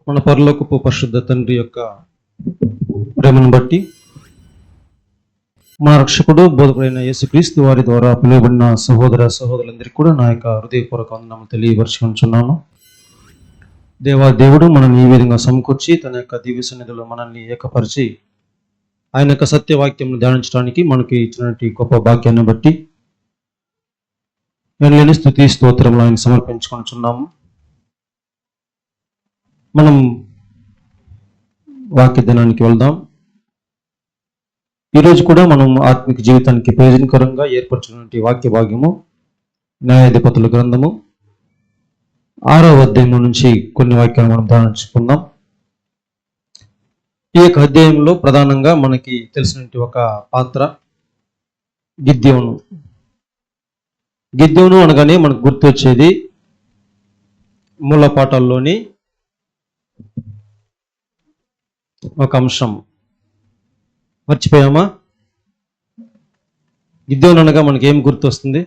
మన పరలోకపు పరిశుద్ధ తండ్రి యొక్క ప్రేమను బట్టి మన రక్షకుడు బోధకుడైన యేసుక్రీస్తు వారి ద్వారా పిలువబడిన సహోదర సహోదరులందరికీ కూడా నా యొక్క హృదయపూర్వక వందనాలు తెలియపరుచుకుంటున్నాను. దేవుడు మనల్ని ఈ విధంగా సమకూర్చి తన యొక్క దివ్య సన్నిధిలో మనల్ని ఏకపరిచి ఆయన యొక్క సత్యవాక్యం ధ్యానించడానికి మనకి ఇచ్చినటువంటి గొప్ప భాగ్యాన్ని బట్టి నేను స్తుతి స్తోత్రంలో ఆయన సమర్పించుకుంటున్నాము. మనం వాక్య దినానికి వెళ్దాం. ఈరోజు కూడా మనం ఆత్మిక జీవితానికి ప్రయోజనకరంగా ఏర్పరచినటువంటి వాక్య భాగ్యము న్యాయాధిపతుల గ్రంథము 6వ అధ్యాయం నుంచి కొన్ని వాక్యాలు మనం ధ్యానించుకుందాం. ఈ యొక్క అధ్యాయంలో ప్రధానంగా మనకి తెలిసినటువంటి ఒక పాత్ర గిద్యోను. గిద్యోను అనగానే మనకు గుర్తొచ్చేది మూల పాఠాల్లోని ఒక అంశం. మర్చిపోయామా? గిద్యోను అనగా మనకి ఏం గుర్తొస్తుంది?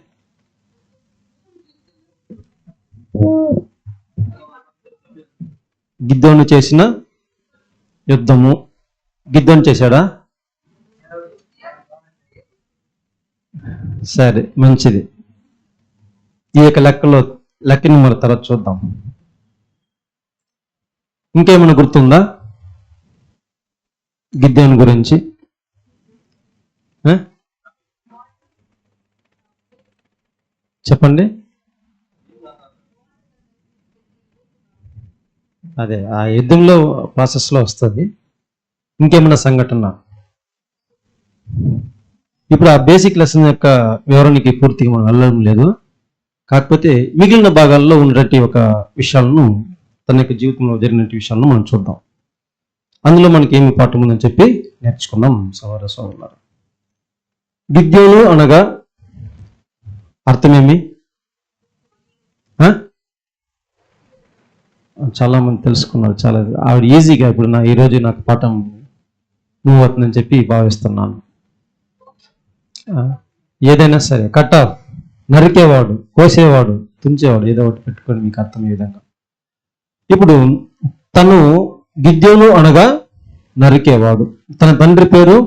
గిద్యోను చేసిన యుద్ధము. గిద్యోను చేశాడా? సరే, మంచిది. ఈ యొక్క లెక్కని మరి తర్వాత చూద్దాం. ఇంకేమైనా గుర్తుందా గిద్యోను గురించి? చెప్పండి. అదే ఆ యుద్ధంలో ప్రాసెస్లో వస్తుంది. ఇంకేమైనా సంఘటన? ఇప్పుడు ఆ బేసిక్ లెసన్ యొక్క వివరణకి పూర్తిగా మనం వెళ్ళడం లేదు. కాకపోతే మిగిలిన భాగాల్లో ఉన్నటువంటి ఒక విషయాలను, తన యొక్క జీవితంలో జరిగినటువంటి విషయాలను మనం చూద్దాం. అందులో మనకి ఏమి పాఠం ఉందని చెప్పి నేర్చుకుందాం సోదర సోదరులారా. గిద్యోను అనగా అర్థమేమి? చాలా మంది తెలుసుకున్నారు. చాలా ఆవిడ ఈజీగా ఇప్పుడు ఈరోజు నాకు పాఠం మూవ్ అవుతుందని చెప్పి భావిస్తున్నాను. ఏదైనా సరే కట్ ఆఫ్, నరికేవాడు, కోసేవాడు, తుంచేవాడు, ఏదో ఒకటి పెట్టుకొని మీకు అర్థమయ్యే విధంగా. ఇప్పుడు తను గిద్యోను అనగా నరికేవాడు. తన తండ్రి పేరు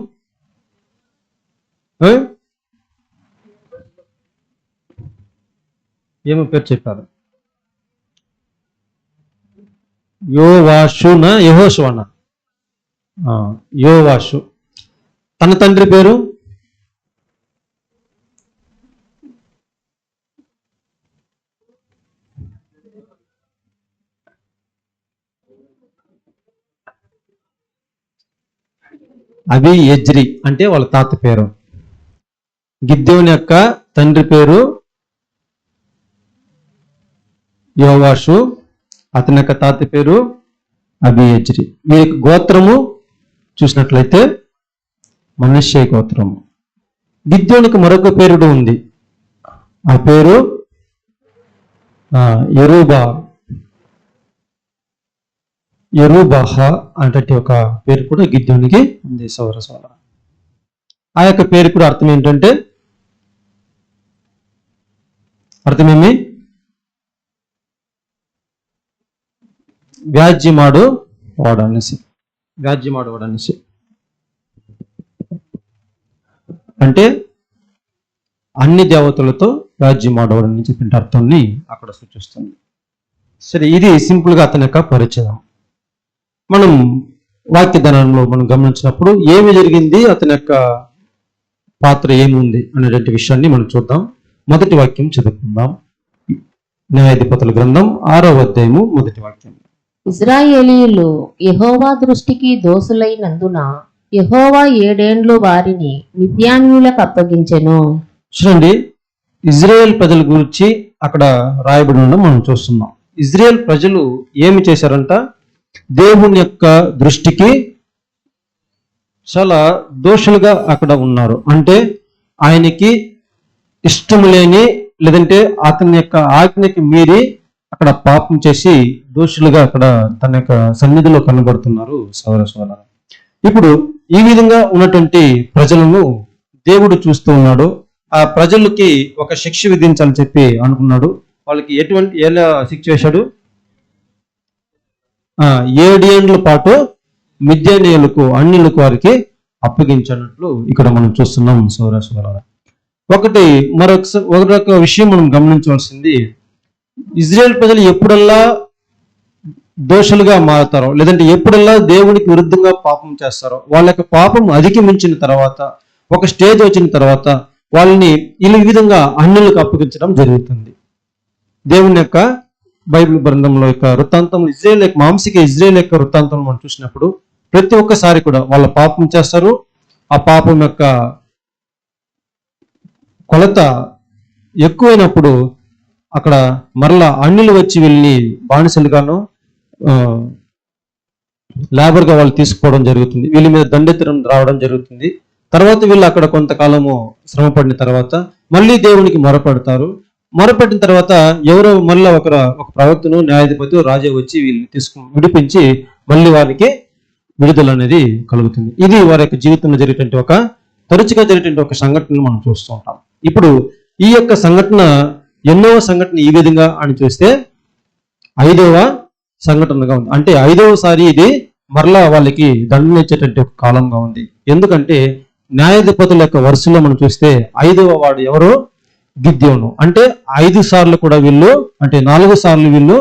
ఏమో పేరు చెప్పారు? యోవాషునా యెహోషువనా? యోవాషు. తన తండ్రి పేరు అబి యజ్రి, అంటే వాళ్ళ తాత పేరు. గిద్యోను యొక్క తండ్రి పేరు యోవాషు, అతని యొక్క తాత పేరు అబి యజ్రి. ఈ యొక్క గోత్రము చూసినట్లయితే మనష్షే గోత్రము. గిద్యోనికి మరొక పేరుడు ఉంది. ఆ పేరు యెరుబాహ అంటే ఒక పేరు కూడా గిద్యోనికి ఉంది సోదర సోదర. ఆ యొక్క పేరు కూడా అర్థం ఏంటంటే, అర్థమేమి? వ్యాజ్యమాడు వాడనేసి. వ్యాజ్యమాడు వాడనేసి అంటే అన్ని దేవతలతో వ్యాజ్యమాడవాడని చెప్పిన అర్థాన్ని అక్కడ సూచిస్తుంది. సరే, ఇది సింపుల్గా అతని యొక్క పరిచయం. మనం వాక్యధనంలో మనం గమనించినప్పుడు ఏమి జరిగింది, అతని యొక్క పాత్ర ఏముంది అనేటువంటి విషయాన్ని మనం చూద్దాం. మొదటి వాక్యం చదువుకుందాం. న్యాయాధిపతుల గ్రంథం 6వ అధ్యాయము మొదటి వాక్యం. ఇశ్రాయేలీయులు యెహోవా దృష్టికి దోషులైనందున యెహోవా 7 ఏండ్లు వారిని మిద్యానీయులకు అప్పగించెను. చూడండి, ఇజ్రాయేల్ ప్రజల గురించి అక్కడ రాయబడి ఉండడం మనం చూస్తున్నాం. ఇజ్రాయేల్ ప్రజలు ఏమి చేశారంట? దేవుని యొక్క దృష్టికి చాలా దోషులుగా అక్కడ ఉన్నారు. అంటే ఆయనకి ఇష్టం లేని, లేదంటే అతని యొక్క ఆజ్ఞకి మీరి అక్కడ పాపం చేసి దోషులుగా అక్కడ తన యొక్క సన్నిధిలో కనబడుతున్నారు సోదర సోదర. ఇప్పుడు ఈ విధంగా ఉన్నటువంటి ప్రజలను దేవుడు చూస్తూ ఉన్నాడు. ఆ ప్రజలకి ఒక శిక్ష విధించాలని చెప్పి అనుకున్నాడు. వాళ్ళకి ఎలా శిక్ష వేశాడు? 7 ఏండ్ల పాటు మిద్యానీయులకు అన్యులకు వారికి అప్పగించినట్లు ఇక్కడ మనం చూస్తున్నాం సోదరులారా. మరొక విషయం మనం గమనించవలసింది, ఇజ్రాయెల్ ప్రజలు ఎప్పుడల్లా దోషులుగా మారుతారో లేదంటే ఎప్పుడల్లా దేవునికి విరుద్ధంగా పాపం చేస్తారో, వాళ్ళ యొక్క పాపం అధిగమించిన తర్వాత ఒక స్టేజ్ వచ్చిన తర్వాత వాళ్ళని ఈ విధంగా అన్యులకు అప్పగించడం జరుగుతుంది. దేవుని యొక్క బైబిల్ గ్రంథంలో యొక్క వృత్తాంతం మాంసిక ఇజ్రాయేల్ యొక్క వృత్తాంతం మనం చూసినప్పుడు ప్రతి ఒక్కసారి కూడా వాళ్ళ పాపం చేస్తారు. ఆ పాపం యొక్క కొలత ఎక్కువైనప్పుడు అక్కడ మరలా అన్యులు వచ్చి వీళ్ళని బానిసలుగాను లేబర్గా వాళ్ళు తీసుకుపోవడం జరుగుతుంది. వీళ్ళ మీద దండెత్తడం రావడం జరుగుతుంది. తర్వాత వీళ్ళు అక్కడ కొంతకాలము శ్రమ పడిన తర్వాత మళ్ళీ దేవునికి మొరపెడతారు. మొరపెట్టిన తర్వాత ఎవరో మళ్ళీ ఒక ప్రవక్తను న్యాయాధిపతి రాజా వచ్చి వీళ్ళని విడిపించి మళ్ళీ వారికి విడుదల అనేది కలుగుతుంది. ఇది వారి యొక్క జీవితంలో జరిగేటువంటి తరచుగా జరిగేటువంటి ఒక సంఘటనను మనం చూస్తూ ఉంటాం. ఇప్పుడు ఈ యొక్క సంఘటన ఎన్నో సంఘటన ఈ విధంగా అని చూస్తే 5వ సంఘటనగా ఉంది. అంటే 5వసారి ఇది మరలా వాళ్ళకి దండన ఇచ్చేటువంటి ఒక కాలంగా ఉంది. ఎందుకంటే న్యాయాధిపతుల యొక్క వరుసలో మనం చూస్తే 5వ వాడు ఎవరు? గిద్యోను. అంటే 5 సార్లు కూడా వీళ్ళు, అంటే 4 సార్లు వీళ్ళు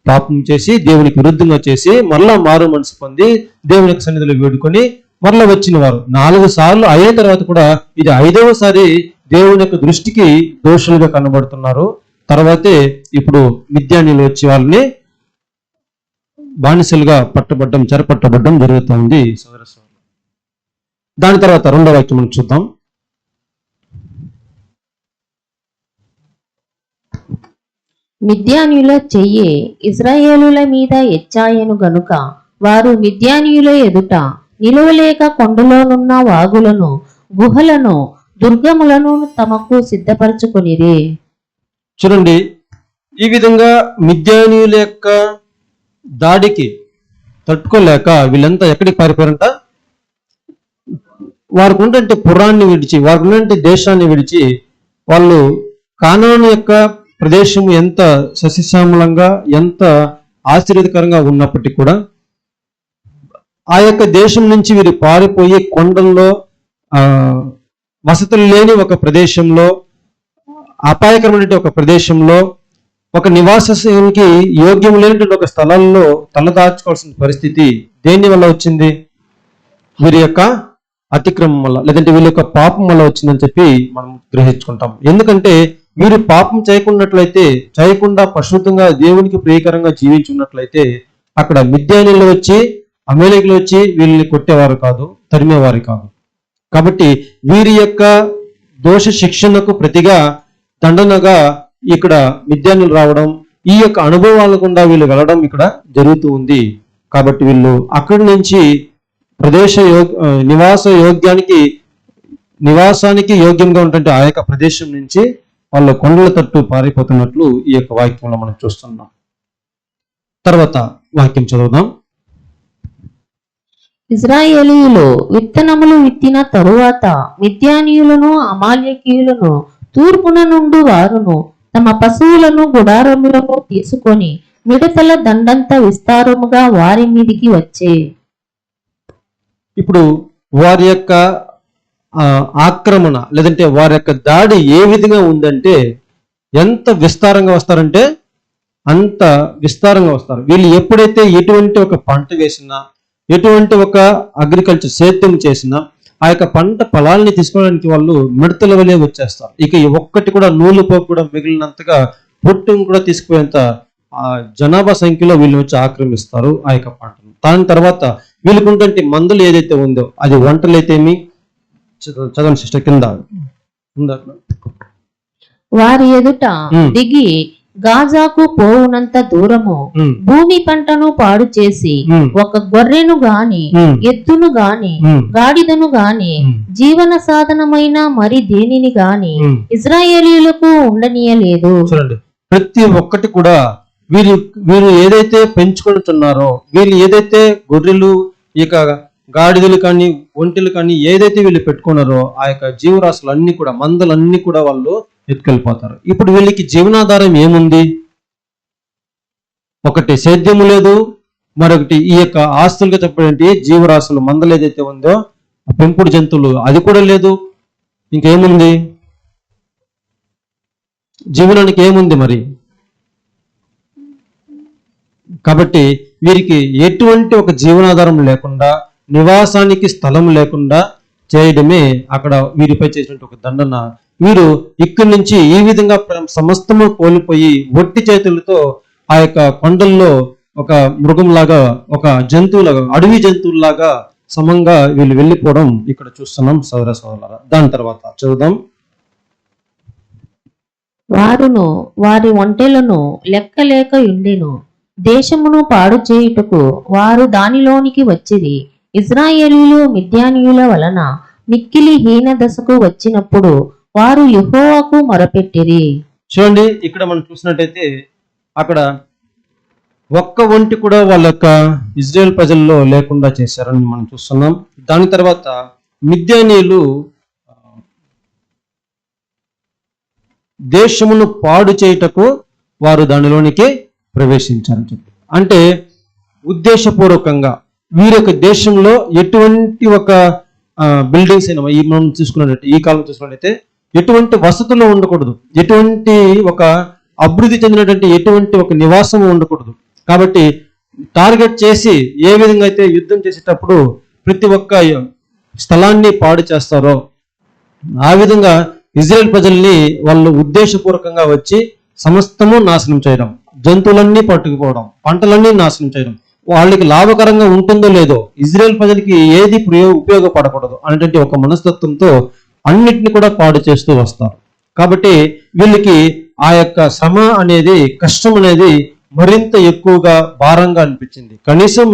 పాపం చేసి దేవునికి విరుద్ధంగా చేసి మరలా మారు మనసు పొంది దేవుని యొక్క సన్నిధిలో వేడుకొని మరలా వచ్చిన వారు 4 సార్లు అయిన తర్వాత కూడా ఇది 5వసారి దేవుని యొక్క దృష్టికి దోషులుగా కనబడుతున్నారు. తర్వాతే ఇప్పుడు మిద్యానీయులు వచ్చి వాళ్ళని బానిసలుగా చెరపట్టబడ్డం జరుగుతుంది. దాని తర్వాత 2వ వాక్యం మనం చూద్దాం. మిద్యానీయుల చెయ్యి ఇశ్రాయేలుల మీద ఎచ్చాయను గనుక వారు మిద్యానీయుల ఎదుట నిలువలేక కొండలోనున్న వాగులను, గుహలను, దుర్గములను తమకు సిద్ధపరచుకొనిరి. చూడండి, ఈ విధంగా మిద్యానీయుల యొక్క దాడికి తట్టుకోలేక వీళ్ళంతా ఎక్కడికి పారిపోయారంట? వారికి ఉన్నటువంటి పురాన్ని విడిచి, వారికి ఉన్నటువంటి దేశాన్ని విడిచి వాళ్ళు కానాను యొక్క ప్రదేశం ఎంత సస్యశ్యామలంగా ఎంత ఆశ్చర్యకరంగా ఉన్నప్పటికీ కూడా ఆ యొక్క దేశం నుంచి వీరు పారిపోయి కొండల్లో వసతులు లేని ఒక ప్రదేశంలో, అపాయకరమైన ఒక ప్రదేశంలో, ఒక నివాసానికి యోగ్యం లేనటువంటి ఒక స్థలాల్లో తలదాచుకోవాల్సిన పరిస్థితి దేని వల్ల వచ్చింది? వీరి యొక్క అతిక్రమం వల్ల, లేదంటే వీళ్ళ యొక్క పాపం వల్ల వచ్చిందని చెప్పి మనం గ్రహించుకుంటాం. ఎందుకంటే వీరు పాపం చేయకుండా పరిశుద్ధంగా దేవునికి ప్రియకరంగా జీవించున్నట్లయితే అక్కడ మిద్యానీయులు వచ్చి, అమలేకులు వచ్చి వీళ్ళని కొట్టేవారు కాదు, తరిమేవారు కాదు. కాబట్టి వీరి యొక్క దోష శిక్షణకు ప్రతిగా దండనగా ఇక్కడ మిద్యానీయులు రావడం, ఈ యొక్క అనుభవాల గుండా వీళ్ళు వెళ్ళడం ఇక్కడ జరుగుతూ ఉంది. కాబట్టి వీళ్ళు అక్కడి నుంచి నివాసానికి యోగ్యంగా ఉన్నటువంటి ఆ యొక్క ప్రదేశం నుంచి వాళ్ళు కొండల తట్టు పారిపోతున్నట్లు ఈ యొక్క వాక్యంలో మనం చూస్తున్నాం. తర్వాత వాక్యం చదువుదాం. ఇశ్రాయేలీయులు విత్తనములు విత్తిన తరువాత మిద్యానీయులను, అమాలేకీయులను తూర్పున నుండి వారును తమ పశువులను, గుడారములను తీసుకొని మిడతల దండంత విస్తారముగా వారి మీదికి వచ్చే. ఇప్పుడు వారి యొక్క ఆక్రమణ లేదంటే వారి యొక్క దాడి ఏ విధంగా ఉందంటే ఎంత విస్తారంగా వస్తారంటే అంత విస్తారంగా వస్తారు. వీళ్ళు ఎప్పుడైతే ఎటువంటి ఒక పంట వేసినా, ఎటువంటి ఒక అగ్రికల్చర్ సేద్యం చేసినా ఆ యొక్క పంట ఫలాల్ని తీసుకోవడానికి వాళ్ళు మిడతల వలె వచ్చేస్తారు. ఇక ఒక్కటి కూడా నూలు పోపు కూడా మిగిలినంతగా పొట్టును కూడా తీసుకుపోయేంత జనాభా సంఖ్యలో వీళ్ళు వచ్చి ఆక్రమిస్తారు ఆ యొక్క పంటను. దాని తర్వాత వీళ్ళకుంటే మందులు ఏదైతే ఉందో అది వంటలైతేమి, చదవండి సిస్టర్, కింద వారి ఎదుట దిగి గాజాకు పోవునంత దూరము భూమి పంటను పాడు చేసి ఒక గొర్రెను గాని, ఎద్దును గాని, గాడిదను గాని, జీవన సాధనమైన మరి దేనిని గాని ఇశ్రాయేలీయులకు ఉండనీయలేదు. చూడండి, ప్రతి ఒక్కటి కూడా వీరు ఏదైతే పెంచుకుంటున్నారో, వీళ్ళు ఏదైతే గొర్రెలు, ఇక గాడిదలు కానీ, ఒంటెలు కానీ ఏదైతే వీళ్ళు పెట్టుకున్నారో ఆ యొక్క జీవరాశులు అన్ని కూడా, మందలన్నీ కూడా వాళ్ళు ఎత్తుకెళ్ళిపోతారు. ఇప్పుడు వీళ్ళకి జీవనాధారం ఏముంది? ఒకటి సేద్యము లేదు, మరొకటి ఈ యొక్క ఆస్తులుగా చెప్పేంటి జీవరాశులు మందలు ఏదైతే ఉందో ఆ పెంపుడు జంతువులు అది కూడా లేదు. ఇంకేముంది? జీవనానికి ఏముంది మరి? కాబట్టి వీరికి ఎటువంటి ఒక జీవనాధారం లేకుండా, నివాసానికి స్థలం లేకుండా చేయడమే అక్కడ వీరిపై చేసినటువంటి ఒక దండన. వీరు ఇక్కడి నుంచి ఈ విధంగా సమస్తము కోల్పోయి ఒట్టి చేతులతో ఆ యొక్క కొండల్లో ఒక మృగంలాగా, ఒక జంతువులాగా, అడవి జంతువులాగా సమంగా వీళ్ళు వెళ్ళిపోవడం ఇక్కడ చూస్తున్నాం సోదర సోదరులారా. దాని తర్వాత చదువుదాం. వారును వారి ఒంటెలను లెక్కలేక ఉండెను. దేశమును పాడు చేయుటకు వారు దానిలోనికి వచ్చిరి. ఇశ్రాయేలీయులు మిద్యానీయుల వలన మిక్కిలి హీన దశకు వచ్చినప్పుడు వారు యెహోవాకు మొరపెట్టిరి. చూడండి, ఇక్కడ మనం చూసినట్టయితే అక్కడ ఒక్క ఒంటి కూడా వాళ్ళ యొక్క ఇజ్రాయెల్ ప్రజల్లో లేకుండా చేశారని మనం చూస్తున్నాం. దాని తర్వాత మిద్యానీయులు దేశమును పాడు చేయుటకు వారు దానిలోనికి ప్రవేశించారని చెప్పి, అంటే ఉద్దేశపూర్వకంగా వీరి యొక్క దేశంలో ఎటువంటి ఒక బిల్డింగ్స్ అయినా ఈ మనం చూసుకున్నట్టు ఈ కాలం చూసుకున్నట్టయితే ఎటువంటి వసతులు ఉండకూడదు, ఎటువంటి ఒక అభివృద్ధి చెందినటువంటి ఎటువంటి ఒక నివాసం ఉండకూడదు. కాబట్టి టార్గెట్ చేసి ఏ విధంగా అయితే యుద్ధం చేసేటప్పుడు ప్రతి ఒక్క స్థలాన్ని పాడు చేస్తారో ఆ విధంగా ఇజ్రాయెల్ ప్రజల్ని వాళ్ళు ఉద్దేశపూర్వకంగా వచ్చి సమస్తము నాశనం చేయడం, జంతువులన్నీ పట్టుకుపోవడం, పంటలన్నీ నాశనం చేయడం, వాళ్ళకి లాభకరంగా ఉంటుందో లేదో, ఇజ్రాయెల్ ప్రజలకి ఏది ఉపయోగపడకూడదు అనేటువంటి ఒక మనస్తత్వంతో అన్నిటిని కూడా పాడు చేస్తూ వస్తారు. కాబట్టి వీళ్ళకి ఆ యొక్క శ్రమ అనేది, కష్టం అనేది మరింత ఎక్కువగా భారంగా అనిపించింది. కనీసం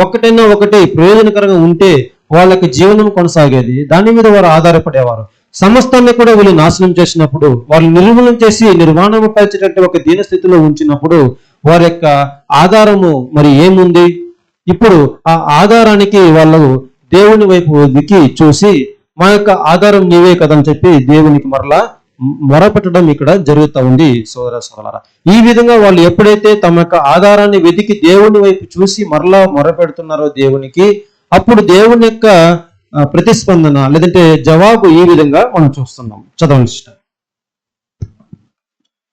ఒకటైనా ఒకటి ప్రయోజనకరంగా ఉంటే వాళ్ళకి జీవనం కొనసాగేది, దాని మీద వారు ఆధారపడేవారు. సమస్తాన్ని కూడా వీళ్ళు నాశనం చేసినప్పుడు, వాళ్ళు నిర్మూలన చేసి నిర్మాణం పరిచేటట్టు ఒక దీనస్థితిలో ఉంచినప్పుడు వారి యొక్క ఆధారము మరి ఏముంది? ఇప్పుడు ఆ ఆధారానికి వాళ్ళు దేవుని వైపు దిక్కి చూసి మా యొక్క ఆధారం నీవే కదని చెప్పి దేవునికి మరలా మొరపెట్టడం ఇక్కడ జరుగుతూ ఉంది సోదర సోదరులారా. ఈ విధంగా వాళ్ళు ఎప్పుడైతే తమ యొక్క ఆధారాన్ని వెతికి దేవుని వైపు చూసి మరలా మొరపెడుతున్నారో దేవునికి, అప్పుడు దేవుని యొక్క ప్రతిస్పందన లేదంటే జవాబు ఈ విధంగా మనం చూస్తున్నాం. చదవండి సిస్టర్.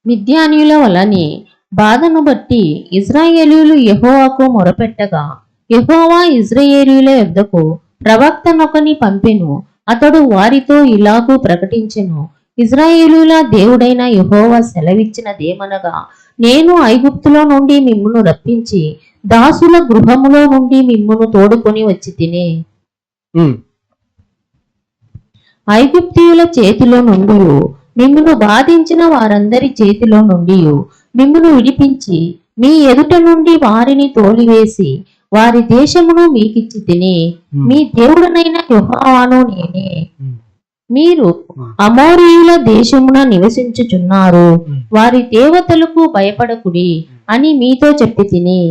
మిద్యానీయుల వలని బాధను బట్టి ఇశ్రాయేలీయులు యెహోవాకు మొరపెట్టగా యెహోవా ఇశ్రాయేలీయుల యొద్దకు ప్రవక్తనొకని పంపెను. అతడు వారితో ఇలాగూ ప్రకటించెను. ఇశ్రాయేలీయుల దేవుడైన యెహోవా సెలవిచ్చినదేమనగా, నేను ఐగుప్తులో నుండి మిమ్మును రప్పించి దాసుల గృహములో నుండి మిమ్మును తోడుకొని వచ్చి తిని ఐగుప్తీయుల చేతిలో నుండి మిమ్మును బాధించిన వారందరి చేతిలో నుండి మిమ్మును విడిపించి మీ ఎదుట నుండి వారిని తోలివేసి వారి దేశమును మీకిచ్చి తిని మీ దేవుడనైన యెహోవాను నేనే. మీరు అమోరీయుల దేశమున నివసించుచున్నారు, వారి దేవతలకు భయపడకుడి అని మీతో చెప్పి తిని,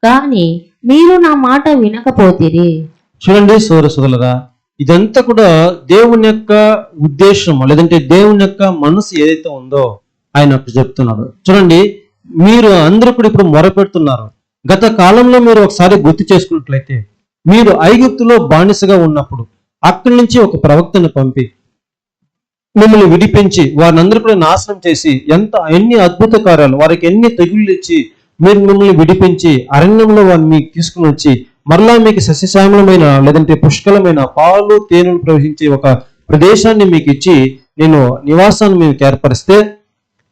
కాని మీరు నా మాట వినకపోతిరి. చూడండి సోదరులారా, ఇదంతా కూడా దేవుని యొక్క ఉద్దేశం లేదంటే దేవుని యొక్క మనసు ఏదైతే ఉందో ఆయన చెప్తున్నాడు. చూడండి, మీరు అందరూ కూడా ఇప్పుడు మొరపెడుతున్నారు. గత కాలంలో మీరు ఒకసారి గుర్తు చేసుకున్నట్లయితే, మీరు ఐగుప్తులో బానిసగా ఉన్నప్పుడు అక్కడి నుంచి ఒక ప్రవక్తను పంపి మిమ్మల్ని విడిపించి వారిని అందరూ కూడా నాశనం చేసి ఎన్ని అద్భుత కార్యాలు, వారికి ఎన్ని తెగుళ్ళు ఇచ్చి మీరు మిమ్మల్ని విడిపించి అరణ్యంలో వారిని మీకు తీసుకుని వచ్చి మరలా మీకు సస్యశ్యామలమైన లేదంటే పుష్కలమైన పాలు తేనెలు ప్రవహించే ఒక ప్రదేశాన్ని మీకు ఇచ్చి నేను నివాసాన్ని మీకు ఏర్పరిస్తే,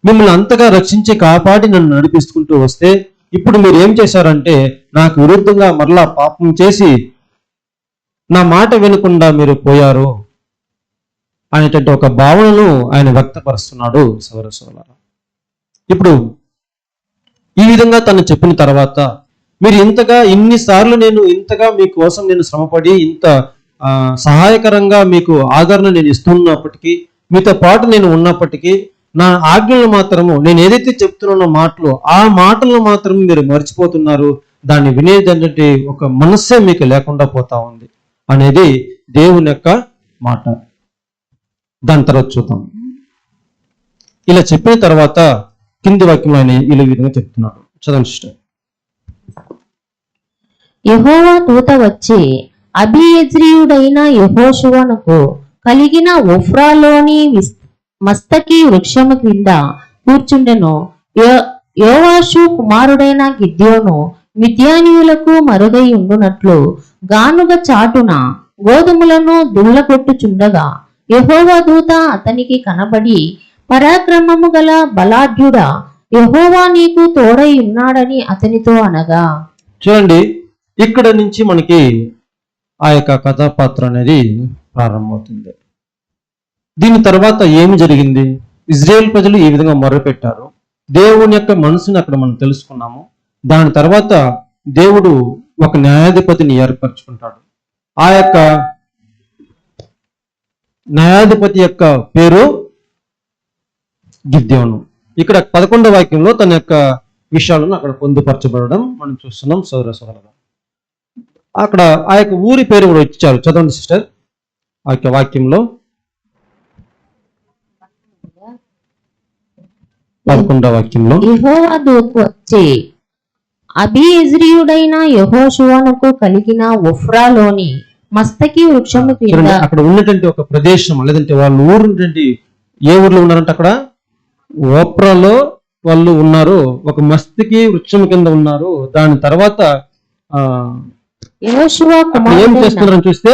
మిమ్మల్ని అంతగా రక్షించి కాపాడి నన్ను నడిపిస్తుంటూ వస్తే, ఇప్పుడు మీరు ఏం చేశారంటే నాకు విరుద్ధంగా మరలా పాపం చేసి నా మాట వినకుండా మీరు పోయారు అనేటువంటి ఒక భావనను ఆయన వ్యక్తపరుస్తున్నాడు సోదర సోదరులారా. ఇప్పుడు ఈ విధంగా తను చెప్పిన తర్వాత, మీరు ఇన్నిసార్లు నేను ఇంతగా మీకోసం నేను శ్రమపడి ఇంత సహాయకరంగా మీకు ఆదరణ నేను ఇస్తున్నప్పటికీ, మీతో పాటు నేను ఉన్నప్పటికీ నా ఆజ్ఞలు మాత్రము, నేను ఏదైతే చెప్తున్నానో మాటలు, ఆ మాటలను మాత్రం మీరు మర్చిపోతున్నారు, దాన్ని వినేదంటే ఒక మనస్సే మీకు లేకుండా పోతా ఉంది అనేది దేవుని యొక్క మాట. దాని తర్వాత చూద్దాం. ఇలా చెప్పిన తర్వాత కింది వాక్యం ఆయన ఈ విధంగా చెప్తున్నాడు. చదవండి సిస్టర్. యెహోవా దూత వచ్చి అబీయెజ్రీయుడైన యెహోషువనుకు కలిగిన ఒఫ్రాలోని మస్తకి వృక్షము క్రింద కూర్చుండెను. యోవాషు కుమారుడైన గిద్యోను మిద్యానీయులకు మరుగై ఉండునట్లు గానుగ చాటున గోధుమలను దుళ్ళగొట్టుచుండగా యెహోవా దూత అతనికి కనబడి, పరాక్రమము గల బలాఢ్యుడా, యెహోవా నీకు తోడై ఉన్నాడని అతనితో అనగా. చూడండి, ఇక్కడ నుంచి మనకి ఆ యొక్క కథాపాత్ర అనేది ప్రారంభమవుతుంది. దీని తర్వాత ఏమి జరిగింది? ఇజ్రాయేల్ ప్రజలు ఈ విధంగా మొర్రపెట్టారు. దేవుని యొక్క మనసుని అక్కడ మనం తెలుసుకున్నాము. దాని తర్వాత దేవుడు ఒక న్యాయాధిపతిని ఏర్పరచుకుంటాడు. ఆ యొక్క న్యాయాధిపతి యొక్క పేరు గిద్యోను. ఇక్కడ 11వ వాక్యంలో తన యొక్క విషయాలను అక్కడ పొందుపరచబడడం మనం చూస్తున్నాం సోదరులుగా. అక్కడ ఆ యొక్క ఊరి పేరు కూడా ఇచ్చారు. చదవండి సిస్టర్ ఆ యొక్క వాక్యంలో. 11వ వాక్యంలో యెహోవా దూత వచ్చి అబీయెజ్రీయుడైన యెహోషువనుకు కలిగిన ఒఫ్రాలోని మస్తకి వృక్షము క్రింద. అక్కడ ఉన్నటువంటి ఒక ప్రదేశం, లేదంటే వాళ్ళు ఊరు ఉన్నటువంటి ఏ ఊర్లో ఉన్నారంటే అక్కడ ఓప్రాలో వాళ్ళు ఉన్నారు. ఒక మస్తకి వృక్షం కింద ఉన్నారు. దాని తర్వాత యెహోషువ ఏం కుమారుడైన చేస్తున్నారని చూస్తే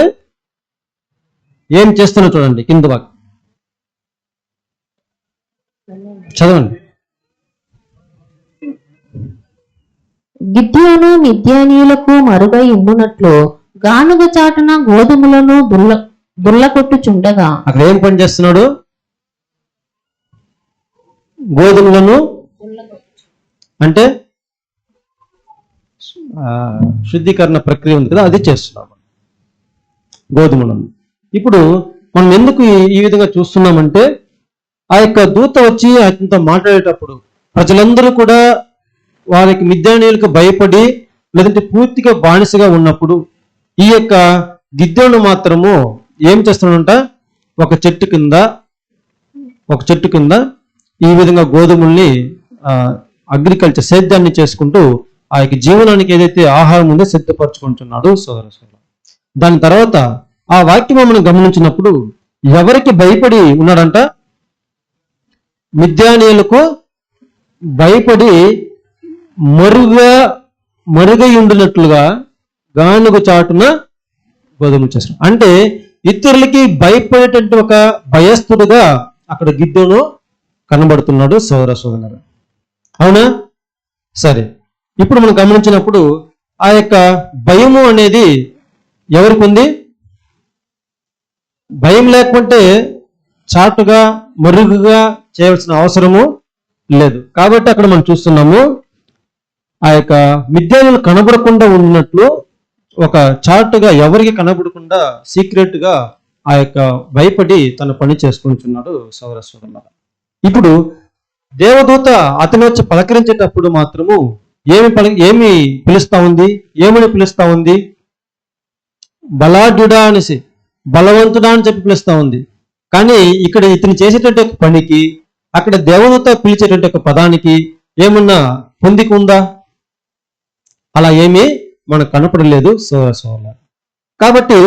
ఏం చేస్తున్నా చూడండి కింద వాక్యం చదవండి. గిద్యోను మిద్యానీయులకు మరుగై ఉండునట్లు గానుగ చాటున గోధుమలను దుళ్ళకొట్టుచుండగా. అక్కడ ఏం పని చేస్తున్నాడు? గోధుమలను అంటే శుద్ధీకరణ ప్రక్రియ ఉంది కదా, అది చేస్తున్నాం గోధుమలను. ఇప్పుడు మనం ఎందుకు ఈ విధంగా చూస్తున్నామంటే, ఆ యొక్క దూత వచ్చి అతనితో మాట్లాడేటప్పుడు ప్రజలందరూ కూడా వారికి మిద్యానీయులకు భయపడి లేదంటే పూర్తిగా బానిసగా ఉన్నప్పుడు ఈ యొక్క గిద్యోను మాత్రము ఏం చేస్తున్నాడంట? ఒక చెట్టు కింద ఈ విధంగా గోధుమల్ని అగ్రికల్చర్ సేద్యాన్ని చేసుకుంటూ ఆ యొక్క జీవనానికి ఏదైతే ఆహారం ఉందో సిద్ధపరచుకుంటున్నాడు సోదర. దాని తర్వాత ఆ వాక్యం మనం గమనించినప్పుడు ఎవరికి భయపడి ఉన్నాడంట? మిద్యానీయులకు భయపడి మరుగై ఉండినట్లుగా గానుగ చాటున గోధుమలు చేస్తాడు. అంటే ఇతరులకి భయపడేటువంటి ఒక భయస్థుడుగా అక్కడ గిద్యోను కనబడుతున్నాడు సోదరులారా. అవునా? సరే, ఇప్పుడు మనం గమనించినప్పుడు ఆ యొక్క భయము అనేది ఎవరికి ఉంది? భయం లేకుంటే చాటుగా మరుగుగా చేయవలసిన అవసరము లేదు. కాబట్టి అక్కడ మనం చూస్తున్నాము ఆ యొక్క మిద్యానీయులు కనబడకుండా ఉన్నట్లు ఒక చాటుగా ఎవరికి కనబడకుండా సీక్రెట్ గా ఆ యొక్క భయపడి తన పని చేసుకుంటున్నాడు సోదరులారా. ఇప్పుడు దేవదూత అతను వచ్చి పలకరించేటప్పుడు మాత్రము ఏమి పిలుస్తా ఉంది? ఏమని పిలుస్తా ఉంది? బలాఢ్యుడా అనేసి, బలవంతుడా అని చెప్పి పిలుస్తా ఉంది. కానీ ఇక్కడ ఇతను చేసేటువంటి ఒక పనికి అక్కడ దేవదూత పిలిచేటువంటి ఒక పదానికి ఏమన్నా పొందిక ఉందా? అలా ఏమీ మనకు కనపడలేదు సోదరులారా. కాబట్టి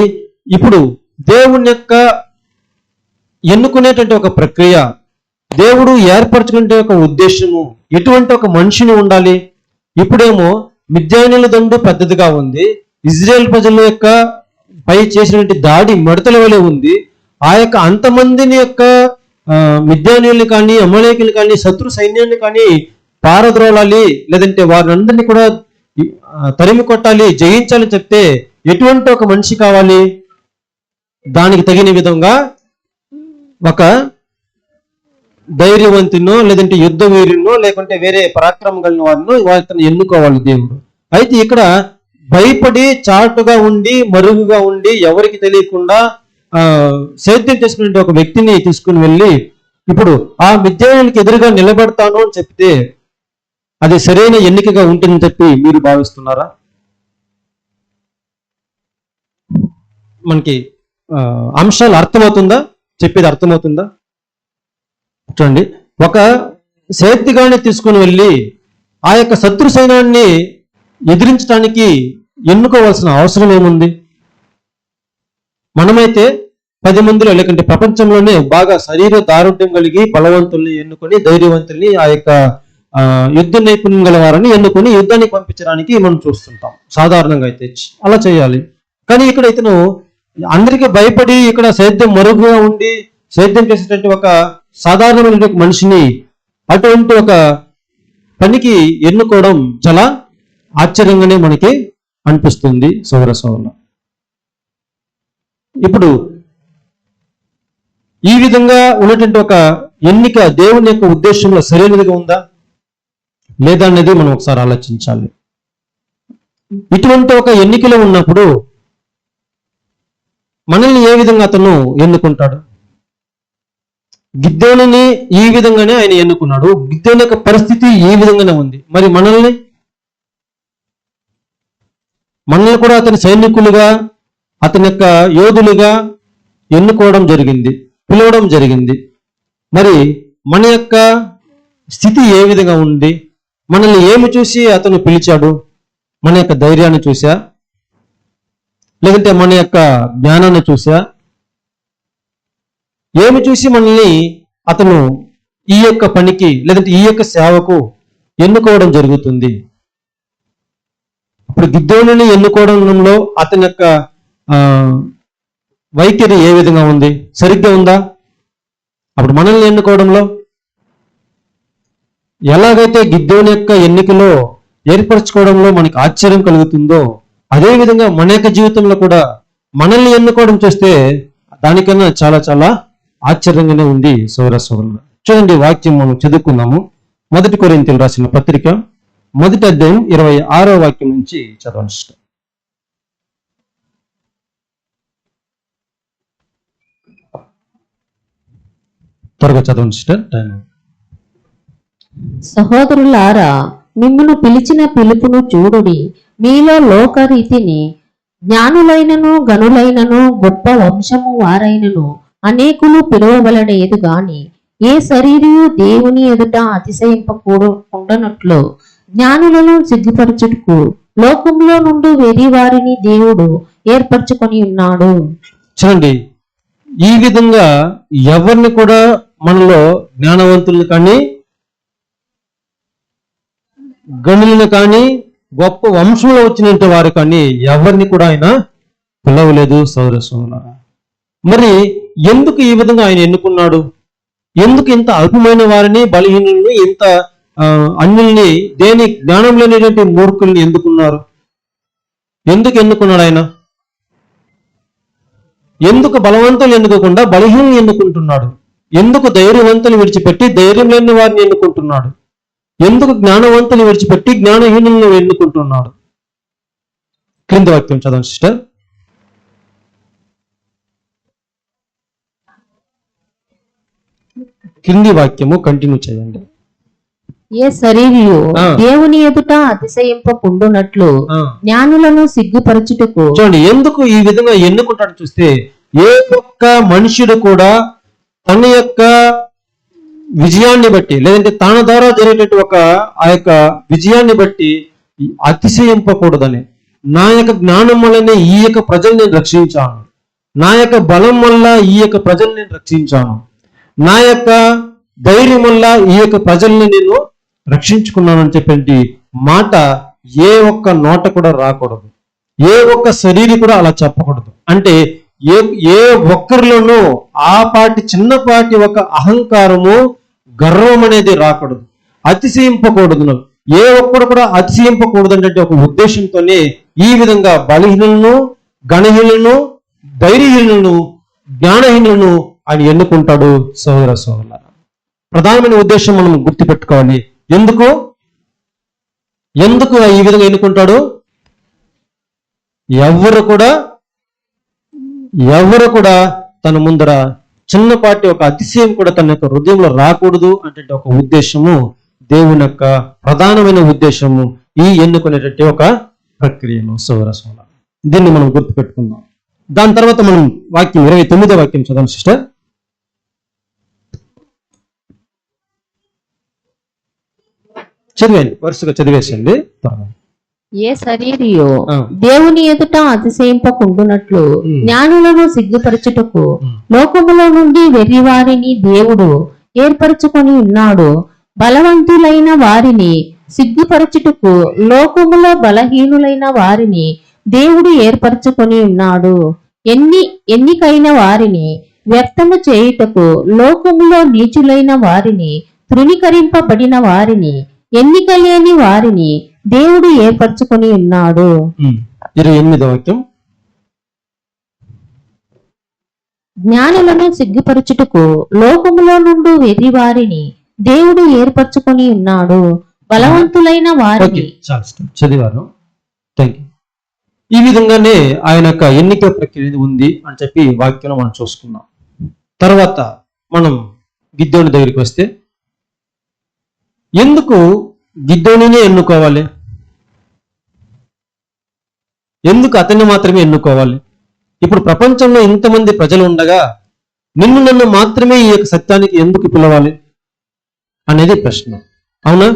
ఇప్పుడు దేవుని యొక్క ఎన్నుకునేటువంటి ఒక ప్రక్రియ, దేవుడు ఏర్పరచుకునే ఒక ఉద్దేశము, ఎటువంటి ఒక మనిషిని ఉండాలి? ఇప్పుడేమో మిద్యానీయుల దండు పెద్దదిగా ఉంది, ఇజ్రాయెల్ ప్రజల యొక్క పై చేసినటువంటి దాడి మడతల వలె ఉంది. ఆ యొక్క అంతమందిని యొక్క మిద్యానీయుల్ని కానీ అమలేకులు కానీ శత్రు సైన్యాన్ని కానీ పారద్రోలాలి, లేదంటే వారిని కూడా తరిమి కొట్టాలి, జయించాలని చెప్తే ఎటువంటి ఒక మనిషి కావాలి? దానికి తగిన విధంగా ఒక ధైర్యవంతునో లేదంటే యుద్ధ వీరునో లేకుంటే వేరే పరాక్రమం కలిగిన వారినో వారిని ఎన్నుకోవాలి దేవుడు. అయితే ఇక్కడ భయపడి చాటుగా ఉండి మరుగుగా ఉండి ఎవరికి తెలియకుండా సేద్యం చేసుకునే ఒక వ్యక్తిని తీసుకుని వెళ్ళి ఇప్పుడు ఆ మిద్యానీయులకు ఎదురుగా నిలబెడతాను అని చెప్తే అది సరైన ఎన్నికగా ఉంటుందని చెప్పి మీరు భావిస్తున్నారా? మనకి అంశాలు అర్థమవుతుందా? చెప్పేది అర్థమవుతుందా? చూడండి, ఒక సేద్యగాన్ని తీసుకుని వెళ్ళి ఆ యొక్క శత్రు సైన్యాన్ని ఎదిరించడానికి ఎన్నుకోవాల్సిన అవసరం ఏముంది? మనమైతే 10 మందిలో లేకుంటే ప్రపంచంలోనే బాగా శరీర దారుఢ్యం కలిగి బలవంతుల్ని ఎన్నుకొని ధైర్యవంతుల్ని ఆ యొక్క యుద్ధ నైపుణ్యం గల వారిని ఎన్నుకొని యుద్ధానికి పంపించడానికి మనం చూస్తుంటాం సాధారణంగా అయితే. అలా చేయాలి. కానీ ఇక్కడ ఇతను అందరికీ భయపడి ఇక్కడ సేద్యం మరుగుగా ఉండి సేద్యం చేసేటువంటి ఒక సాధారణమైన మనిషిని అటువంటి ఒక పనికి ఎన్నుకోవడం చాలా ఆశ్చర్యంగానే మనకి అనిపిస్తుంది సోదర సోదరులు. ఇప్పుడు ఈ విధంగా ఉన్నటువంటి ఒక ఎన్నిక దేవుని యొక్క ఉద్దేశంలో సరైనదిగా ఉందా లేదా అనేది మనం ఒకసారి ఆలోచించాలి. ఇటువంటి ఒక ఎన్నికలో ఉన్నప్పుడు మనల్ని ఏ విధంగా అతను ఎన్నుకుంటాడు? గిద్యోనుని ఈ విధంగానే ఆయన ఎన్నుకున్నాడు. గిద్యోను యొక్క పరిస్థితి ఈ విధంగానే ఉంది. మరి మనల్ని కూడా అతని సైనికులుగా అతని యొక్క యోధులుగా ఎన్నుకోవడం జరిగింది, పిలవడం జరిగింది. మరి మన యొక్క స్థితి ఏ విధంగా ఉంది? మనల్ని ఏమి చూసి అతను పిలిచాడు? మన యొక్క ధైర్యాన్ని చూసా, లేదంటే మన యొక్క జ్ఞానాన్ని చూసా, ఏమి చూసి మనల్ని అతను ఈ యొక్క పనికి లేదంటే ఈ యొక్క సేవకు ఎన్నుకోవడం జరుగుతుంది? ఇప్పుడు గిద్యోనుని ఎన్నుకోవడంలో అతని యొక్క వైఖరి ఏ విధంగా ఉంది? సరిగ్గా ఉందా? అప్పుడు మనల్ని ఎన్నుకోవడంలో ఎలాగైతే గిద్యోను యొక్క ఎన్నికలో ఏర్పరచుకోవడంలో మనకి ఆశ్చర్యం కలుగుతుందో అదే విధంగా మన యొక్క జీవితంలో కూడా మనల్ని ఎన్నుకోవడం చేస్తే దానికన్నా చాలా చాలా ఆశ్చర్యంగానే ఉంది సోదర సోదరులు. చూడండి, వాక్యం మనం చదువుకున్నాము. 1 కొరింథీయులకు రాసిన పత్రిక 1వ అధ్యాయం 26వ వాక్యం నుంచి చదవండి. త్వరగా చదవండి సిస్టర్, టైం. సహోదరులారా, మిమ్మును పిలిచిన పిలుపును చూడుడి. మీలో లోకరీతిని జ్ఞానులైనను గనులైనను గొప్ప వంశము వారైనను అనేకులు పిలువబడలేదు గాని ఏ శరీరము దేవుని ఎదుట అతిశయింపకూడనట్లు జ్ఞానులను సిగ్గుపరచుటకు లోకంలో నుండి వెర్రి వారిని దేవుడు ఏర్పరచుకొని ఉన్నాడు. చూడండి, ఈ విధంగా ఎవరిని కూడా మనలో జ్ఞానవంతులను కానీ గనులను కానీ గొప్ప వంశంలో వచ్చినట్టు వారు కానీ ఎవరిని కూడా ఆయన పిలవలేదు సోదర సోదరులారా. మరి ఎందుకు ఈ విధంగా ఆయన ఎన్నుకున్నాడు? ఎందుకు ఇంత అల్పమైన వారిని, బలహీనుల్ని, ఇంత అన్యుల్ని, దేని జ్ఞానం లేనిటువంటి మూర్ఖుల్ని ఎందుకున్నారు? ఎందుకు ఎన్నుకున్నాడు ఆయన? ఎందుకు బలవంతులు ఎన్నుకోకుండా బలహీనులు ఎన్నుకుంటున్నాడు? ఎందుకు ధైర్యవంతులు విడిచిపెట్టి ధైర్యం లేని వారిని ఎన్నుకుంటున్నాడు? ఎందుకు జ్ఞానవంతులు విడిచిపెట్టి జ్ఞానహీనులను ఎన్నుకుంటున్నాడు? క్రింద వాక్యం చదవండి సిస్టర్. క్రింది వాక్యము కంటిన్యూ చేయండి. ఏ శరీరియు దేవుని ఎదుట అతిశయింపకుండునట్లు జ్ఞానులను సిగ్గుపరచుటకు. చూడండి, ఎందుకు ఈ విధంగా ఎన్నుకుంటాడు చూస్తే, ఏ ఒక్క మనుషుడు కూడా తన యొక్క విజయాన్ని బట్టి లేదంటే తన ద్వారా జరిగేటట్టు ఆ యొక్క విజయాన్ని బట్టి అతిశయింపకూడదని, నా యొక్క జ్ఞానం వల్లనే ఈ యొక్క ప్రజల్ని నేను రక్షించాను, నా యొక్క బలం వల్ల ఈ యొక్క ప్రజల్ని నేను రక్షించాను, నా యొక్క ధైర్యం వల్ల ఈ యొక్క ప్రజల్ని నేను రక్షించుకున్నానని చెప్పేటి మాట ఏ ఒక్క నోట కూడా రాకూడదు. ఏ ఒక్క శరీరి కూడా అలా చెప్పకూడదు. అంటే ఏ ఒక్కరిలోనూ ఆపాటి చిన్నపాటి ఒక అహంకారము, గర్వం అనేది రాకూడదు. అతిశయింపకూడదు. ఏ ఒక్కడు కూడా అతిశయింపకూడదు అంటే ఒక ఉద్దేశంతోనే ఈ విధంగా బలహీనులను, గణహీనులను, ధైర్యహీనులను, జ్ఞానహీనులను ఆయన ఎన్నుకుంటాడు సోదర సోదరులారా. ప్రధానమైన ఉద్దేశం మనం గుర్తుపెట్టుకోవాలి. ఎందుకు ఈ విధంగా ఎన్నుకుంటాడు? ఎవరు కూడా తన ముందర చిన్నపాటి ఒక అతిశయం కూడా తన యొక్క హృదయంలో రాకూడదు అంటే ఒక ఉద్దేశము, దేవుని యొక్క ప్రధానమైన ఉద్దేశము ఈ ఎన్నుకునేటట్టు ఒక ప్రక్రియను సోదర సోదరులారా. దీన్ని మనం గుర్తుపెట్టుకుందాం. దాని తర్వాత మనం వాక్యం 29వ వాక్యం చదవండి సిస్టర్. చదివేయండి, వరుసగా చదివేసండి. ఏ శరీరియో ఆ. దేవుని ఎదుట అతిశయింపకుండునట్లు జ్ఞానులను సిగ్గుపరచుటకు లోకములో నుండి వెర్రివారిని దేవుడు ఏర్పరచుకొని ఉన్నాడు. బలవంతులైన వారిని సిగ్గుపరచుటకు లోకములో బలహీనులైన వారిని దేవుడు ఏర్పరచుకొని ఉన్నాడు. ఎన్నికైన వారిని వ్యక్తము చేయుటకు లోకములో నీచులైన వారిని, తృణీకరింపబడిన వారిని, ఎన్నిక లేని వారిని దేవుడు ఏర్పరచుకొని ఉన్నాడు. 28వ వాక్యం. జ్ఞానులను సిగ్గుపరచుటకు లోకములో నుండి వెర్రి వారిని దేవుడు ఏర్పరచుకొని ఉన్నాడు. బలవంతులైన వారిని. చదివాను. Thank you. ఈ విధంగానే ఆయన యొక్క ఎన్నిక ప్రక్రియ ఉంది అని చెప్పి వాక్యంలో మనం చూసుకున్నాం. తర్వాత మనం గిద్దోని దగ్గరికి వస్తే, ఎందుకు గిద్దోనినే ఎన్నుకోవాలి? ఎందుకు అతన్ని మాత్రమే ఎన్నుకోవాలి? ఇప్పుడు ప్రపంచంలో ఇంతమంది ప్రజలు ఉండగా నన్ను మాత్రమే ఈ యొక్క సత్యానికి ఎందుకు పిలవాలి అనేది ప్రశ్న. అవునా?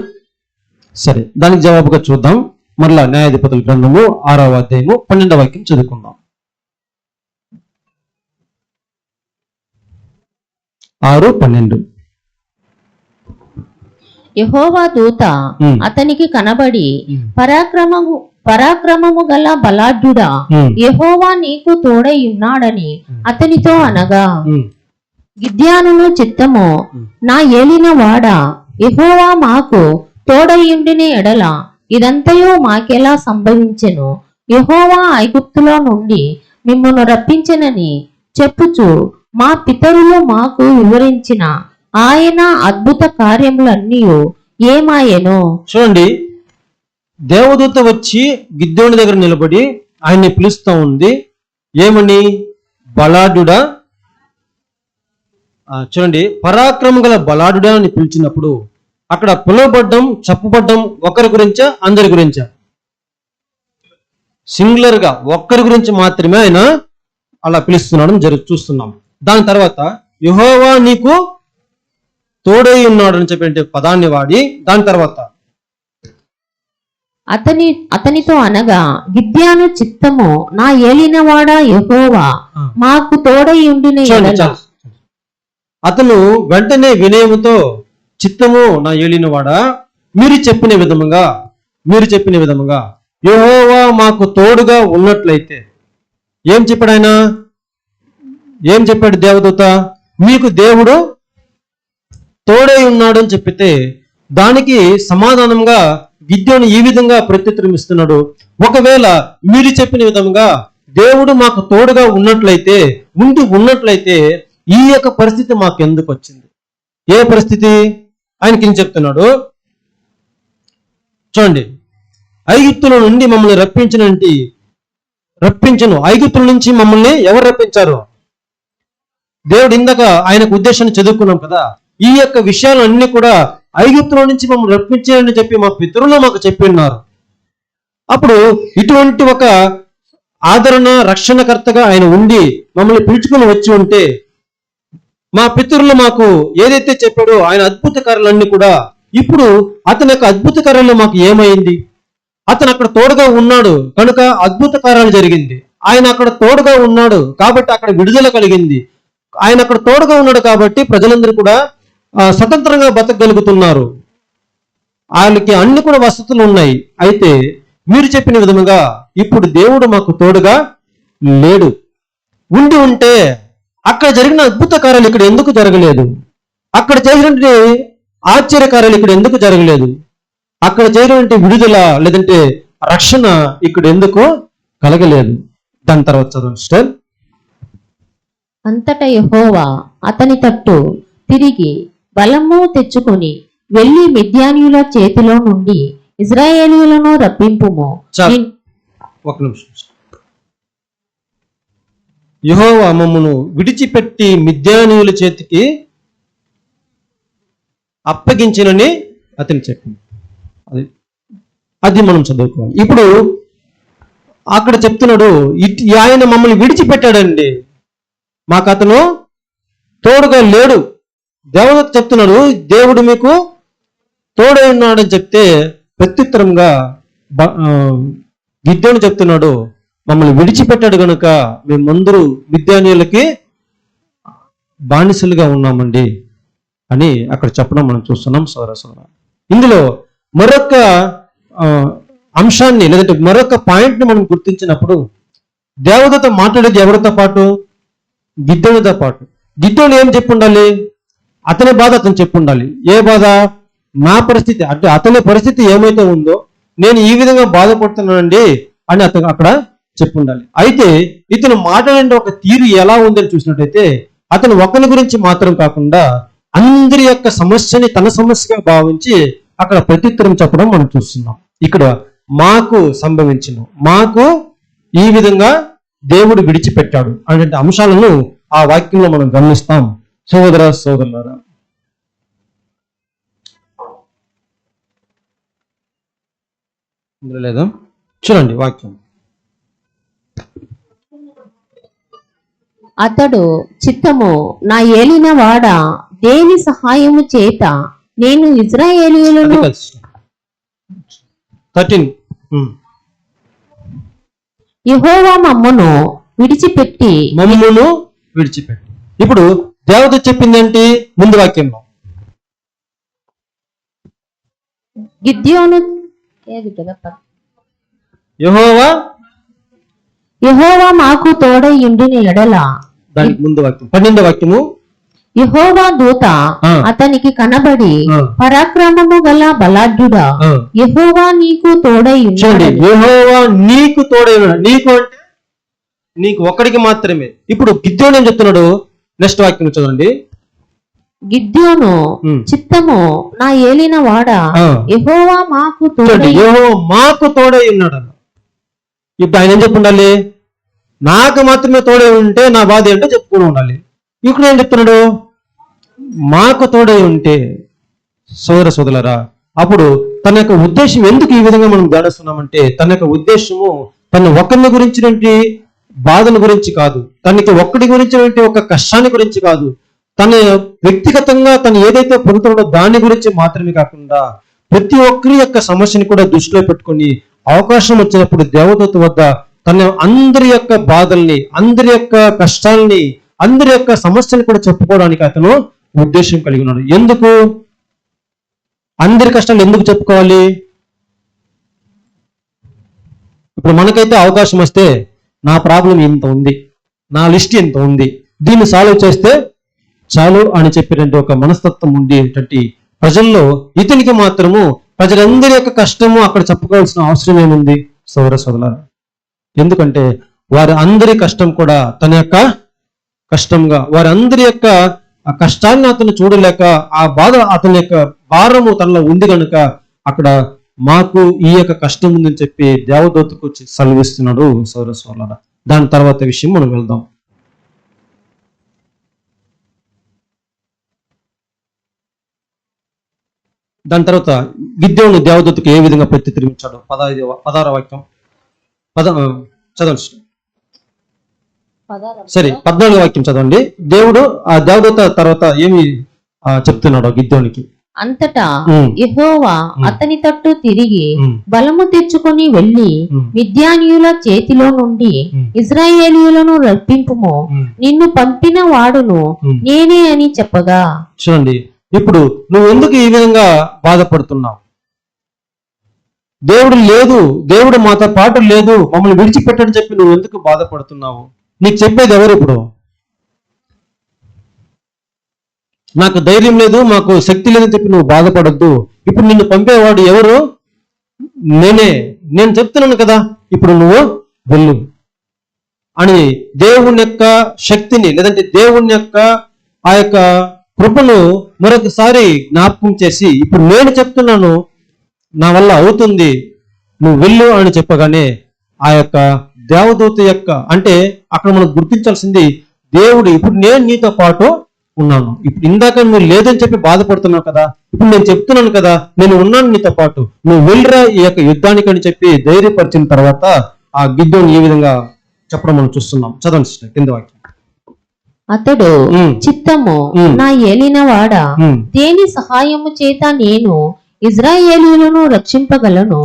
సరే, దానికి జవాబుగా చూద్దాం. మరలా న్యాయాధిపతుల గ్రంథము 6వ అధ్యాయము 12వ వాక్యం చదువుకుందాం. 6:12. యెహోవా దూత అతనికి కనబడి, పరాక్రమము గల బలాఢ్యుడా, యెహోవా నీకు తోడై ఉన్నాడని అతనితో అనగా, గిద్యోనును చిత్తము, నా ఏలిన వాడా, యెహోవా మాకు తోడయుండిన ఎడల ఇదంతయో మాకెలా సంభవించెను? యెహోవా ఐగుప్తులో నుండి మిమ్మల్ని రప్పించెనని చెప్పుచు మా పితరులు మాకు వివరించిన ఆయన అద్భుత కార్యములన్నీ ఏమాయెను? చూడండి, దేవదూత వచ్చి గిద్దోని దగ్గర నిలబడి ఆయన్ని పిలుస్తూ ఉంది. ఏమని? బలాఢ్యుడా. చూడండి, పరాక్రమం గల బలాఢ్యుడా అని పిలిచినప్పుడు అక్కడ పిలువబడ్డం, చెప్పబడ్డం ఒకరి గురించా, అందరి గురించా? సింగులర్ గా ఒక్కరి గురించి మాత్రమే ఆయన అలా పిలుస్తున్నాడు చూస్తున్నాం. దాని తర్వాత యెహోవా నీకు తోడై ఉన్నాడు అని చెప్పే పదాన్ని వాడి దాని తర్వాత అతనితో అనగా, గిద్యోను చిత్తము, నా ఏలినవాడా యెహోవా మాకు తోడై ఉండిన ఎడల. అతను వెంటనే వినయముతో, చిత్తము నా ఏలినవాడా, మీరు చెప్పిన విధముగా యెహోవా మాకు తోడుగా ఉన్నట్లయితే. ఏం చెప్పాడు ఆయన? ఏం చెప్పాడు దేవదూత? మీకు దేవుడు తోడై ఉన్నాడు అని చెప్పితే దానికి సమాధానంగా గిద్యోను ఈ విధంగా ప్రత్యుత్తరం ఇస్తున్నాడు. ఒకవేళ మీరు చెప్పిన విధంగా దేవుడు మాకు తోడుగా ఉన్నట్లయితే ఈ యొక్క పరిస్థితి మాకు ఎందుకు వచ్చింది? ఏ పరిస్థితి? ఆయనకి ఏం చెప్తున్నాడు చూడండి. ఐగుప్తుల నుండి మమ్మల్ని రప్పించను. ఐగుప్తుల నుంచి మమ్మల్ని ఎవరు రప్పించారు? దేవుడు. ఇందాక ఆయనకు ఉద్దేశాన్ని చదువుకున్నాం కదా. ఈ యొక్క విషయాలన్నీ కూడా ఐగుప్తుల నుంచి మమ్మల్ని రప్పించారని చెప్పి మా పితరులు మాకు చెప్పి ఉన్నారు. అప్పుడు ఇటువంటి ఒక ఆదరణ, రక్షణకర్తగా ఆయన ఉండి మమ్మల్ని పిలుచుకుని వచ్చి ఉంటే, మా పితరులు మాకు ఏదైతే చెప్పాడో ఆయన అద్భుత కార్యాలన్నీ కూడా, ఇప్పుడు అతని యొక్క అద్భుత కార్యాలు మాకు ఏమైంది? అతను అక్కడ తోడుగా ఉన్నాడు కనుక అద్భుత కార్యాలు జరిగింది. ఆయన అక్కడ తోడుగా ఉన్నాడు కాబట్టి అక్కడ విడుదల కలిగింది. ఆయన అక్కడ తోడుగా ఉన్నాడు కాబట్టి ప్రజలందరూ కూడా స్వతంత్రంగా బతకగలుగుతున్నారు. వాళ్ళకి అన్ని కూడా వసతులు ఉన్నాయి. అయితే మీరు చెప్పిన విధముగా ఇప్పుడు దేవుడు మాకు తోడుగా లేడు. ఉంటే అక్కడ జరిగిన అద్భుత కార్యాలు ఇక్కడ ఎందుకు జరగలేదు? అక్కడ చేసినటువంటి ఆశ్చర్యకార్యాలు ఇక్కడ ఎందుకు జరగలేదు? అక్కడ చేరినటువంటి విడుదల లేదంటే రక్షణ ఇక్కడ ఎందుకు కలగలేదు? దాని తర్వాత చదవండి సిస్టర్. అంతటా యెహోవా అతని తట్టు తిరిగి బలము తెచ్చుకొని వెళ్లి మిద్యానీయుల చేతిలో నుండి ఇశ్రాయేలీయులను రప్పింపుము. ఒక నిమిషం. యెహోవా మమ్మను విడిచిపెట్టి మిద్యానీయుల చేతికి అప్పగించినని అతను చెప్పింది. అది మనం చదువుకోవాలి. ఇప్పుడు అక్కడ చెప్తున్నాడు, ఆయన మమ్మల్ని విడిచిపెట్టాడండి, మాకు అతను తోడుగా లేడు. దేవదూత చెప్తున్నాడు, దేవుడు మీకు తోడై ఉన్నాడని చెప్తే ప్రత్యుత్తరంగా గిద్యోను చెప్తున్నాడు, మమ్మల్ని విడిచిపెట్టాడు గనుక మేమందరూ మిద్యానీయులకి బానిసలుగా ఉన్నామండి అని అక్కడ చెప్పడం మనం చూస్తున్నాం సోదర. ఇందులో మరొక అంశాన్ని లేదంటే మరొక పాయింట్ని మనం గుర్తించినప్పుడు, దేవదూత మాట్లాడేది ఎవరితో పాటు? గిద్యోనుతో పాటు. గిద్యోను ఏం చెప్పి ఉండాలి? అతని బాధ అతను చెప్పి ఉండాలి. ఏ బాధ? నా పరిస్థితి, అంటే అతని పరిస్థితి ఏమైతే ఉందో నేను ఈ విధంగా బాధపడుతున్నానండి అని అతను అక్కడ చెప్పి ఉండాలి. అయితే ఇతను మాట్లాడే ఒక తీరు ఎలా ఉందని చూసినట్టయితే, అతను ఒకరి గురించి మాత్రం కాకుండా అందరి యొక్క సమస్యని తన సమస్యగా భావించి అక్కడ ప్రత్యుత్తరం చెప్పడం మనం చూస్తున్నాం. ఇక్కడ మాకు సంభవించిన, మాకు ఈ విధంగా దేవుడు విడిచిపెట్టాడు అనే అంశాలను ఆ వాక్యంలో మనం గమనిస్తాం సోదరులారా. లేదా చూడండి వాక్యం. అతడు చిత్తము నా ఏలిన వాడ దేని సహాయము చేత నేను ఇశ్రాయేలీయులను 13 యెహోవా మమ్మను విడిచిపెట్టి. ఇప్పుడు దేవత చెప్పింది ఏంటి? ముందు వాక్యంలో గిద్యోను యెహోవా మాకు తోడై ఉండిన ఎడల, దానికి ముందు వాక్యం 12వ వాక్యము, యెహోవా దూత అతనికి కనబడి పరాక్రమము గల బలాఢ్యుడా, యెహోవా నీకు తోడై ఉన్నాడు. యెహోవా నీకు తోడై ఉన్నాడు. నీకు అంటే నీకు ఒక్కడికి మాత్రమే. ఇప్పుడు గిద్యోను ఏం చెప్తున్నాడు? నెక్స్ట్ వాక్యం చూడండి. గిద్యోను చిత్తము నా ఏలిన వాడ యెహోవా మాకు తోడై, యెహోవా మాకు తోడై ఉన్నాడు. ఇప్పుడు ఆయన ఏం చెప్పి ఉండాలి? నాకు మాత్రమే తోడై ఉంటే నా బాధ ఏంటో చెప్పుకుని ఉండాలి. ఇక్కడ ఏం చెప్తున్నాడు? మాకు తోడై ఉంటే. సోదరులారా, అప్పుడు తన యొక్క ఉద్దేశం ఎందుకు ఈ విధంగా మనం ధ్యానిస్తున్నామంటే, తన యొక్క ఉద్దేశము తన ఒక్కరిని గురించినటువంటి బాధల గురించి కాదు, తనకి ఒక్కడి గురించినటువంటి ఒక కష్టాన్ని గురించి కాదు, తన వ్యక్తిగతంగా తను ఏదైతే పొందుతుందో దాని గురించి మాత్రమే కాకుండా ప్రతి ఒక్కరి యొక్క సమస్యని కూడా దృష్టిలో పెట్టుకొని అవకాశం వచ్చినప్పుడు దేవదూత వద్ద తన అందరి యొక్క బాధల్ని, అందరి యొక్క కష్టాల్ని, అందరి యొక్క సమస్యని కూడా చెప్పుకోవడానికి అతను ఉద్దేశం కలిగి ఉన్నాడు. ఎందుకు? అందరి కష్టాలు ఎందుకు చెప్పుకోవాలి? ఇప్పుడు మనకైతే అవకాశం వస్తే నా ప్రాబ్లం ఇంత ఉంది, నా లిస్ట్ ఇంత ఉంది, దీన్ని సాల్వ్ చేస్తే చాలు అని చెప్పినటువంటి ఒక మనస్తత్వం ఉండేటువంటి ప్రజల్లో ఇతనికి మాత్రము ప్రజలందరి యొక్క కష్టము అక్కడ చెప్పుకోవాల్సిన అవసరం ఏముంది సోదరులారా? ఎందుకంటే వారి అందరి కష్టం కూడా తన యొక్క కష్టంగా, వారందరి యొక్క కష్టాన్ని అతను చూడలేక ఆ బాధ అతని యొక్క భారము తనలో ఉంది కనుక అక్కడ మాకు ఈ యొక్క కష్టం ఉందని చెప్పి దేవదూతకు సెలవిస్తున్నాడు సోదరులారా. దాని తర్వాత విషయం మనం వెళ్దాం. దాని తర్వాత గిద్యోను దేవదూతకు ఏ విధంగా ప్రత్యుత్తరించాడు? 16వ వాక్యం చదవండి. సరే 14వ వాక్యం చదవండి. దేవుడు ఆ దేవదూత తర్వాత ఏమి చెప్తున్నాడు గిద్యోనికి? అంతటా యెహోవా అతని తట్టు తిరిగి బలము తెచ్చుకొని వెళ్లి మిద్యానీయుల చేతిలో నుండి ఇశ్రాయేలీయులను రప్పింపుము, నిన్ను పంపిన వాడును నేనే అని చెప్పగా. చూడండి, ఇప్పుడు నువ్వు ఎందుకు ఈ విధంగా బాధపడుతున్నావు? దేవుడు లేదు, దేవుడు మాతో పాటు లేదు, మమ్మల్ని విడిచిపెట్టని చెప్పి నువ్వు ఎందుకు బాధపడుతున్నావు? నీకు చెప్పేది ఎవరు? ఇప్పుడు నాకు ధైర్యం లేదు, మాకు శక్తి లేదని చెప్పి నువ్వు బాధపడద్దు. ఇప్పుడు నిన్ను పంపేవాడు ఎవరు? నేనే. నేను చెప్తున్నాను కదా, ఇప్పుడు నువ్వు వెళ్ళు అని దేవుని యొక్క శక్తిని లేదంటే దేవుని యొక్క ఆ యొక్క కృపను మరొకసారి జ్ఞాపకం చేసి, ఇప్పుడు నేను చెప్తున్నాను, నా వల్ల అవుతుంది, నువ్వు వెళ్ళు అని చెప్పగానే ఆ యొక్క దేవదూత యొక్క, అంటే అక్కడ మనం గుర్తించాల్సింది దేవుడు ఇప్పుడు నేను నీతో పాటు ఉన్నాను. ఇప్పుడు ఇందాక నువ్వు లేదని చెప్పి బాధపడుతున్నావు కదా, ఇప్పుడు నేను చెప్తున్నాను కదా, నేను ఉన్నాను నీతో పాటు, నువ్వు వెళ్ళరా ఈ యొక్క యుద్ధానికి అని చెప్పి ధైర్యపరిచిన తర్వాత ఆ గిద్యోను ఈ విధంగా చెప్పడం మనం చూస్తున్నాం. చదవండి కింద వాక్యం. అతడు చిత్తము నా ఏలిన వాడ దేని సహాయము చేత నేను ఇశ్రాయేలీయులను రక్షింపగలను,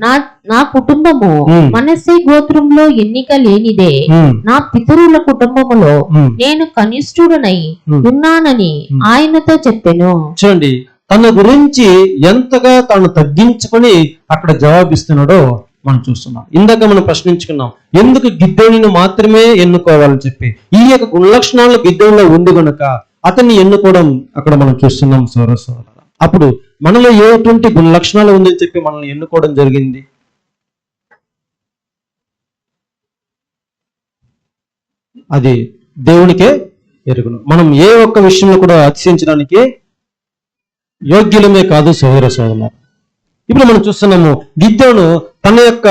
నా నా కుటుంబము ఉమ్. మనస్సే గోత్రంలో ఎన్నిక లేనిదే. ఉమ్, నా పితరుల కుటుంబములో ఉమ్. నేను కనిష్ఠుడనై ఉమ్. ఉన్నానని ఆయనతో చెప్పెను. చూడండి, తన గురించి ఎంతగా తాను తగ్గించుకొని అక్కడ జవాబిస్తున్నాడో మనం చూస్తున్నాం. ఇందాక మనం ప్రశ్నించుకున్నాం, ఎందుకు గిద్దెవుని మాత్రమే ఎన్నుకోవాలని చెప్పి. ఈ యొక్క గుణలక్షణాలు గిద్దెవులో ఉంది గనుక అతన్ని ఎన్నుకోవడం అక్కడ మనం చూస్తున్నాం సోదర. అప్పుడు మనలో ఎటువంటి గుణలక్షణాలు ఉందని చెప్పి మనల్ని ఎన్నుకోవడం జరిగింది? అది దేవునికే ఎరుగును. మనం ఏ ఒక్క విషయంలో కూడా అతిశయించడానికి యోగ్యులమే కాదు సోదర. ఇప్పుడు మనం చూస్తున్నాము, గిద్దెవును తన యొక్క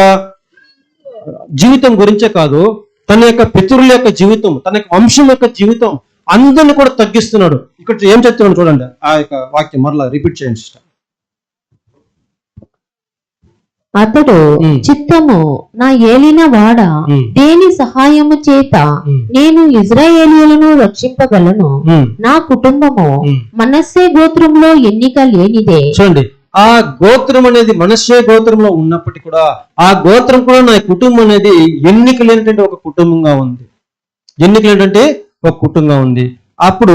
జీవితం గురించే కాదు, తన యొక్క పితరుల యొక్క జీవితం, తన యొక్క వంశం యొక్క జీవితం అందరిని కూడా తగ్గిస్తున్నాడు. ఇక్కడ ఏం చెప్తున్నాడు చూడండి, ఆ యొక్క వాక్యం మరలా రిపీట్ చేయండి సిస్టర్. అతడు ఉమ్. చిత్తము నా ఏలిన వాడ ఉమ్. దేని సహాయము చేత ఉమ్. నేను ఇజ్రాయేలీయులను రక్షింపగలను. ఉమ్. నా కుటుంబము ఉమ్. మనస్సే గోత్రంలో ఎన్నిక లేనిదే. చూడండి, ఆ గోత్రం అనేది మనస్సే గోత్రంలో ఉన్నప్పటికీ కూడా ఆ గోత్రం కూడా నా కుటుంబం అనేది ఎన్నిక లేనటువంటి ఒక కుటుంబంగా ఉంది. ఎన్నిక లేనటువంటి ఒక కుటుంబంగా ఉంది. అప్పుడు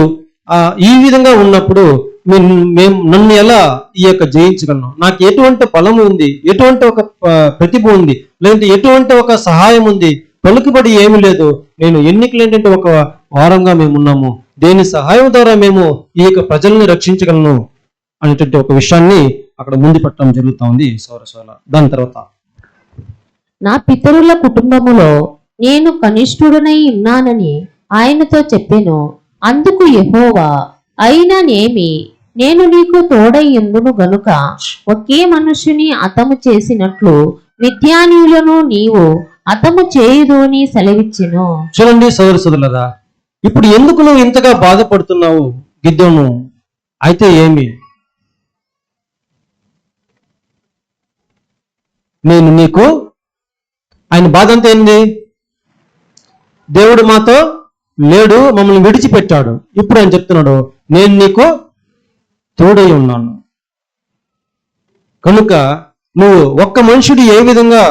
ఈ విధంగా ఉన్నప్పుడు మేము నన్ను ఎలా ఈ యొక్క జయించగలను? నాకు ఎటువంటి బలం ఉంది, ఎటువంటి ఒక ప్రతిభ ఉంది, లేదంటే ఎటువంటి ఒక సహాయం ఉంది? పలుకుబడి ఏమి లేదు. నేను ఎన్నికలేంటంటే ఒక వారంగా మేము ఉన్నాము. దేని సహాయం ద్వారా మేము ఈ యొక్క ప్రజల్ని రక్షించగలను అనేటువంటి ఒక విషయాన్ని అక్కడ ముందు పెట్టడం జరుగుతూ ఉంది సౌరసోల. దాని తర్వాత నా పితరుల కుటుంబములో నేను కనిష్ఠుడనై ఉన్నానని ఆయనతో చెప్పెను. అందుకు యెహోవా అయిననేమి నేను నీకు తోడై ఉందును గనుక ఒకే మనుష్యుని హతము చేసినట్లు మిద్యానీయులను నీవు హతము చేయుదు అని సెలవిచ్చెను. చూడండి సోదరులరా, ఇప్పుడు ఎందుకు నువ్వు ఇంతగా బాధపడుతున్నావు గిద్దెవును? అయితే ఏమి, నేను నీకు, ఆయన బాధ అంతా ఏంది? దేవుడు మాతో లేడు, మమ్మల్ని విడిచిపెట్టాడు. ఇప్పుడు ఆయన చెప్తున్నాడు, నేను నీకు తోడై ఉన్నాను. కనుక నువ్వు ఒక మనిషిని ఏ విధంగా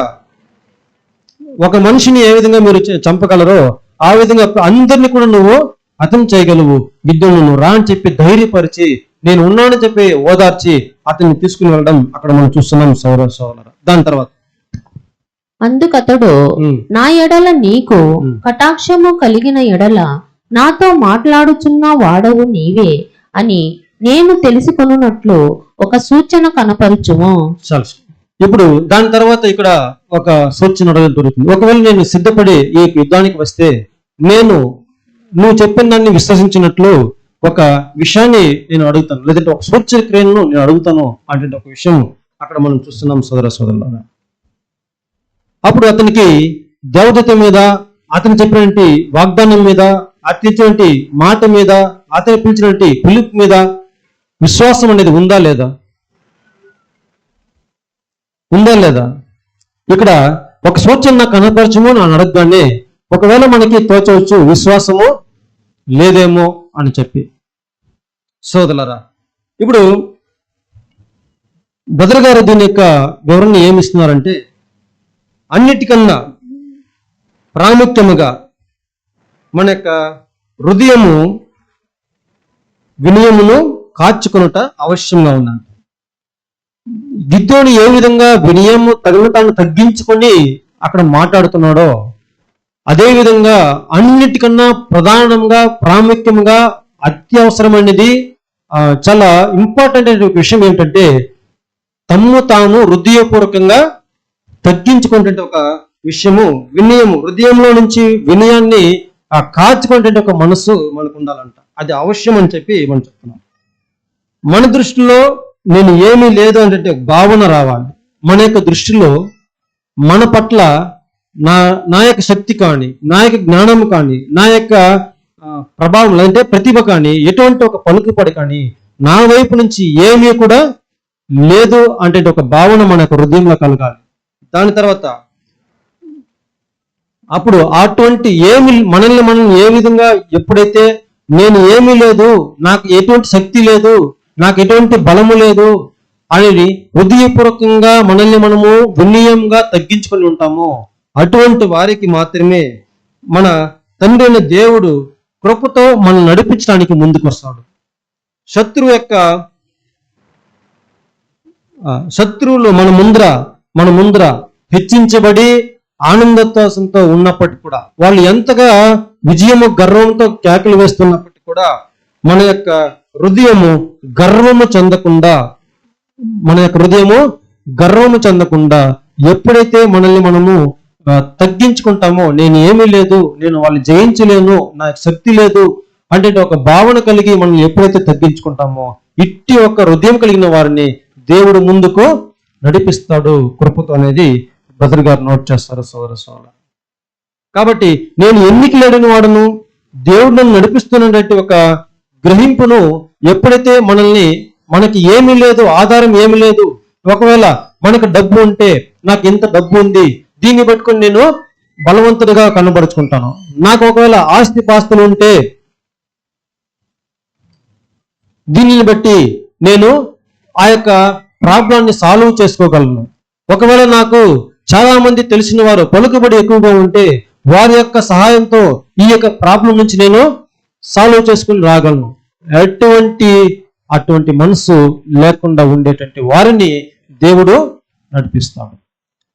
మీరు చంపగలరో ఆ విధంగా అందరినీ కూడా నువ్వు హతం చేయగలవు. గిద్దెవును నువ్వు రా అని చెప్పి ధైర్యపరిచి, నేను ఉన్నానని చెప్పి ఓదార్చి అతన్ని తీసుకుని వెళ్ళడం అక్కడ మనం చూస్తున్నాం సోదర. దాని తర్వాత అందుకతడు నా ఎడల నీకు కటాక్షము కలిగిన ఎడల నాతో మాట్లాడుచున్న వాడవు నీవే అని నేను తెలుసుకొనున్నట్లు ఒక సూచన కనపరచుము. ఇప్పుడు దాని తర్వాత ఇక్కడ ఒక సూచన దొరుకుతుంది. ఒకవేళ నేను సిద్ధపడి ఈ యుద్ధానికి వస్తే నువ్వు చెప్పిన దాన్ని విశ్వసించినట్లు ఒక విషయాన్ని నేను అడుగుతాను, లేదంటే ఒక సూచన క్రియను నేను అడుగుతాను అంటే ఒక విషయం అక్కడ మనం చూస్తున్నాం సోదరులారా. అప్పుడు అతనికి దేవదత్త మీద, అతను చెప్పినటువంటి వాగ్దానం మీద, అతని ఇచ్చినటువంటి మాట మీద, అతను పిలిచినటువంటి పిలుపు మీద విశ్వాసం అనేది ఉందా లేదా? ఇక్కడ ఒక సూచన నాకు కనపరచము అని అడగగానే ఒకవేళ మనకి తోచవచ్చు విశ్వాసము లేదేమో అని చెప్పి. సోదరులారా, ఇప్పుడు బ్రదర్ గారు దీని యొక్క వివరణ ఏమి ఇస్తున్నారంటే, అన్నిటికన్నా ప్రాముఖ్యముగా మన యొక్క హృదయము వినయమును కాచుకొనుట అవశ్యంగా ఉందంట. గిద్దెవును ఏ విధంగా వినయము తాను తగ్గించుకొని అక్కడ మాట్లాడుతున్నాడో అదే విధంగా అన్నిటికన్నా ప్రధానంగా ప్రాముఖ్యంగా అత్యవసరమైనది చాలా ఇంపార్టెంట్ అయిన విషయం ఏంటంటే, తమ్ము తాను హృదయపూర్వకంగా తగ్గించుకునే ఒక విషయము వినయము. హృదయంలో నుంచి వినయాన్ని కాచుకునే ఒక మనసు మనకు ఉండాలంట. అది అవశ్యం అని చెప్పి మనం చెప్తున్నాం. మన దృష్టిలో నేను ఏమీ లేదు అంటే భావన రావాలి. మన యొక్క దృష్టిలో మన పట్ల నా యొక్క శక్తి కానీ, నా యొక్క జ్ఞానం కానీ, నా యొక్క ప్రభావం లేదంటే ప్రతిభ కానీ, ఎటువంటి ఒక పలుకుపడి కానీ నా వైపు నుంచి ఏమీ కూడా లేదు అంటే ఒక భావన మన యొక్క హృదయంలో కలగాలి. దాని తర్వాత అప్పుడు అటువంటి మనల్ని మనం ఏ విధంగా ఎప్పుడైతే నేను ఏమీ లేదు, నాకు ఎటువంటి శక్తి లేదు, నాకు ఎటువంటి బలము లేదు, అనేది హృదయపూర్వకంగా మనల్ని మనము వినయంగా తగ్గించుకొని ఉంటామో అటువంటి వారికి మాత్రమే మన తండ్రి అయిన దేవుడు కృపతో మనం నడిపించడానికి ముందుకు వస్తాడు. శత్రువులు మన ముందర హెచ్చించబడి ఆనందోత్సాహంతో ఉన్నప్పటికీ కూడా, వాళ్ళు ఎంతగా విజయము గర్వంతో కేకలు వేస్తున్నప్పటికీ కూడా మన యొక్క హృదయము గర్వము చెందకుండా ఎప్పుడైతే మనల్ని మనము తగ్గించుకుంటామో, నేను ఏమీ లేదు, నేను వాళ్ళు జయించలేను, నాకు శక్తి లేదు అంటే ఒక భావన కలిగి మనం ఎప్పుడైతే తగ్గించుకుంటామో, ఇట్టి ఒక హృదయం కలిగిన వారిని దేవుడు ముందుకు నడిపిస్తాడు కృపతో అనేది బ్రదర్ గారు నోట్ చేస్తారు సోదర. కాబట్టి నేను ఎన్నిక లేడని వాడను, దేవుడు నన్ను నడిపిస్తున్నటువంటి ఒక గ్రహింపును ఎప్పుడైతే మనకి ఏమీ లేదు, ఆధారం ఏమీ లేదు, ఒకవేళ మనకు డబ్బు ఉంటే నాకు ఇంత డబ్బు ఉంది, దీన్ని పట్టుకొని నేను బలవంతుడిగా కనబరుచుకుంటాను, నాకు ఒకవేళ ఆస్తి పాస్తులు ఉంటే దీనిని బట్టి నేను ఆ యొక్క ప్రాబ్లాన్ని సాల్వ్ చేసుకోగలను, ఒకవేళ నాకు చాలా మంది తెలిసిన వారు పలుకుబడి ఎక్కువగా ఉంటే వారి యొక్క సహాయంతో ఈ యొక్క ప్రాబ్లం నుంచి నేను సాల్వ్ చేసుకుని రాగలను. అటువంటి మనసు లేకుండా ఉండేటువంటి వారిని దేవుడు నడిపిస్తాడు.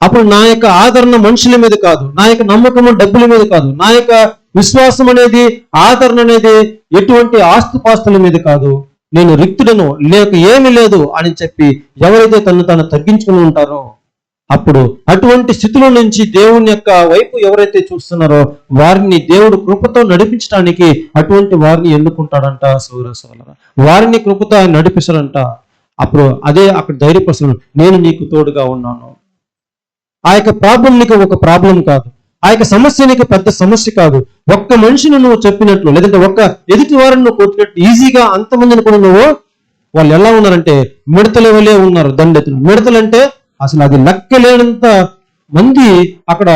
అప్పుడు నా యొక్క ఆదరణ మనుషుల మీద కాదు, నా యొక్క నమ్మకము డబ్బుల మీద కాదు, నా యొక్క విశ్వాసం అనేది, ఆదరణ అనేది ఎటువంటి ఆస్తిపాస్తుల మీద కాదు, నేను రిక్తుడను, లేక ఏమీ లేదు అని చెప్పి ఎవరైతే తను తగ్గించుకుని ఉంటారో, అప్పుడు అటువంటి స్థితిలో నుంచి దేవుని యొక్క వైపు ఎవరైతే చూస్తున్నారో వారిని దేవుడు కృపతో నడిపించడానికి అటువంటి వారిని ఎన్నుకుంటాడంట సోదర. వారిని కృపతో ఆయన నడిపిస్తాడంట. అప్పుడు అదే అక్కడ ధైర్యపరుస్తున్నాడు, నేను నీకు తోడుగా ఉన్నాను. ఆ యొక్క ప్రాబ్లం నీకు ఒక ప్రాబ్లం కాదు, ఆ యొక్క సమస్య నీకు పెద్ద సమస్య కాదు. ఒక్క మనిషిని నువ్వు చెప్పినట్లు, లేదంటే ఒక్క ఎదుటి వారిని నువ్వు కొట్టినట్టు ఈజీగా అంతమందిని కూడా వాళ్ళు ఎలా ఉన్నారంటే మిడతల వలే ఉన్నారు, దండెత్తులు. మిడతలంటే అసలు అది లెక్కలేనంత మంది అక్కడ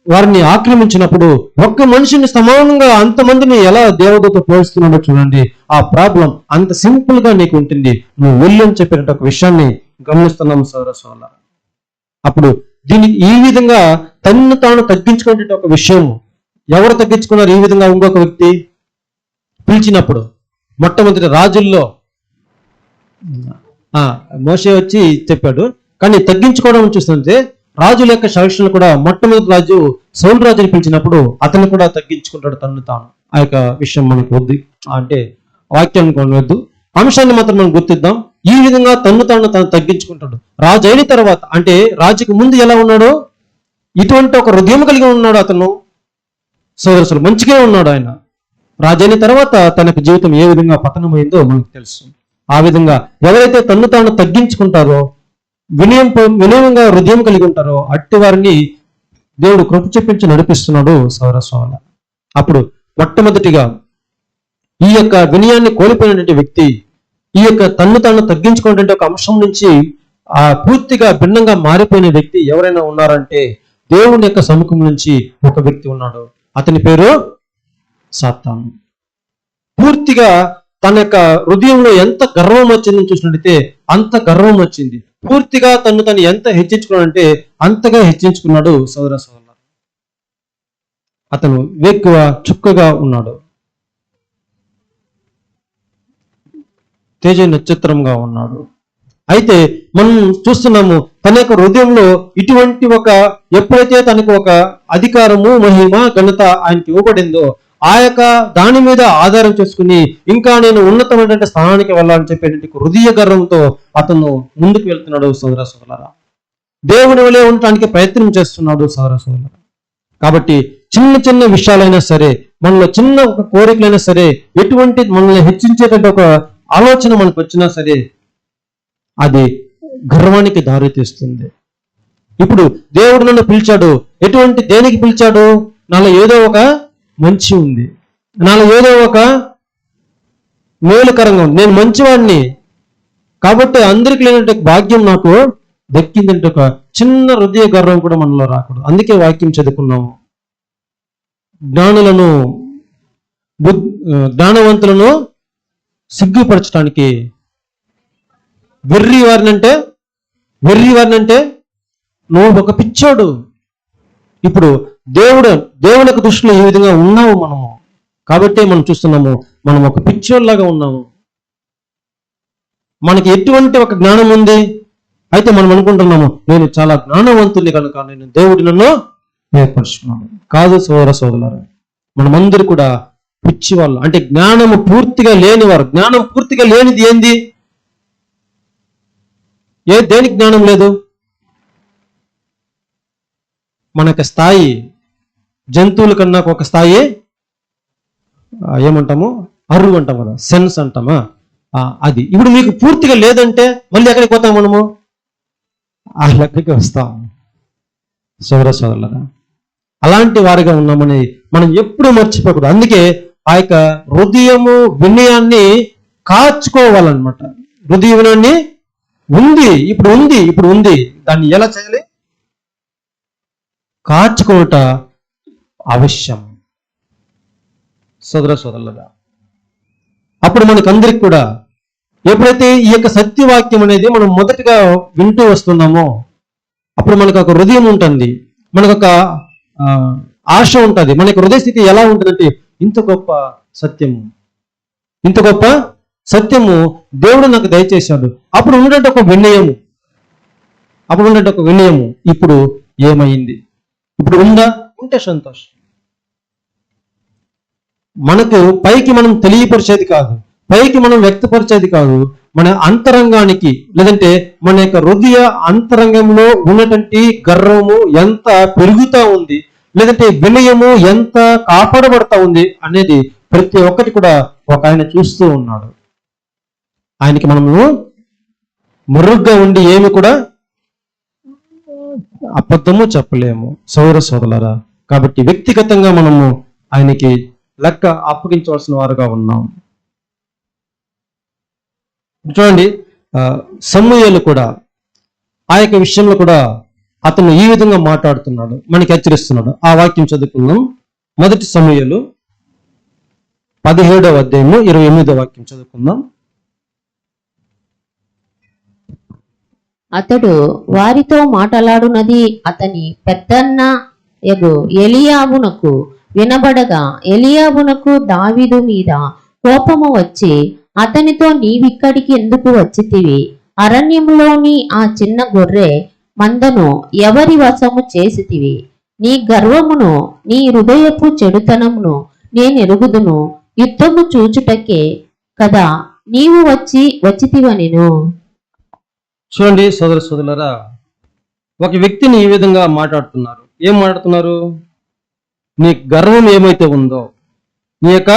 వారిని ఆక్రమించినప్పుడు ఒక్క మనిషిని సమానంగా అంతమందిని ఎలా దేవుడితో పోలుస్తున్నాడో చూడండి. ఆ ప్రాబ్లం అంత సింపుల్ గా నీకు ఉంటుంది, నువ్వు వెళ్ళు అని చెప్పినట్టు ఒక విషయాన్ని గమనిస్తున్నాం సోదర. అప్పుడు దీన్ని ఈ విధంగా తన్ను తాను తగ్గించుకునే ఒక విషయం ఎవరు తగ్గించుకున్నారు? ఈ విధంగా ఇంకొక వ్యక్తి పిలిచినప్పుడు మొట్టమొదటి రాజుల్లో మోషే వచ్చి చెప్పాడు. కానీ తగ్గించుకోవడం చూస్తుంటే రాజుల యొక్క సెలక్షన్లు కూడా మొట్టమొదటి రాజు సౌలు రాజుని పిలిచినప్పుడు అతను కూడా తగ్గించుకుంటాడు తన్ను తాను. ఆ యొక్క విషయం మనకు వద్దు, అంటే వాక్యాన్ని కొనవద్దు, అంశాన్ని మాత్రం మనం గుర్తిద్దాం. ఈ విధంగా తన్ను తగ్గించుకుంటాడు. రాజు అయిన తర్వాత, అంటే రాజుకి ముందు ఎలా ఉన్నాడో ఇటువంటి ఒక హృదయం కలిగి ఉన్నాడు అతను సోదరులు, మంచిగా ఉన్నాడు ఆయన. రాజు అయిన తర్వాత తనకు జీవితం ఏ విధంగా పతనమైందో మనకు తెలుసు. ఆ విధంగా ఎవరైతే తన్ను తగ్గించుకుంటారో, వినయంగా హృదయం కలిగి ఉంటారో అట్టి వారిని దేవుడు కృప చూపించి నడిపిస్తున్నాడు సోదర. అప్పుడు మొట్టమొదటిగా ఈ యొక్క వినయాన్ని కోల్పోయినటువంటి వ్యక్తి ఈ యొక్క తన్ను తగ్గించుకునే ఒక అంశం నుంచి పూర్తిగా భిన్నంగా మారిపోయిన వ్యక్తి ఎవరైనా ఉన్నారంటే దేవుని యొక్క సముఖం నుంచి ఒక వ్యక్తి ఉన్నాడు, అతని పేరు సాతాను. పూర్తిగా తన యొక్క హృదయంలో ఎంత గర్వం వచ్చిందని చూసినట్టయితే అంత గర్వం వచ్చింది. పూర్తిగా తను ఎంత హెచ్చించుకున్నాడంటే అంతగా హెచ్చించుకున్నాడు సోదర. అతను వేక్కువ చుక్కగా ఉన్నాడు, తేజ నక్షత్రంగా ఉన్నాడు. అయితే మనం చూస్తున్నాము తన యొక్క హృదయంలో ఇటువంటి ఎప్పుడైతే తనకు ఒక అధికారము, మహిమ, ఘనత ఆయనకి ఇవ్వబడిందో ఆ యొక్క దాని మీద ఆధారం చేసుకుని ఇంకా నేను ఉన్నతమైనటువంటి స్థానానికి వెళ్ళాలని చెప్పేటువంటి హృదయ గర్వంతో అతను ముందుకు వెళ్తున్నాడు సోదర. దేవుని వలె ఉండటానికి ప్రయత్నం చేస్తున్నాడు సోదర. కాబట్టి చిన్న విషయాలైనా సరే, మనలో చిన్న ఒక కోరికలైనా సరే, ఎటువంటి మనల్ని హెచ్చించేటువంటి ఒక ఆలోచన మనకు వచ్చినా సరే అది గర్వానికి దారితీస్తుంది. ఇప్పుడు దేవుడు నన్ను పిలిచాడు, దేనికి పిలిచాడు? నాలో ఏదో ఒక మంచి ఉంది, నాలో ఏదో ఒక మేలుకరంగా ఉంది, నేను మంచివాడిని కాబట్టి అందరికి లేనంటే భాగ్యం నాకు దక్కిందంటే ఒక చిన్న హృదయ గర్వం కూడా మనలో రాకూడదు. అందుకే వాక్యం చదువుకున్నాము, జ్ఞానవంతులను సిగ్గుపరచడానికి వెర్రి వారినంటే నువ్వు ఒక పిచ్చోడు. ఇప్పుడు దేవునికి దృష్టిలో ఈ విధంగా ఉన్నాము మనము, కాబట్టి మనం చూస్తున్నాము మనం ఒక పిచ్చోళ్ళలాగా ఉన్నాము. మనకి ఎటువంటి ఒక జ్ఞానం ఉంది, అయితే మనం అనుకుంటున్నాము నేను చాలా జ్ఞానవంతుని కనుక నేను దేవుడి నన్ను ఏర్పరుచుకున్నాను. కాదు సోదరులారా, మనమందరూ కూడా పిచ్చి వాళ్ళు, అంటే జ్ఞానము పూర్తిగా లేనివారు. జ్ఞానం పూర్తిగా లేనిది ఏంది? దేనికి జ్ఞానం లేదు? మనకి స్థాయి జంతువుల కన్నా ఒక స్థాయి ఏమంటాము, అరువు అంటాం కదా, సెన్స్ అంటామా, అది. ఇప్పుడు మీకు పూర్తిగా లేదంటే మళ్ళీ ఎక్కడికి పోతాం మనము? ఆ లెక్కకి వస్తాం. సోదరులారా, అలాంటి వారిగా ఉన్నామని మనం ఎప్పుడూ మర్చిపోకూడదు. అందుకే ఆ యొక్క హృదయము వినయాన్ని కాచుకోవాలన్నమాట. హృదయ వినయాన్ని ఇప్పుడు ఉంది దాన్ని ఎలా చేయాలి? కాచుకోవట అవశ్యం సోదరులారా. అప్పుడు మనకందరికి కూడా ఎప్పుడైతే ఈ యొక్క సత్యవాక్యం అనేది మనం మొదటిగా వింటూ వస్తున్నామో అప్పుడు మనకు ఒక హృదయం ఉంటుంది, మనకు ఒక ఆశ ఉంటుంది. మన యొక్క హృదయ స్థితి ఎలా ఉంటుందంటే ఇంత గొప్ప సత్యము దేవుడు నాకు దయచేశాడు. అప్పుడు ఉన్నటువంటి ఒక వినయము. ఇప్పుడు ఏమైంది? ఇప్పుడు ఉందా? ఉంటే సంతోషం. మనకు పైకి మనం తెలియపరిచేది కాదు, పైకి మనం వ్యక్తపరిచేది కాదు, మన అంతరంగానికి లేదంటే మన యొక్క హృదయ అంతరంగంలో ఉన్నటువంటి గర్వము ఎంత పెరుగుతూ ఉంది, లేదంటే వినయము ఎంత కాపాడబడతా ఉంది అనేది ప్రతి ఒక్కటి కూడా ఒక ఆయన చూస్తూ ఉన్నాడు. ఆయనకి మనము మురుగ్గా ఉండి ఏమి కూడా అబద్ధము చెప్పలేము సోదరులారా. కాబట్టి వ్యక్తిగతంగా మనము ఆయనకి లెక్క అప్పగించవలసిన వారుగా ఉన్నాం. చూడండి, సమూయేలు కూడా ఆ యొక్క విషయంలో కూడా అతను ఈ విధంగా మాట్లాడుతున్నాడు, మనకి హెచ్చరిస్తున్నాడు. ఆ వాక్యం చదువుకుందాం. 1 సమూయేలు 17వ అధ్యాయము 28వ వాక్యం చదువుకుందాం. అతడు వారితో మాట్లాడునది అతని పెద్దన్న యగు ఎలీయాబునకు వినబడగా ఎలీయాబునకు దావీదు మీద కోపము వచ్చి అతనితో నీవిక్కడికి ఎందుకు వచ్చితివి? అరణ్యములోని ఆ చిన్న గొర్రె మందను ఎవరి వశము చేసితివి? నీ గర్వమును నీ హృదయపు చెడుతనమును నేనెరుగుదును. యుద్ధము చూచుటకే కదా నీవు వచ్చితివనెను. చూడండి సోదరులారా, ఒక వ్యక్తిని ఈ విధంగా మాట్లాడుతున్నారు. ఏం మాట్లాడుతున్నారు? నీ గర్వం ఏమైతే ఉందో, నీ యొక్క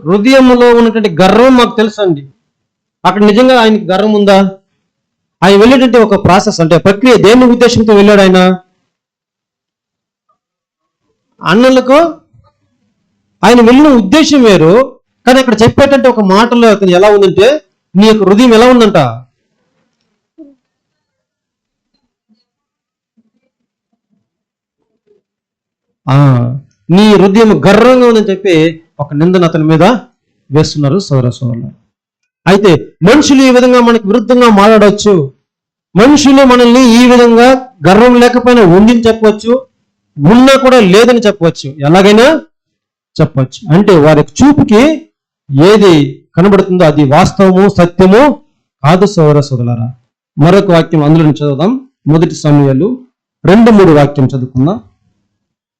హృదయంలో ఉన్నటువంటి గర్వం మాకు తెలుసండి. అక్కడ నిజంగా ఆయనకి గర్వం ఉందా? ఆయన వెళ్ళేటువంటి ఒక ప్రాసెస్ అంటే ప్రక్రియ దేని ఉద్దేశంతో వెళ్ళాడు ఆయన? అన్నలకు ఆయన వెళ్ళిన ఉద్దేశం వేరు, కానీ అక్కడ చెప్పేటంటే ఒక మాటలో అతను ఎలా ఉందంటే నీ యొక్క హృదయం ఎలా ఉందంట? నీ హృదయం గర్వంగా ఉందని చెప్పి ఒక నిందను అతని మీద వేస్తున్నారు సోదరులు. అయితే మనుషులు ఈ విధంగా మనకు విరుద్ధంగా మాట్లాడవచ్చు. మనుషులు మనల్ని ఈ విధంగా గర్వం లేకపోయినా ఉందని చెప్పవచ్చు, ఉన్నా కూడా లేదని చెప్పవచ్చు, ఎలాగైనా చెప్పవచ్చు. అంటే వారి చూపుకి ఏది కనబడుతుందో అది వాస్తవము సత్యము కాదు సోదరులారా. మరొక వాక్యం అందులో చదువుదాం. 1 సమూయేలు 2:3 వాక్యం చదువుకుందాం.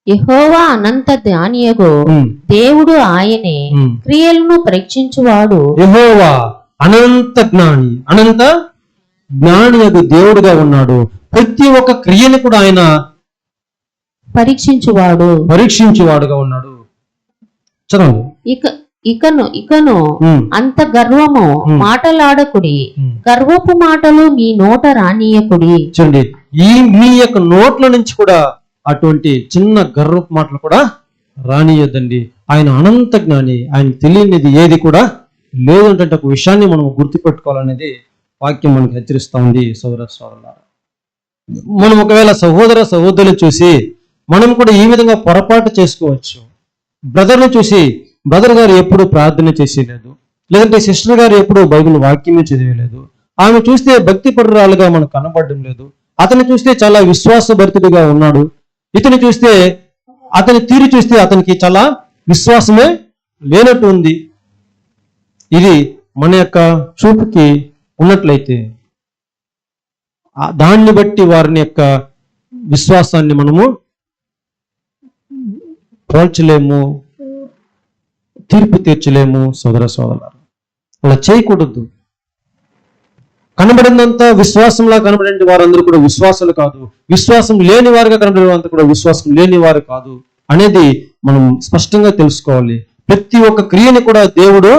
యెహోవా అనంత జ్ఞానియగు దేవుడు ఆయనే, క్రియలను పరీక్షించువాడు. యెహోవా అనంత జ్ఞానియగు దేవుడుగా ఉన్నాడు. ప్రతి ఒక్క క్రియను కూడా ఆయన పరీక్షించువాడుగా ఉన్నాడు. చదవండి. ఇకను అంత గర్వము మాటలాడకుడి, గర్వపు మాటలు మీ నోట రానీయకుడి. చూడండి, మీ యొక్క నోట్ల నుంచి కూడా అటువంటి చిన్న గర్వపు మాటలు కూడా రానియొద్దండి. ఆయన అనంత జ్ఞాని, ఆయన తెలియనిది ఏది కూడా లేదంటే ఒక విషయాన్ని మనం గుర్తుపెట్టుకోవాలనేది వాక్యం మనకు హెచ్చరిస్తూ ఉంది సోదరులారా. మనం ఒకవేళ సహోదరులు చూసి మనం కూడా ఈ విధంగా పొరపాటు చేసుకోవచ్చు. బ్రదర్ని చూసి బ్రదర్ గారు ఎప్పుడు ప్రార్థన చేసేయలేదు, లేదంటే సిస్టర్ గారు ఎప్పుడు బైబిల్ వాక్యమే చదివేలేదు, ఆమె చూస్తే భక్తి పరురాలుగా మనకు కనబడడం లేదు. అతన్ని చూస్తే చాలా విశ్వాసభరితుడిగా ఉన్నాడు. ఇతని చూస్తే, అతని తీరు చూస్తే అతనికి చాలా విశ్వాసమే లేనట్టు ఉంది. ఇది మన యొక్క చూపుకి ఉన్నట్లయితే దాన్ని బట్టి వారిని యొక్క విశ్వాసాన్ని మనము పోల్చలేము, తీర్పు తీర్చలేము. సోదర సోదరులారా, అలా చేయకూడదు. కనబడినంత విశ్వాసంలా కనబడే వారందరూ కూడా విశ్వాసాలు కాదు, విశ్వాసం లేని వారుగా కనబడే వారంతా కూడా విశ్వాసం లేని వారు కాదు అనేది మనం స్పష్టంగా తెలుసుకోవాలి. ప్రతి ఒక్క క్రియని కూడా దేవుడు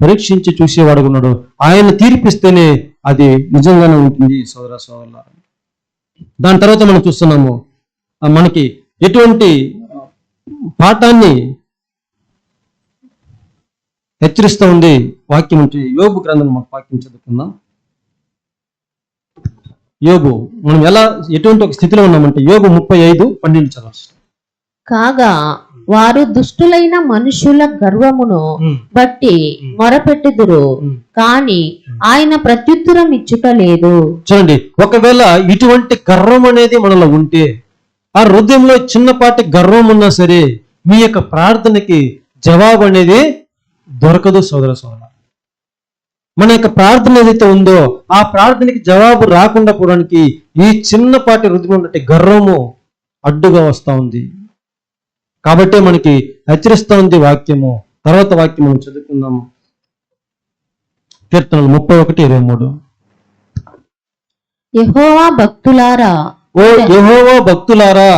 పరీక్షించి చూసేవాడు ఉన్నాడు. ఆయన తీర్పిస్తేనే అది నిజంగానే ఉంటుంది. సోదర సోదరులారా, దాని తర్వాత మనం చూస్తున్నాము, మనకి ఎటువంటి పాఠాన్ని హెచ్చరిస్తూ ఉంది వాక్యం నుంచి. యోబు గ్రంథం మనకు వాక్యం చదువుకుందాం. యోబు, మనం ఎటువంటి ఒక స్థితిలో ఉన్నామంటే యోబు 35:12 చదవచ్చు. కాగా వారు దుష్టులైన మనుషుల గర్వమును బట్టి మొరపెట్టుదురు, కాని ఆయన ప్రత్యుత్తరం ఇచ్చుట లేదు. చూడండి, ఒకవేళ ఇటువంటి గర్వం అనేది మనలో ఉంటే, ఆ హృదయంలో చిన్నపాటి గర్వం ఉన్నా సరే, మీ యొక్క ప్రార్థనకి జవాబు అనేది దొరకదు. సోదర సోదర, మన యొక్క ప్రార్థన ఏదైతే ఉందో ఆ ప్రార్థనకి జవాబు రాకుండా పోవడానికి ఈ చిన్నపాటి హృదయం ఉన్నట్టు గర్వము అడ్డుగా వస్తూ ఉంది. కాబట్టి మనకి హెచ్చరిస్తూ ఉంది వాక్యము. తర్వాత వాక్యం మనం చదువుకుందాము. కీర్తనలు 31:23. యెహోవా భక్తులారా, ఓ యెహోవా భక్తులారా,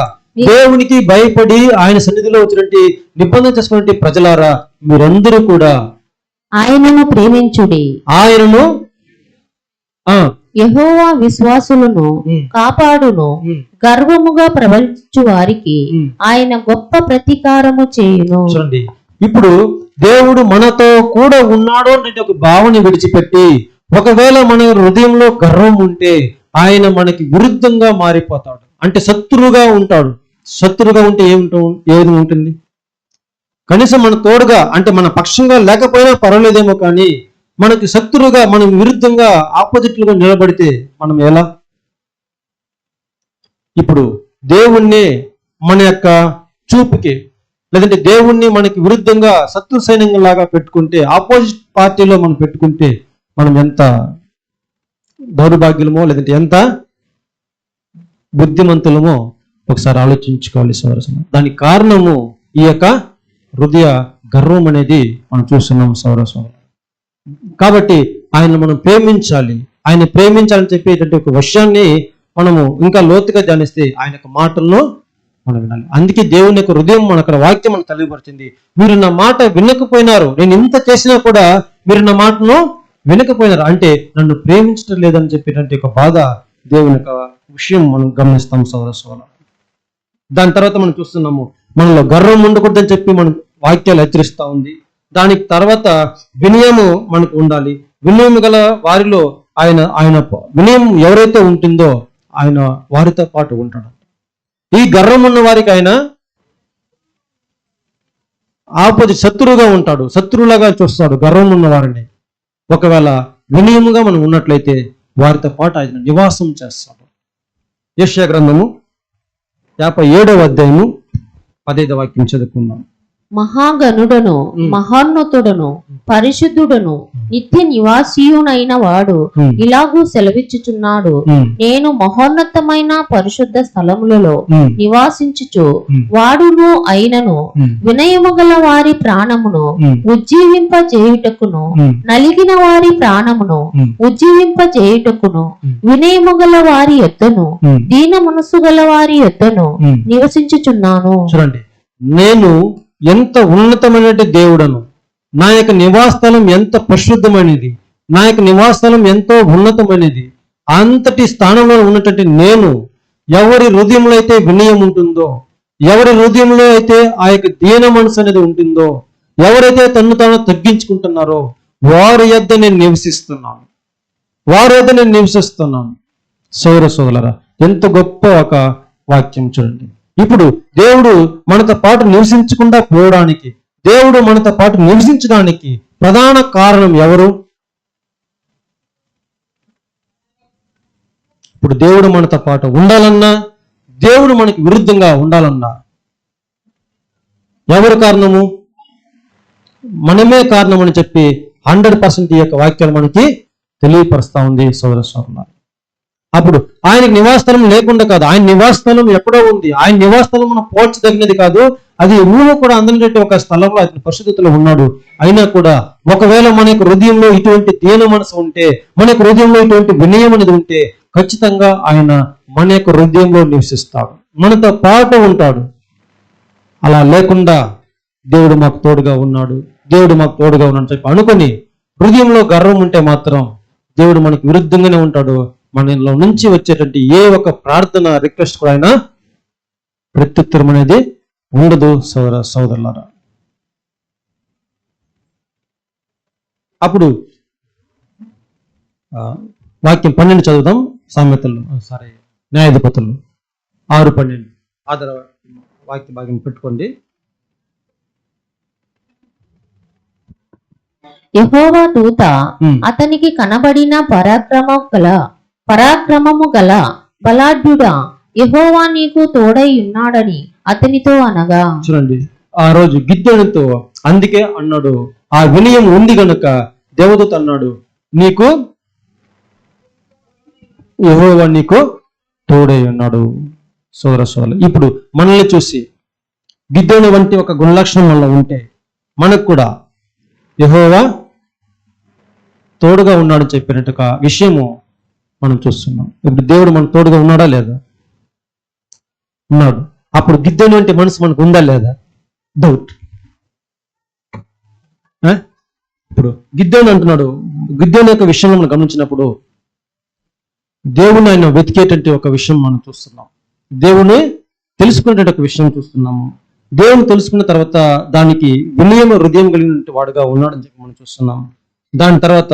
దేవునికి భయపడి ఆయన సన్నిధిలో వచ్చినట్టు నిబంధన చేసుకున్నట్టు ప్రజలారా, మీరందరూ కూడా ఆయనను ప్రేమించుడి. ఆయనను యెహోవా విశ్వాసులను కాపాడును. గర్వముగా ప్రవర్తించు వారికి ఆయన గొప్ప ప్రతీకారము చేయును. చూడండి, ఇప్పుడు దేవుడు మనతో కూడా ఉన్నాడు అంటే ఒక భావన విడిచిపెట్టి, ఒకవేళ మన హృదయంలో గర్వం ఉంటే ఆయన మనకి విరుద్ధంగా మారిపోతాడు. అంటే శత్రువుగా ఉంటాడు. శత్రువుగా ఉంటే ఏది ఉంటుంది? కనీసం మన తోడుగా, అంటే మన పక్షంగా లేకపోయినా పర్వాలేదేమో, కానీ మనకి శత్రువుగా, మనం విరుద్ధంగా ఆపోజిట్లుగా నిలబడితే మనం ఎలా? ఇప్పుడు దేవుణ్ణి మన యొక్క చూపుకి, లేదంటే దేవుణ్ణి మనకి విరుద్ధంగా శత్రు సైన్యం లాగా పెట్టుకుంటే, ఆపోజిట్ పార్టీలో మనం పెట్టుకుంటే మనం ఎంత దౌర్భాగ్యులమో, లేదంటే ఎంత బుద్ధిమంతులమో ఒకసారి ఆలోచించుకోవాలి సోదర. దానికి కారణము ఈ యొక్క హృదయ గర్వం అనేది మనం చూస్తున్నాం సోదర. కాబట్టి ఆయన మనం ప్రేమించాలి. ఆయన ప్రేమించాలని చెప్పేటువంటి ఒక విషయాన్ని మనము ఇంకా లోతుగా ధ్యానిస్తే ఆయన యొక్క మాటలను మనం వినాలి. అందుకే దేవుని యొక్క హృదయం మన అక్కడ వాక్యం మనకు తెలియపరిచింది. మీరు నా మాట వినకపోయినారు, నేను ఇంత చేసినా కూడా మీరు నా మాటను వినకపోయినారు అంటే నన్ను ప్రేమించడం లేదని చెప్పేటువంటి ఒక బాధ దేవుని యొక్క విషయం మనం గమనిస్తాం సోదర సోదర. దాని తర్వాత మనం చూస్తున్నాము, మనలో గర్వం ఉండకూడదని చెప్పి మనం వాక్యాలు హెచ్చరిస్తూ ఉంది. దానికి తర్వాత వినయము మనకు ఉండాలి. వినయం గల వారిలో ఆయన వినయం ఎవరైతే ఉంటుందో ఆయన వారితో పాటు ఉంటాడు. ఈ గర్వం ఉన్న వారికి ఆయన ఆపోజిట్ శత్రువుగా ఉంటాడు, శత్రువులాగా చూస్తాడు గర్వం ఉన్న వారిని. ఒకవేళ వినయముగా మనం ఉన్నట్లయితే వారితో పాటు ఆయన నివాసం చేస్తాడు. యెషయా గ్రంథము 57:15 వాక్యం చదువుకుందాం. మహాగణుడను మహోన్నతుడను పరిశుద్ధుడను నిత్య నివాసియునైన వాడు ఇలాగూ సెలవిచ్చుచున్నాడు, నేను మహోన్నతమైన పరిశుద్ధ స్థలములలో నివాసించుచు వాడును అయినను వినయము గల వారి ప్రాణమును ఉజ్జీవింప చేయుటకును నలిగిన వారి ప్రాణమును ఉజ్జీవింప చేయుటకును వినయము గల వారి యొద్దను దీన మనసు గల వారి యొద్దను నివసించుచున్నాను. చూడండి, నేను ఎంత ఉన్నతమైన దేవుడను, నా యొక్క నివాసస్థలం ఎంత పరిశుద్ధమైనది, నా యొక్క నివాసస్థలం ఎంతో ఉన్నతమైనది. అంతటి స్థానంలో ఉన్నటువంటి నేను, ఎవరి హృదయంలో అయితే వినయం ఉంటుందో, ఎవరి హృదయంలో అయితే ఆ యొక్క దీన మనసు అనేది ఉంటుందో, ఎవరైతే తను తాను తగ్గించుకుంటున్నారో వారి యొద్ద నేను నివసిస్తున్నాను, వారి యొద్ద నేను నివసిస్తున్నాను. సోదర సోదరులారా, ఎంత గొప్ప ఒక వాక్యం చూడండి. ఇప్పుడు దేవుడు మనతో పాటు నివసించకుండా పోవడానికి, దేవుడు మనతో పాటు నివసించడానికి ప్రధాన కారణం ఎవరు? ఇప్పుడు దేవుడు మనతో పాటు ఉండాలన్నా, దేవుడు మనకు విరుద్ధంగా ఉండాలన్నా ఎవరు కారణము? మనమే కారణం అని చెప్పి 100% ఈ యొక్క వాక్యాలు మనకి తెలియపరుస్తా ఉంది సోదర సోదరులారా. అప్పుడు ఆయనకి నివాసస్థలం లేకుండా కాదు, ఆయన నివాసస్థలం ఎక్కడో ఉంది. ఆయన నివాసస్థలం మనం పోల్చదగినది కాదు. అది ఊహ కూడా అందరినట్టు ఒక స్థలంలో అతని పరిశుద్ధతలో ఉన్నాడు. అయినా కూడా ఒకవేళ మన యొక్క హృదయంలో ఇటువంటి దీన మనసు ఉంటే, మన యొక్క హృదయంలో ఇటువంటి వినయం అనేది ఉంటే, ఖచ్చితంగా ఆయన మన యొక్క హృదయంలో నివసిస్తాడు, మనతో పాటు ఉంటాడు. అలా లేకుండా దేవుడు మాకు తోడుగా ఉన్నాడు, దేవుడు మాకు తోడుగా ఉన్నాడు చెప్పి అనుకొని హృదయంలో గర్వం ఉంటే మాత్రం దేవుడు మనకు విరుద్ధంగానే ఉంటాడు. మనలో నుంచి వచ్చేటువంటి ఏ ఒక్క ప్రార్థన రిక్వెస్ట్ కూడా ఆయన ప్రత్యుత్తరం అనేది ఉండదు సోదరులారా. అప్పుడు వాక్యం 12 చదువుదాం. సామెతలు న్యాయాధిపతులు 6:12 ఆధార వాక్య భాగం పెట్టుకోండి. యెహోవా దూత అతనికి కనబడిన పరాక్రమము గల బలాఢ్యుడా, యెహోవా నీకు తోడై ఉన్నాడని అతనితో అనగా. చూడండి, ఆ రోజు గిద్దెనుతో అందుకే అన్నాడు, ఆ వినయం ఉంది గనుక దేవదూత అన్నాడు, నీకు యెహోవా నీకు తోడై ఉన్నాడు. సోదర ఇప్పుడు మనల్ని చూసి గిద్దెను వంటి ఒక గుణలక్షణం వల్ల ఉంటే మనకు కూడా యెహోవా తోడుగా ఉన్నాడని చెప్పినట్టు ఒక విషయము మనం చూస్తున్నాం. ఇప్పుడు దేవుడు మనకు తోడుగా ఉన్నాడా లేదా? ఉన్నాడు. అప్పుడు గిద్దెను అంటే మనసు మనకు ఉందా లేదా? డౌట్. ఇప్పుడు గిద్దెను అంటున్నాడు. గిద్దెను యొక్క విషయంలో మనం గమనించినప్పుడు దేవుని ఆయన వెతికేటంటే ఒక విషయం మనం చూస్తున్నాం. దేవుని తెలుసుకునే ఒక విషయం చూస్తున్నాము. దేవుని తెలుసుకున్న తర్వాత దానికి వినయం హృదయం కలిగిన వాడుగా ఉన్నాడని చెప్పి మనం చూస్తున్నాం. దాని తర్వాత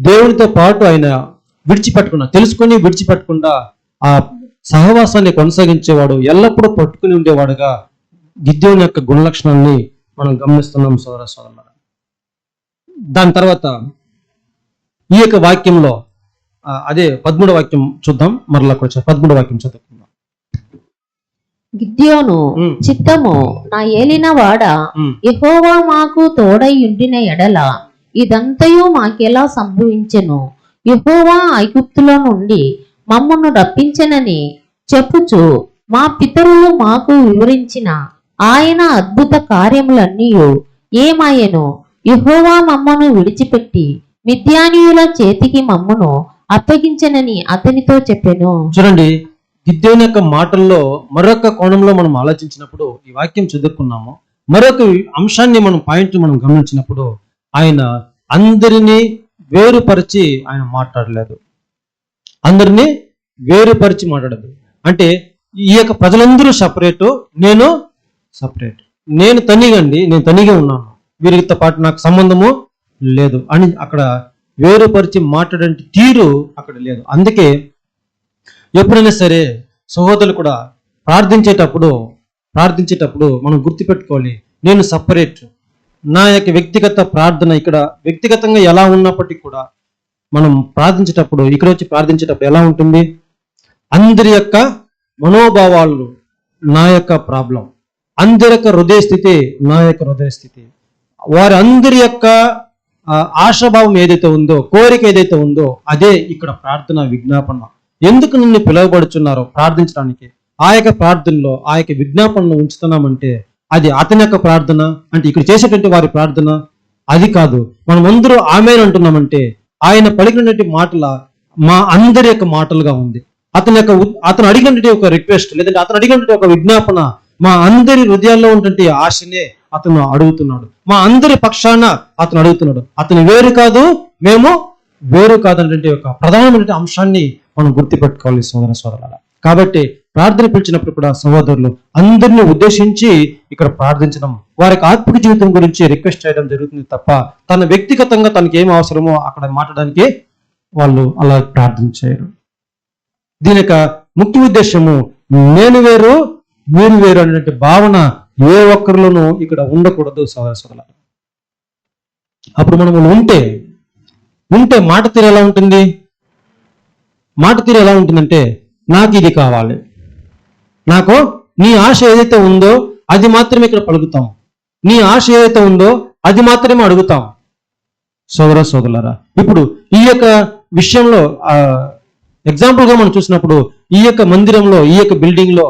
దేవునితో పాటు ఆయన తెలుసుకొని విడిచిపెట్టకుండా ఆ సహవాసాన్ని కొనసాగించేవాడు, ఎల్లప్పుడూ పట్టుకుని ఉండేవాడుగా గిద్దెయోను యొక్క గుణలక్షణాన్ని మనం గమనిస్తున్నాం సోదర సోదరులారా. దాని తర్వాత ఈ యొక్క వాక్యంలో అదే 13వ వాక్యం చూద్దాం. మరలా కొంచెం 13వ వాక్యం చదువుకుందాం. గిద్యోను చిత్తము నా ఏలినవాడ, యెహోవా మాకు తోడై ఉండిన ఎడల ఇదంతయు మాకెలా సంభవించెను? యెహోవా ఐగుప్తులో నుండి మమ్మను రప్పించెనని చెప్పుచు మా పితరులు మాకు వివరించిన ఆయన అద్భుత కార్యములన్నీ ఏమాయెను? యెహోవా మమ్మను విడిచిపెట్టి మిద్యానీయుల చేతికి మమ్మను అప్పగించెనని అతనితో చెప్పెను. చూడండి, గిద్దెయోను యొక్క మాటల్లో మరొక కోణంలో మనం ఆలోచించినప్పుడు, ఈ వాక్యం చదువుకున్నాము, మరొక అంశాన్ని మనం గమనించినప్పుడు ఆయన అందరినీ వేరుపరిచి ఆయన మాట్లాడలేదు. అందరినీ వేరుపరిచి మాట్లాడదు. అంటే ఈ యొక్క ప్రజలందరూ సపరేటు, నేను సపరేట్, నేను తనిగా ఉన్నాను, వీరితో పాటు నాకు సంబంధము లేదు అని అక్కడ వేరుపరిచి మాట్లాడే తీరు అక్కడ లేదు. అందుకే ఎప్పుడైనా సరే సహోదరులు కూడా ప్రార్థించేటప్పుడు మనం గుర్తుపెట్టుకోవాలి, నేను సపరేట్. నా యొక్క వ్యక్తిగత ప్రార్థన ఇక్కడ వ్యక్తిగతంగా ఎలా ఉన్నప్పటికీ కూడా మనం ప్రార్థించేటప్పుడు, ఇక్కడ వచ్చి ప్రార్థించేటప్పుడు ఎలా ఉంటుంది? అందరి యొక్క మనోభావాలు నా యొక్క ప్రాబ్లం, అందరి యొక్క హృదయ స్థితి నా యొక్క హృదయ స్థితి, వారి అందరి యొక్క ఆశాభావం ఏదైతే ఉందో, కోరిక ఏదైతే ఉందో అదే ఇక్కడ ప్రార్థన విజ్ఞాపన. ఎందుకు నిన్ను పిలువబడుచున్నారో ప్రార్థించడానికి, ఆ యొక్క ప్రార్థనలో ఆ యొక్క విజ్ఞాపనను ఉంచుతున్నామంటే అది అతని యొక్క ప్రార్థన, అంటే ఇక్కడ చేసేటువంటి వారి ప్రార్థన అది కాదు. మనం అందరూ ఆమేన్ అంటున్నామంటే ఆయన పలికినటువంటి మాటల మా అందరి యొక్క మాటలుగా ఉంది. అతను అడిగినటువంటి ఒక రిక్వెస్ట్, లేదంటే అతను అడిగినటువంటి ఒక విజ్ఞాపన మా అందరి హృదయాల్లో ఉన్నటువంటి ఆశనే అతను అడుగుతున్నాడు. మా అందరి పక్షాన అతను అడుగుతున్నాడు. అతను వేరు కాదు, మేము వేరు కాదనేటువంటి ఒక ప్రధానమైన అంశాన్ని మనం గుర్తుపెట్టుకోవాలి సోదర సోదరులారా. కాబట్టి ప్రార్థన పిలిచినప్పుడు కూడా సహోదరులు అందరినీ ఉద్దేశించి ఇక్కడ ప్రార్థించడం, వారికి ఆత్మిక జీవితం గురించి రిక్వెస్ట్ చేయడం జరుగుతుంది తప్ప తన వ్యక్తిగతంగా తనకి ఏం అవసరమో అక్కడ మాట్లాడడానికి వాళ్ళు అలా ప్రార్థించారు. దీని యొక్క ముఖ్య ఉద్దేశము నేను వేరు మీరు వేరు అనేటువంటి భావన ఏ ఒక్కరిలోనూ ఇక్కడ ఉండకూడదు సోదర సోదరులారా. అప్పుడు మనం ఉంటే మాట తీరు ఎలా ఉంటుంది? మాట తీరు ఎలా ఉంటుందంటే, నాకు ఇది కావాలి, నాకు నీ ఆశ ఏదైతే ఉందో అది మాత్రమే ఇక్కడ పలుకుతాం, నీ ఆశ ఏదైతే ఉందో అది మాత్రమే అడుగుతాం. సోదర సోదరులారా, ఇప్పుడు ఈ యొక్క విషయంలో ఎగ్జాంపుల్గా మనం చూసినప్పుడు ఈ యొక్క మందిరంలో, ఈ యొక్క బిల్డింగ్ లో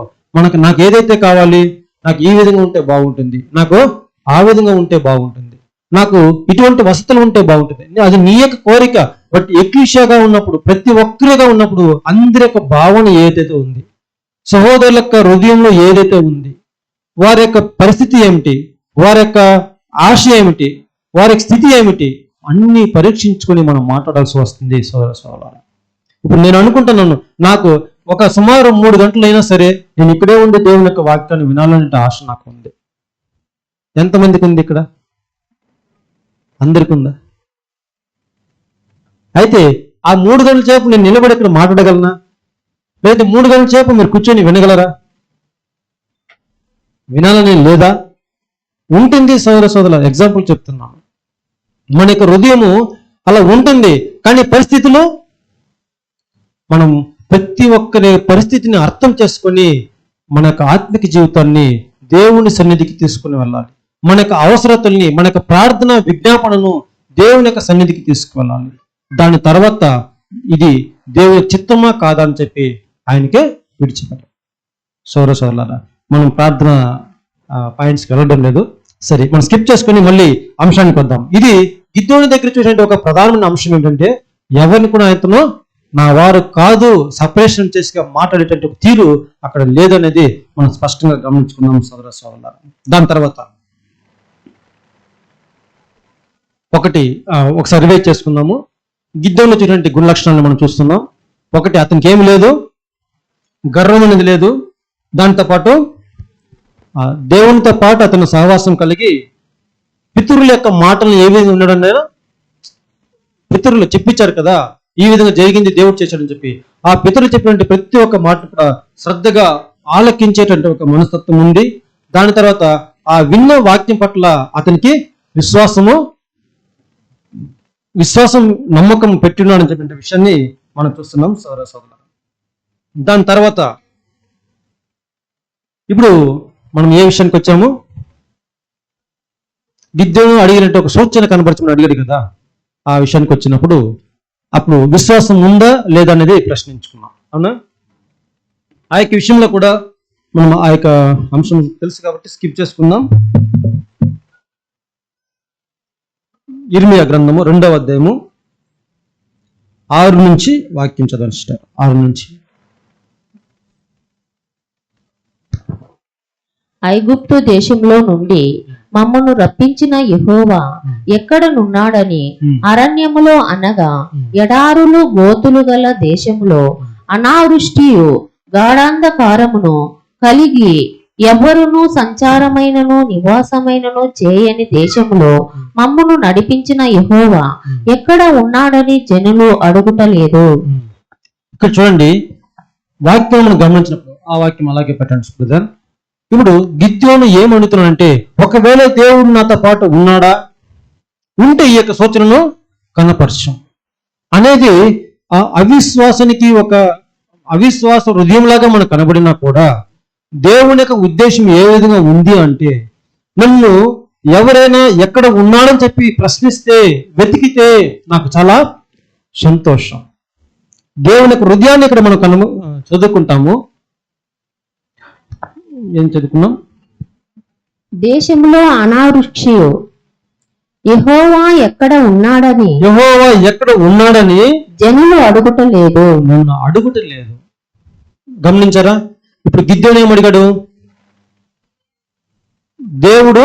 నాకు ఏదైతే కావాలి, నాకు ఈ విధంగా ఉంటే బాగుంటుంది, నాకు ఆ విధంగా ఉంటే బాగుంటుంది, నాకు ఇటువంటి వసతులు ఉంటే బాగుంటుంది, అది నీ యొక్క కోరిక. బట్ ఎక్లీషియాగా ఉన్నప్పుడు, ప్రతి ఒక్కరిగా ఉన్నప్పుడు అందరి యొక్క భావన ఏదైతే ఉంది, సహోదరుల యొక్క హృదయంలో ఏదైతే ఉంది, వారి యొక్క పరిస్థితి ఏమిటి, వారి యొక్క ఆశ ఏమిటి, వారి యొక్క స్థితి ఏమిటి, అన్ని పరీక్షించుకొని మనం మాట్లాడాల్సి వస్తుంది సోదర సోదరులారా. ఇప్పుడు నేను అనుకుంటున్నాను, నాకు ఒక సుమారు 3 గంటలైనా సరే నేను ఇక్కడే ఉండి దేవుని యొక్క వాక్యాన్ని వినాలనే ఆశ నాకు ఉంది. ఎంతమందికి ఉంది ఇక్కడ? అందరికి ఉందా? అయితే ఆ 3 గంటల సేపు నేను నిలబడి ఇక్కడ మాట్లాడగలనా? లేదా 3 గంటల సేపు మీరు కూర్చొని వినగలరా? వినాలని లేదా? ఉంటుంది సోదర సోదరుల. ఎగ్జాంపుల్ చెప్తున్నాను, మన యొక్క హృదయము అలా ఉంటుంది, కానీ పరిస్థితులు, మనం ప్రతి ఒక్కరి పరిస్థితిని అర్థం చేసుకొని మన యొక్క ఆత్మిక జీవితాన్ని దేవుని సన్నిధికి తీసుకుని వెళ్ళాలి. మన యొక్క అవసరతల్ని, మన యొక్క ప్రార్థన విజ్ఞాపనను దేవుని యొక్క సన్నిధికి తీసుకువెళ్ళాలి. దాని తర్వాత ఇది దేవుని చిత్తమా కాదా అని చెప్పి ఆయనకే విడిచిపెట్టాలి. సోదర సోదరులారా, మనం ప్రార్థన పాయింట్స్కి వెళ్ళడం లేదు. సరే, మనం స్కిప్ చేసుకుని మళ్ళీ అంశానికి వద్దాం. ఇది గిద్యోని దగ్గర చూసినట్టు ఒక ప్రధానమైన అంశం ఏంటంటే, ఎవరిని కూడా ఆయనతో నా వారు కాదు సపరేషన్ చేసి మాట్లాడేటువంటి తీరు అక్కడ లేదనేది మనం స్పష్టంగా గమనించుకున్నాం సోదర సోదరులారా. దాని తర్వాత ఒక సర్వే చేసుకుందాము. గిద్యోనిలో చూసినటువంటి గుణ లక్షణాలను మనం చూస్తున్నాం. ఒకటి, అతనికి ఏమి లేదు, గర్వం అనేది లేదు. దాంతో పాటు దేవునితో పాటు అతను సహవాసం కలిగి పితరుల యొక్క మాటలను ఏ విధంగా ఉండడం లేదా, పితరులు చెప్పించారు కదా ఈ విధంగా జరిగింది, దేవుడు చేశాడని చెప్పి ఆ పితరులు చెప్పినటువంటి ప్రతి ఒక్క మాట కూడా శ్రద్ధగా ఆలకించేటువంటి ఒక మనస్తత్వం ఉంది. దాని తర్వాత ఆ విన్న వాక్యం పట్ల అతనికి విశ్వాసం నమ్మకం పెట్టున్నాడని చెప్పిన విషయాన్ని మనం చూస్తున్నాం సోదర సోదరులారా. దాని తర్వాత ఇప్పుడు మనం ఏ విషయానికి వచ్చాము? గిద్యోను అడిగినట్టు ఒక సూచన కనబరచమని అడిగాడు కదా, ఆ విషయానికి వచ్చినప్పుడు అప్పుడు విశ్వాసం ఉందా లేదా అనేది ప్రశ్నించుకున్నాం. అవునా? ఆ యొక్క విషయంలో కూడా మనం ఆ యొక్క అంశం తెలుసు కాబట్టి స్కిప్ చేసుకుందాం. ఇర్మియా గ్రంథము 2వ అధ్యాయము 6 నుంచి వాక్యం చదవండి. 6 నుంచి. ఐగుప్తు దేశంలో నుండి మమ్మను రప్పించిన యెహోవా ఎక్కడనున్నాడని అరణ్యములో అనగా ఎడారులు గోతులు గల దేశంలో అనావృష్టియు గాఢాంధకారమును కలిగి ఎవరును సంచారమైనను నివాసమైనను చేయని దేశంలో మమ్మను నడిపించిన యెహోవా ఎక్కడ ఉన్నాడని జనులు అడుగుటలేదు. ఇక్కడ చూడండి, వాక్యం మనం గమనించినప్పుడు ఆ వాక్యం అలాగే పెట్టండి బ్రదర్. ఇప్పుడు గిద్యోను ఏమడుగుతున్నాడంటే, ఒకవేళ దేవుడు నాతో పాటు ఉన్నాడా, ఉంటే ఈ యొక్క సూచనను కనపరచం అనేది ఆ అవిశ్వాసానికి ఒక అవిశ్వాస హృదయంలాగా మనకు కనబడినా కూడా దేవుని యొక్క ఉద్దేశం ఏ విధంగా ఉంది అంటే, నన్ను ఎవరైనా ఎక్కడ ఉన్నాడని చెప్పి ప్రశ్నిస్తే, వెతికితే నాకు చాలా సంతోషం. దేవుని యొక్క హృదయాన్ని ఇక్కడ మనం చదువుకుంటాము. ఏం చదువుకున్నాం? దేశంలో అనావృష్టియు యెహోవా ఎక్కడ ఉన్నాడని జనులు అడుగుటలేదు. నన్ను అడుగుటలేదు. గమనించారా? ఇప్పుడు గిద్యోను ఏమడిగాడు? దేవుడు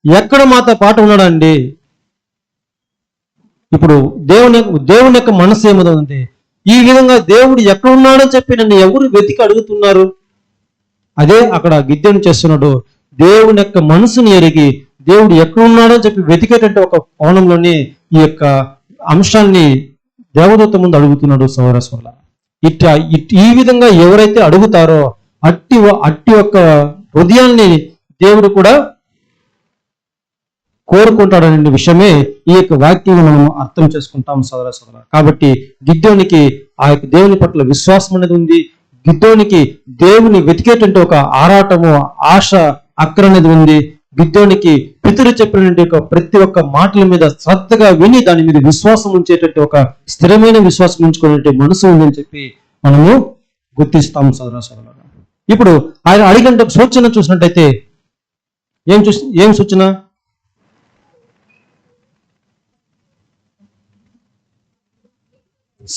ఎక్కడ మాతో పాటు ఉన్నాడండి. ఇప్పుడు దేవుని యొక్క మనసు ఏమవుతుంది? ఈ విధంగా దేవుడు ఎక్కడ ఉన్నాడని చెప్పి నన్ను ఎవరు వెతికి అడుగుతున్నారు? అదే అక్కడ గిద్యోను చేస్తున్నాడు. దేవుని యొక్క మనసుని ఎరిగి దేవుడు ఎక్కడ ఉన్నాడని చెప్పి వెతికేటట్టు ఒక కోణంలోనే ఈ యొక్క అంశాన్ని దేవదూత ముందు అడుగుతున్నాడు సోదర సోదరులారా. ఈ విధంగా ఎవరైతే అడుగుతారో అట్టి యొక్క హృదయాన్ని దేవుడు కూడా కోరుకుంటాడనే విషయమే ఈ యొక్క వాక్యం మనం అర్థం చేసుకుంటాం సోదర సోదరులారా. కాబట్టి గిద్యోనికి ఆ యొక్క దేవుని పట్ల విశ్వాసం అనేది ఉంది. గిద్దోనికి దేవుని వెతికేటువంటి ఒక ఆరాటము, ఆశ, అక్కర అనేది ఉంది. గిద్దోనికి పితరు చెప్పినటువంటి ఒక ప్రతి ఒక్క మాటల మీద శ్రద్ధగా విని దాని మీద విశ్వాసం ఉంచేటట్టు ఒక స్థిరమైన విశ్వాసం ఉంచుకునే మనసు ఉందని చెప్పి మనము గుర్తిస్తాం సోదర సోదరులారా. ఇప్పుడు ఆయన అడిగిన సూచన చూసినట్టయితే ఏం సూచన?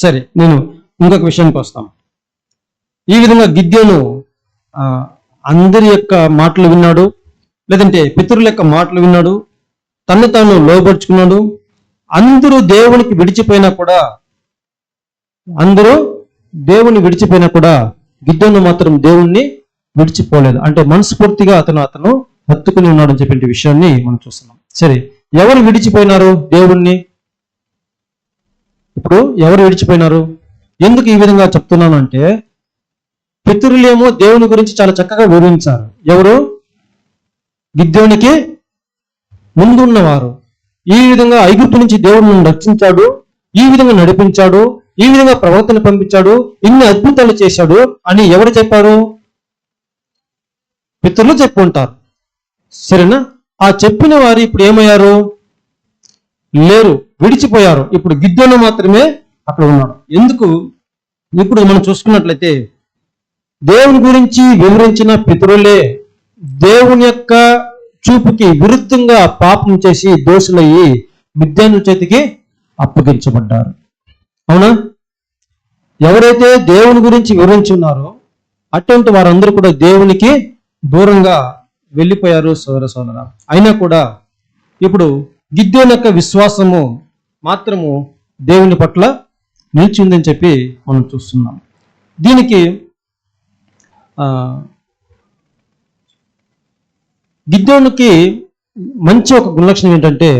సరే, నేను ఇంకొక విషయానికి వస్తాను. ఈ విధంగా గిద్యోను అందరి యొక్క మాటలు విన్నాడు, లేదంటే పితరుల యొక్క మాటలు విన్నాడు, తన్ను తాను లోబర్చుకున్నాడు. అందరూ దేవునికి విడిచిపోయినా కూడా గిద్దోను మాత్రం దేవుణ్ణి విడిచిపోలేదు. అంటే మనస్ఫూర్తిగా అతను హత్తుకుని ఉన్నాడు అని చెప్పే విషయాన్ని మనం చూస్తున్నాం. సరే, ఎవరు విడిచిపోయినారు దేవుణ్ణి? ఇప్పుడు ఎవరు విడిచిపోయినారు? ఎందుకు ఈ విధంగా చెప్తున్నాను అంటే, పితరులేమో దేవుని గురించి చాలా చక్కగా వివరించారు. ఎవరు? గిద్యోనికి ముందున్నవారు. ఈ విధంగా ఐగుప్తు నుంచి దేవుడు రక్షించాడు, ఈ విధంగా నడిపించాడు, ఈ విధంగా ప్రవర్తన పంపించాడు, ఇన్ని అద్భుతాలు చేశాడు అని ఎవరు చెప్పారు? పితరులు చెప్పుకుంటారు. సరేనా? ఆ చెప్పిన వారు ఇప్పుడు ఏమయ్యారు? లేరు, విడిచిపోయారు. ఇప్పుడు గిద్దోను మాత్రమే అక్కడ ఉన్నాడు. ఎందుకు? ఇప్పుడు మనం చూసుకున్నట్లయితే దేవుని గురించి వివరించిన పితరులే దేవుని యొక్క చూపుకి విరుద్ధంగా పాపం చేసి దోషులయ్యి మిద్యాను చేతికి అప్పగించబడ్డారు. అవునా? ఎవరైతే దేవుని గురించి వివరించున్నారో అటువంటి వారందరూ కూడా దేవునికి దూరంగా వెళ్ళిపోయారు సోదర సోదర. అయినా కూడా ఇప్పుడు గిద్దోను యొక్క విశ్వాసము మాత్రము దేవుని పట్ల నిలిచి ఉందని చెప్పి మనం చూస్తున్నాం. దీనికి గిద్దోనుకి మంచి ఒక గుణలక్షణం ఏంటంటే,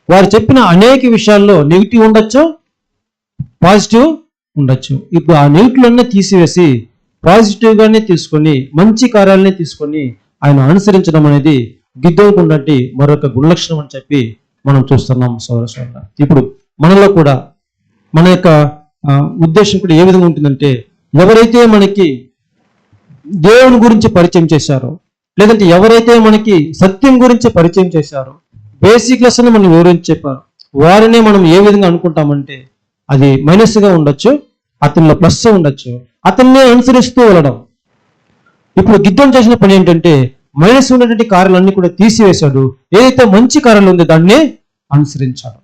వారు చెప్పిన అనేక విషయాల్లో నెగిటివ్ ఉండొచ్చు, పాజిటివ్ ఉండొచ్చు. ఇప్పుడు ఆ నెగిటివ్లన్నీ తీసివేసి పాజిటివ్గానే తీసుకొని మంచి కార్యాలనే తీసుకొని ఆయన అనుసరించడం అనేది గిద్దోనుకు ఉన్నట్టు మరొక గుణలక్షణం అని చెప్పి మనం చూస్తున్నాం సోదర సోదరులారా. ఇప్పుడు మనలో కూడా మన యొక్క ఉద్దేశం కూడా ఏ విధంగా ఉంటుందంటే, ఎవరైతే మనకి దేవుని గురించి పరిచయం చేశారో, లేదంటే ఎవరైతే మనకి సత్యం గురించి పరిచయం చేశారో, బేసిక్ లెసన్ మనం వివరించి చెప్పారు, వారినే మనం ఏ విధంగా అనుకుంటామంటే అది మైనస్గా ఉండొచ్చు, అతనిలో ప్లస్ ఉండొచ్చు, అతన్నే అనుసరిస్తూ వెళ్ళడం. ఇప్పుడు గిద్దోను చేసిన పని ఏంటంటే మైనస్ ఉన్నటువంటి కార్యాలన్నీ కూడా తీసివేశాడు, ఏదైతే మంచి కార్యాలు ఉందో దాన్నే అనుసరించాడు.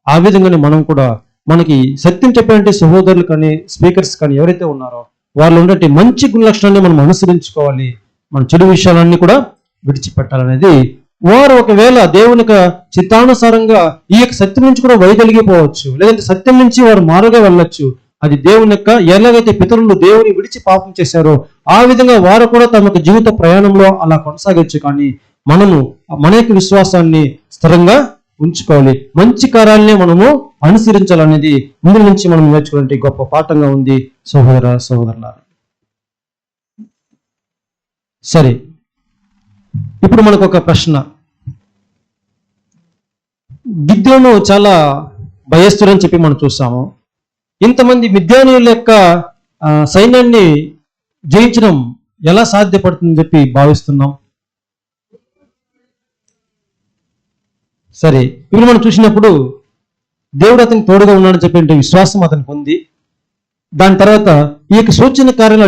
ఆ విధంగానే మనం కూడా మనకి సత్యం చెప్పినట్టు సహోదరులు కానీ స్పీకర్స్ కానీ ఎవరైతే ఉన్నారో వాళ్ళు ఉన్నట్టు మంచి గుణ లక్షణాన్ని మనం అనుసరించుకోవాలి. మన చెడు విషయాలన్నీ కూడా విడిచిపెట్టాలనేది. వారు ఒకవేళ దేవుని చిత్తానుసారంగా ఈ యొక్క సత్యం నుంచి కూడా వైదొలిగిపోవచ్చు, లేదంటే సత్యం నుంచి వారు మారుగా వెళ్ళొచ్చు. అది దేవుని యొక్క ఎలాగైతే పితరులు దేవుని విడిచి పాపం చేశారో ఆ విధంగా వారు కూడా తమ జీవిత ప్రయాణంలో అలా కొనసాగచ్చు. కానీ మనము మన యొక్క విశ్వాసాన్ని స్థిరంగా ఉంచుకోవాలి, మంచి కార్యాలనే మనము అనుసరించాలనేది ముందు నుంచి మనం నేర్చుకునే గొప్ప పాఠంగా ఉంది సహోదర సహోదరులారా. సరే, ఇప్పుడు మనకు ఒక ప్రశ్న. గిద్యోను చాలా భయస్తుడని చెప్పి మనం చూసాము. ఇంతమంది మిద్యానీయుల యొక్క సైన్యాన్ని జయించడం ఎలా సాధ్యపడుతుందని చెప్పి భావిస్తున్నాం. సరే, ఇప్పుడు మనం చూసినప్పుడు దేవుడు అతనికి తోడుగా ఉన్నాడని చెప్పే విశ్వాసం అతనికి ఉంది. దాని తర్వాత ఈ యొక్క సూచన కార్యాలు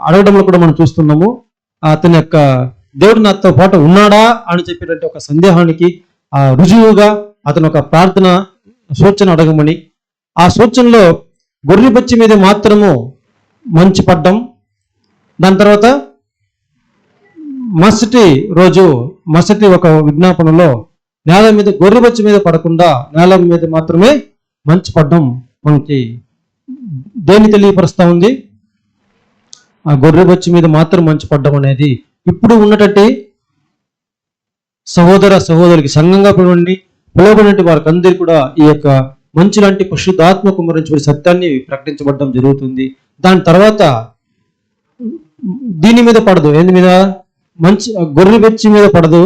అడగడంలో కూడా మనం చూస్తున్నాము. అతని యొక్క దేవుడు నాతో పాటు ఉన్నాడా అని చెప్పేటువంటి ఒక సందేహానికి రుజువుగా అతను ఒక ప్రార్థన సూచన అడగమని, ఆ సూచనలో గొర్రె బొచ్చి మీద మాత్రము మంచి పడ్డం, దాని తర్వాత మరుసటి ఒక విజ్ఞాపనలో నేల మీద గొర్రె బొచ్చి మీద పడకుండా నేల మీద మాత్రమే మంచి పడ్డం మనకి దేన్ని తెలియపరుస్తా ఉంది? ఆ గొర్రె బొచ్చి మీద మాత్రం మంచి పడ్డం అనేది ఇప్పుడు ఉన్నటువంటి సహోదర సహోదరులకి సంఘంగా పిలువబడినటువంటి వారికి అందరికీ కూడా ఈ యొక్క మంచి లాంటి పరిశుద్ధాత్మ కుమ్మరించబడి సత్యాన్ని ప్రకటించబడడం జరుగుతుంది. దాని తర్వాత దీని మీద పడదు, ఏంది మీద మంచి గొర్రె బొచ్చి మీద పడదు.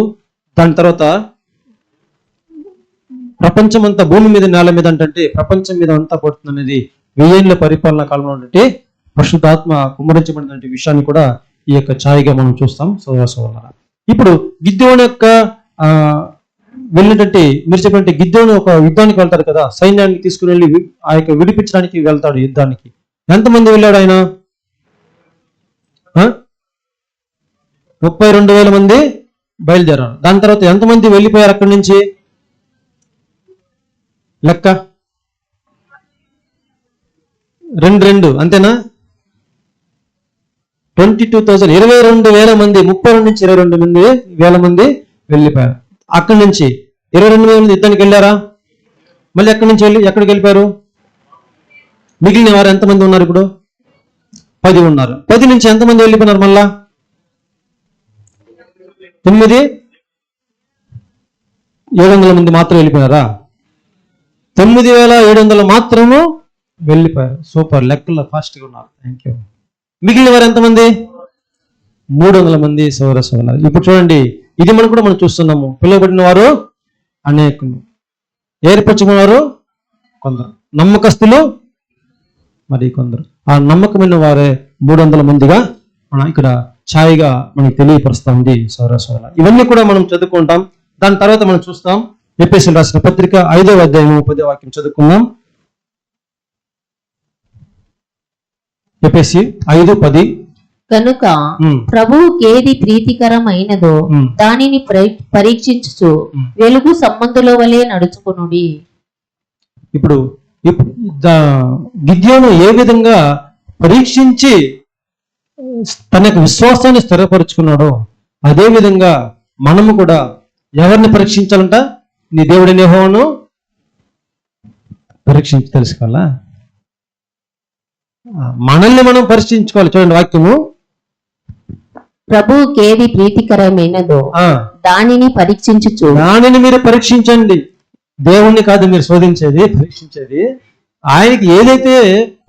దాని తర్వాత ప్రపంచం అంతా భూమి మీద నేల మీద అంటే ప్రపంచం మీద అంతా పడుతుంది అనేది వెయ్యేళ్ల పరిపాలన కాలంలో ఉన్నటువంటి పరిశుద్ధాత్మ కుమ్మరించబడినటువంటి విషయాన్ని కూడా ఈ యొక్క ఛాయగా మనం చూస్తాం సోదర సోదరులారా. ఇప్పుడు గిద్యోను యొక్క వెళ్ళినటువంటి మీరు చెప్పినట్టు గిద్యోను ఒక యుద్ధానికి వెళ్తాడు కదా, సైన్యాన్ని తీసుకుని వెళ్ళి ఆ యొక్క విడిపించడానికి వెళ్తాడు యుద్ధానికి. ఎంతమంది వెళ్ళాడు ఆయన? 32,000 మంది బయలుదేరారు. దాని తర్వాత ఎంతమంది వెళ్ళిపోయారు అక్కడి నుంచి? లెక్క 2 అంతేనా? 22,000 22,000 మంది, 32 నుంచి 22,000 మంది వెళ్ళిపోయారు. అక్కడి నుంచి 22,000 మంది యుద్ధానికి వెళ్ళారా? మళ్ళీ అక్కడి నుంచి వెళ్ళి ఎక్కడికి వెళ్ళిపోయారు? మిగిలిన వారు ఎంతమంది ఉన్నారు? ఇప్పుడు 10 ఉన్నారు. 10 నుంచి ఎంతమంది వెళ్ళిపోయినారు? మళ్ళా 9,700 మంది మాత్రం వెళ్ళిపోయారా? 9,700 మాత్రము వెళ్ళిపోయారు. సూపర్, లెక్కల్లో ఫాస్ట్గా ఉన్నారు. Thank you. మిగిలిన వారు ఎంతమంది? 300 మంది సోదర సోదరులు. ఇప్పుడు చూడండి, ఇది మనం కూడా మనం చూస్తున్నాము. పిలువబడిన వారు అనేకులు, ఏర్పరచుకున్న వారు కొందరు, నమ్మకస్తులు మరి కొందరు. ఆ నమ్మకమైన వారే 300 మందిగా మనం ఇక్కడ ఛాయగా మనకి తెలియపరుస్తా ఉంది సోదర సోదరులు. ఇవన్నీ కూడా మనం చదువుకుంటాం. దాని తర్వాత మనం చూస్తాం ఎఫెసీయులకు రాసిన పత్రిక 5వ అధ్యాయము 10వ వాక్యం చదువుకుందాం. ఎఫెసీ 5:10. కనుక ప్రభువుకి ఏది ప్రీతికరమైనదో దానిని పరీక్షించుచు వెలుగు సంబంధుల వలె నడుచుకొనుడి. ఇప్పుడు గిద్యోను ఏ విధంగా పరీక్షించి తన యొక్క విశ్వాసాన్ని స్థిరపరుచుకున్నాడో అదే విధంగా మనము కూడా ఎవరిని పరీక్షించాలంట? నీ దేవుడి యెహోవాను పరీక్షించి తెలుసుకోవాలా? మనల్ని మనం పరీక్షించుకోవాలి. చూడండి వాక్యము, ప్రభువుకి ఏది ప్రీతికరమైనదో దానిని పరీక్షించుచు. దానిని మీరు పరీక్షించండి. దేవుణ్ణి కాదు మీరు శోధించేది, పరీక్షించేది. ఆయనకి ఏదైతే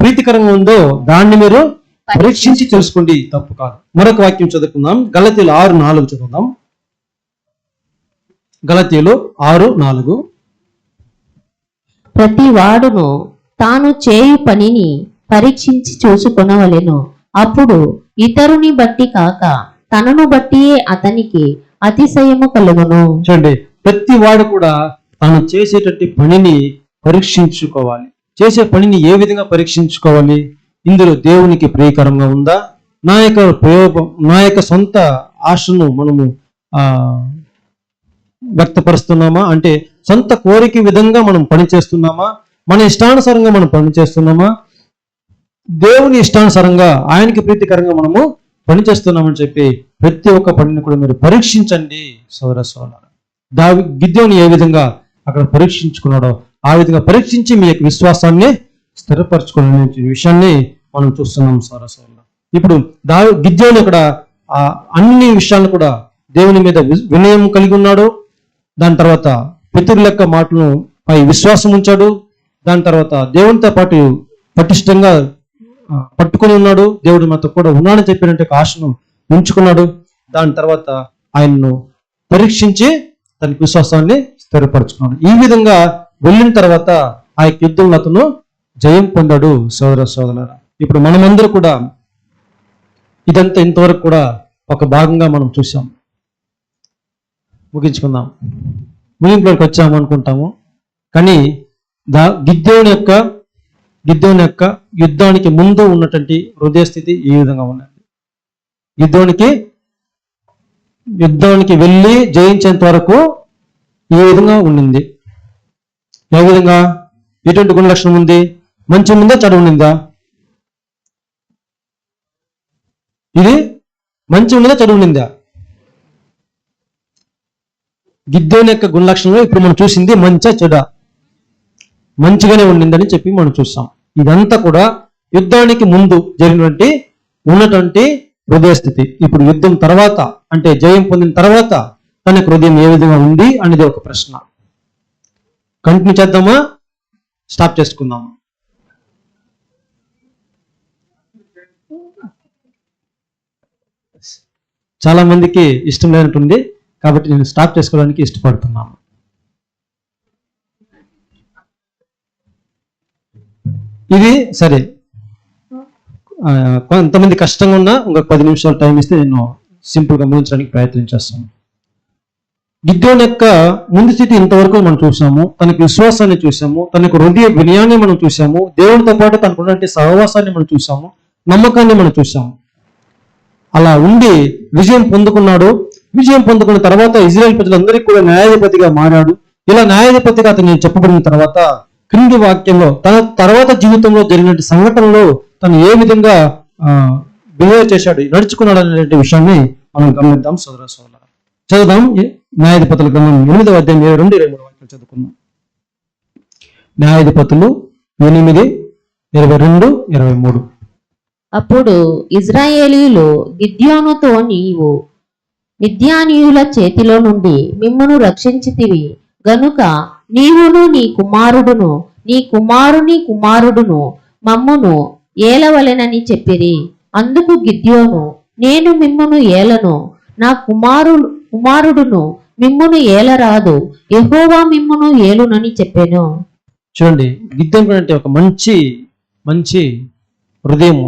ప్రీతికరంగా ఉందో దాన్ని మీరు పరీక్షించి తెలుసుకోండి, తప్పు కాదు. మరొక వాక్యం చదువుకుందాం. గలతీయులు 6:4 చదువుదాం. గలతీయులు 6:4. ప్రతి వాడును తాను చేయు పనిని పరీక్షించి చూసుకొనవలెను. అప్పుడు ఇతరుని బట్టి కాక తనను బట్టియే అతనికి అతిశయము కలుగును. చూడండి, ప్రతి వాడు కూడా తాను చేసేటటువంటి పనిని పరీక్షించుకోవాలి. చేసే పనిని ఏ విధంగా పరీక్షించుకోవాలి? ఇందులో దేవునికి ప్రియకరంగా ఉందా? నా యొక్క ప్రయోగం, నా యొక్క సొంత ఆశను మనము వ్యక్తపరుస్తున్నామా? అంటే సొంత కోరిక విధంగా మనం పని చేస్తున్నామా? మన ఇష్టానుసారంగా మనం పని చేస్తున్నామా? దేవుని ఇష్టానుసారంగా ఆయనకి ప్రీతికరంగా మనము పని చేస్తున్నామని చెప్పి ప్రతి ఒక్క పనిని కూడా మీరు పరీక్షించండి సోదర సోదరులారా. గిద్యోను ఏ విధంగా అక్కడ పరీక్షించుకున్నాడో ఆ విధంగా పరీక్షించి మీ యొక్క విశ్వాసాన్ని స్థిరపరచుకునే విషయాన్ని మనం చూస్తున్నాం సోదర సోదరులారా. ఇప్పుడు గిద్యోను ఇక్కడ అన్ని విషయాలను కూడా దేవుని మీద వినయం కలిగి ఉన్నాడు. దాని తర్వాత పితరుల యొక్క మాటలను పై విశ్వాసం ఉంచాడు. దాని తర్వాత దేవునితో పాటు పటిష్టంగా పట్టుకుని ఉన్నాడు. దేవుడు మాతో కూడా ఉన్నాడని చెప్పినట్టు ఆశను ఉంచుకున్నాడు. దాని తర్వాత ఆయన్ను పరీక్షించి తన విశ్వాసాన్ని స్థిరపరచుకున్నాడు. ఈ విధంగా వెళ్ళిన తర్వాత ఆ యొక్క యుద్ధంలో అతను జయం పొందాడు సోదర సోదరులారా. ఇప్పుడు మనమందరూ కూడా ఇదంతా ఇంతవరకు కూడా ఒక భాగంగా మనం చూసాం. ముగించుకుందాం, ముగింపులోకి వచ్చాము అనుకుంటాము. కానీ గిద్యోను యొక్క యుద్ధానికి ముందు ఉన్నటువంటి హృదయ స్థితి ఈ విధంగా ఉన్నది. యుద్ధానికి వెళ్ళి జయించేంత వరకు ఈ విధంగా ఉండింది. ఏ విధంగా? ఎటువంటి గుణ లక్షణం ఉంది? మంచి ఉందా, చెడు ఉండిందా? ఇది మంచి ఉన్నదా, చెడు ఉండిందా? గిద్యోను యొక్క గుణ లక్షణంలో ఇప్పుడు మనం చూసింది మంచా చెడా? మంచిగానే ఉండిందని చెప్పి మనం చూస్తాం. ఇదంతా కూడా యుద్ధానికి ముందు ఉన్నటువంటి హృదయ స్థితి. ఇప్పుడు యుద్ధం తర్వాత అంటే జయం పొందిన తర్వాత తన హృదయం ఏ విధంగా ఉంది అనేది ఒక ప్రశ్న. కంటిన్యూ చేద్దామా, స్టాప్ చేసుకుందామా? చాలా మందికి ఇష్టం లేనట్టుంది కాబట్టి నేను స్టాప్ చేసుకోవడానికి ఇష్టపడుతున్నాను. ఇది సరే, కొంతమంది కష్టంగా ఉన్నా ఇంకొక 10 నిమిషాలు టైం ఇస్తే నేను సింపుల్గా ముగించడానికి ప్రయత్నం చేస్తాను. గిద్యోను యొక్క ముందు స్థితి ఇంతవరకు మనం చూసాము, తనకి విశ్వాసాన్ని చూసాము, తనకు హృదయ వినయాన్ని మనం చూసాము, దేవుడితో పాటు తనకున్నటువంటి సహవాసాన్ని మనం చూసాము, నమ్మకాన్ని మనం చూసాము. అలా ఉండి విజయం పొందుకున్నాడు. విజయం పొందుకున్న తర్వాత ఇజ్రాయెల్ ప్రజలందరికీ కూడా న్యాయాధిపతిగా మారాడు. ఇలా న్యాయాధిపతిగా అతను చెప్పబడిన తర్వాత క్రింది వాక్యంలో తన తర్వాత జీవితంలో జరిగిన సంఘటనలో తను ఏ విధంగా బిహేవ్ చేశాడు, నడుచుకున్నాడు అనే విషయాన్ని మనం గమనిద్దాం. సోదర చదువుదాం. న్యాయాధిపతుల గ్రంథం 8వ అధ్యాయం 22-23 వాక్యాలు చదువుకుందాం. న్యాయాధిపతులు 8:22-23. అప్పుడు ఇశ్రాయేలీయులు గిద్యోనుతో, నీవు మిద్యానీయుల చేతిలో నుండి మిమ్మును రక్షించితివి గనుక నీవును నీ కుమారుడును నీ కుమారుని కుమారుడును మమ్మును ఏలవలెనని చెప్పిరి. అందుకు గిద్యోను, నేను మిమ్మును ఏలను, నా కుమారుడును మిమ్మును ఏలరాదు, యెహోవా మిమ్మును ఏలునని చెప్పాను. చూడండి, గిద్యోను అంటే ఒక మంచి హృదయం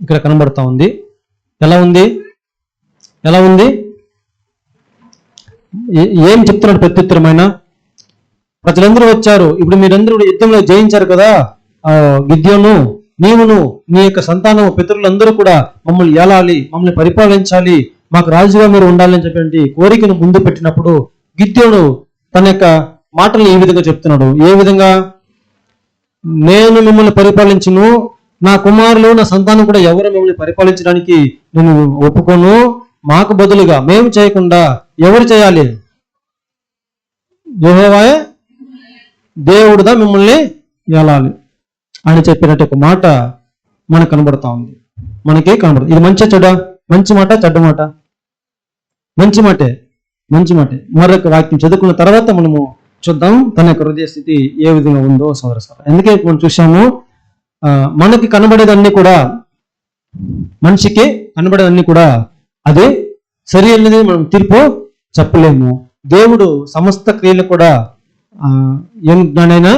ఇక్కడ కనబడతా ఉంది. ఎలా ఉంది? ఏం చెప్తున్నాడు? ప్రత్యుత్తరమైన ప్రజలందరూ వచ్చారు, ఇప్పుడు మీరందరూ యుద్ధంలో జయించారు కదా, గిద్యోను నీవును నీ యొక్క సంతానం పితరులందరూ కూడా మమ్మల్ని ఏలాలి, మమ్మల్ని పరిపాలించాలి, మాకు రాజుగా మీరు ఉండాలని చెప్పి కోరికను ముందు పెట్టినప్పుడు గిద్యోను తన యొక్క మాటలు ఈ విధంగా చెప్తున్నాడు. ఏ విధంగా? నేను మిమ్మల్ని పరిపాలించును, నా కుమారులు నా సంతానం కూడా ఎవరు మిమ్మల్ని పరిపాలించడానికి నేను ఒప్పుకోను, మాకు బదులుగా మేము చేయకుండా ఎవరు చేయాలి? యెహోవాయే దేవుడుదా మిమ్మల్ని ఏలాలి అని చెప్పినట్టు ఒక మాట మనకు కనబడతా ఉంది. మనకి కనబడుతుంది. ఇది మంచి చెడ్డ? మంచి మాట, చెడ్డ మాట? మంచి మాటే. మరొక వాక్యం చదువుకున్న తర్వాత మనము చూద్దాం తన యొక్క హృదయ స్థితి ఏ విధంగా ఉందో సోదర. ఎందుకే మనం చూసాము, మనకి కనబడేదన్నీ కూడా, మనిషికి కనబడేదన్నీ కూడా అది సరి అనేది మనం తీర్పు చెప్పలేము. దేవుడు సమస్త క్రియలు కూడా ఏం జ్ఞానైనా